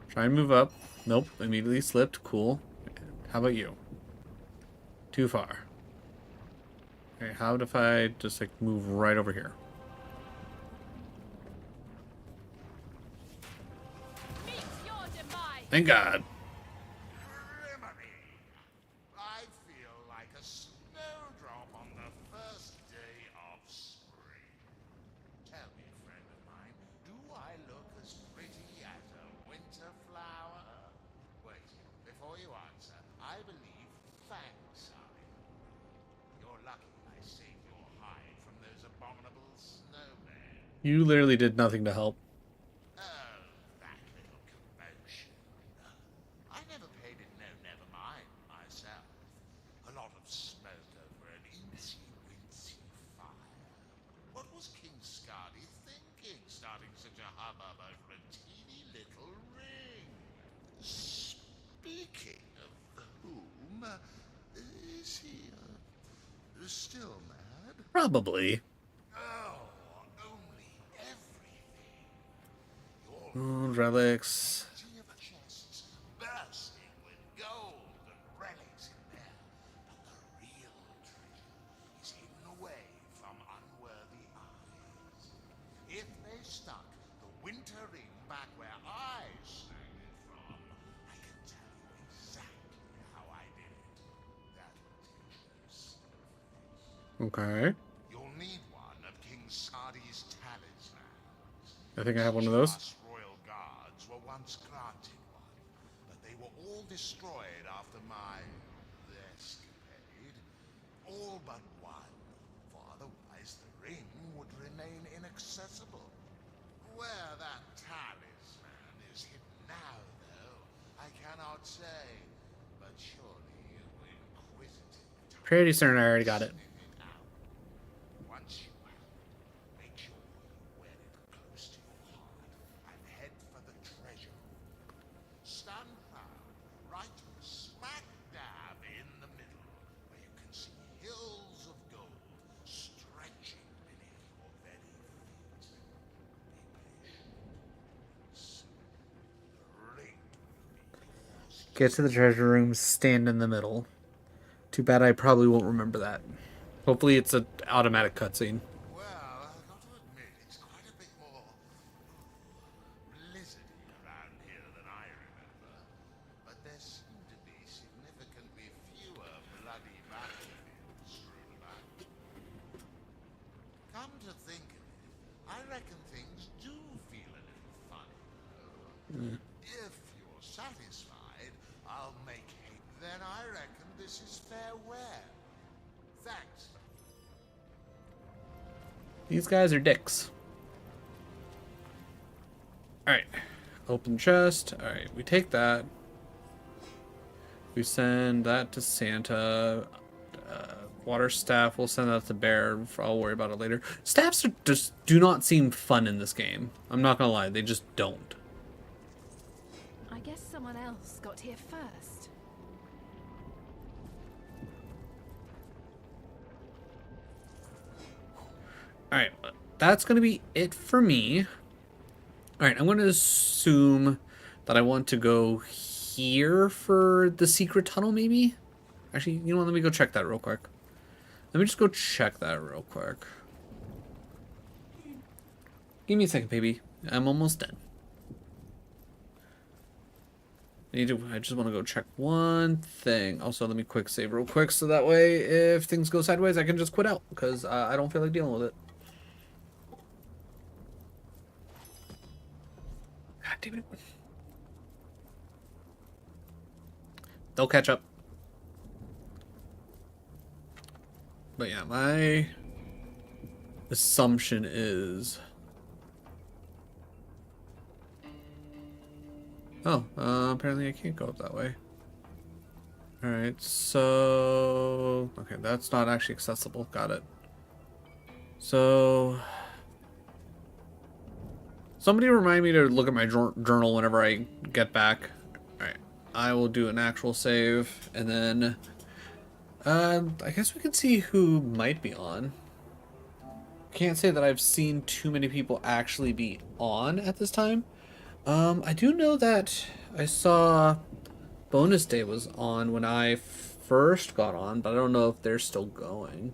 try and move up. Nope, immediately slipped. Cool. How about you? Too far. Okay, how if I just like move right over here? Meet your demise. Thank God. Criminy! I feel like a snowdrop on the first day of spring. Tell me, friend of mine, do I look as pretty as a winter flower? Wait, before you answer, I believe fangs are in. You're lucky I saved your hide from those abominable snowmen. You literally did nothing to help. Oh, that little commotion. I never paid it never mind myself. A lot of smoke over an incy-wincy fire. What was King Skadi thinking, starting such a hubbub over a teeny little ring? Speaking of whom, is he still mad? Probably. Oh, only everything. Oh, relics. Plenty of chests bursting with gold and relics in there. But the real treasure is hidden away from unworthy eyes. If they stuck the winter ring back where I snagged it from, I can tell you exactly how I did it. That will take no snowflakes. Okay. You'll need one of King Skadi's talismans. I think I have one of Each those. us royal guards were once granted one, but they were all destroyed after my escapade. All but one, for otherwise the ring would remain inaccessible. Where that talisman is hidden now, though, I cannot say, but surely you inquisitive. Pretty certain I already got it. Once you have it, make sure you wear it close to your heart and head for the treasure room. Stand proud, right smack dab in the middle, where you can see hills of gold stretching beneath your very feet. Be patient. Soon, the ring will be yours. Get to the treasure room, stand in the middle. Too bad I probably won't remember that. Hopefully it's an automatic cutscene. Well, I've got to admit, it's quite a bit more blizzardy around here than I remember. But there seem to be significantly fewer bloody battlefields strewn about. Come to think of it, I reckon things do feel a little funny, though. If you're satisfied, I'll make hay. Then I reckon this is fair wear. Thanks. These guys are dicks. Alright. Open chest. Alright, we take that. We send that to Santa. Water staff, we'll send that to Bear. I'll worry about it later. Staffs just do not seem fun in this game. I'm not gonna lie, they just don't. I guess someone else got here first. Alright, that's going to be it for me. Alright, I'm going to assume that I want to go here for the secret tunnel, maybe? Actually, you know what? Let me go check that real quick. Let me just go check that real quick. Give me a second, baby. I'm almost done. I just want to go check one thing. Also, let me quick save real quick so that way if things go sideways, I can just quit out because I don't feel like dealing with it. God damn it. They'll catch up. But yeah, my assumption is... Oh, apparently I can't go up that way. Alright, so... Okay, that's not actually accessible. Got it. So... Somebody remind me to look at my journal whenever I get back. Alright, I will do an actual save, and then... I guess we can see who might be on. Can't say that I've seen too many people actually be on at this time. I do know that I saw Bonus Day was on when I first got on, but I don't know if they're still going.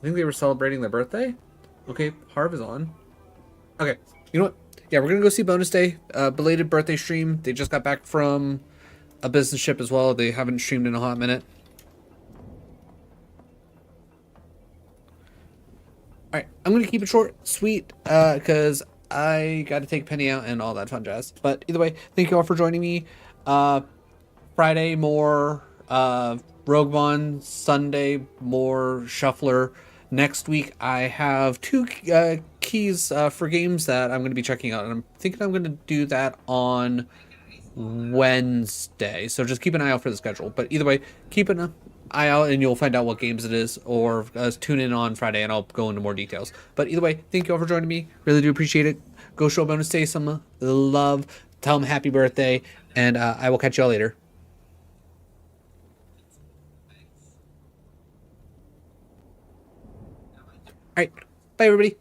I think they were celebrating their birthday. Okay, Harv is on. Okay, you know what? Yeah, we're gonna go see Bonus Day. Belated birthday stream. They just got back from a business trip as well. They haven't streamed in a hot minute. Alright, I'm going to keep it short, sweet, because I got to take Penny out and all that fun jazz. But either way, thank you all for joining me. Friday, more Rogue One. Sunday, more Shuffler. Next week, I have 2 keys for games that I'm going to be checking out. And I'm thinking I'm going to do that on Wednesday. So just keep an eye out for the schedule. But either way, keep an eye out and you'll find out what games it is, or tune in on Friday and I'll go into more details. But either way, thank you all for joining me. Really do appreciate it. Go show Bonus Day some love. Tell him happy birthday, and I will catch y'all later. All right, bye everybody.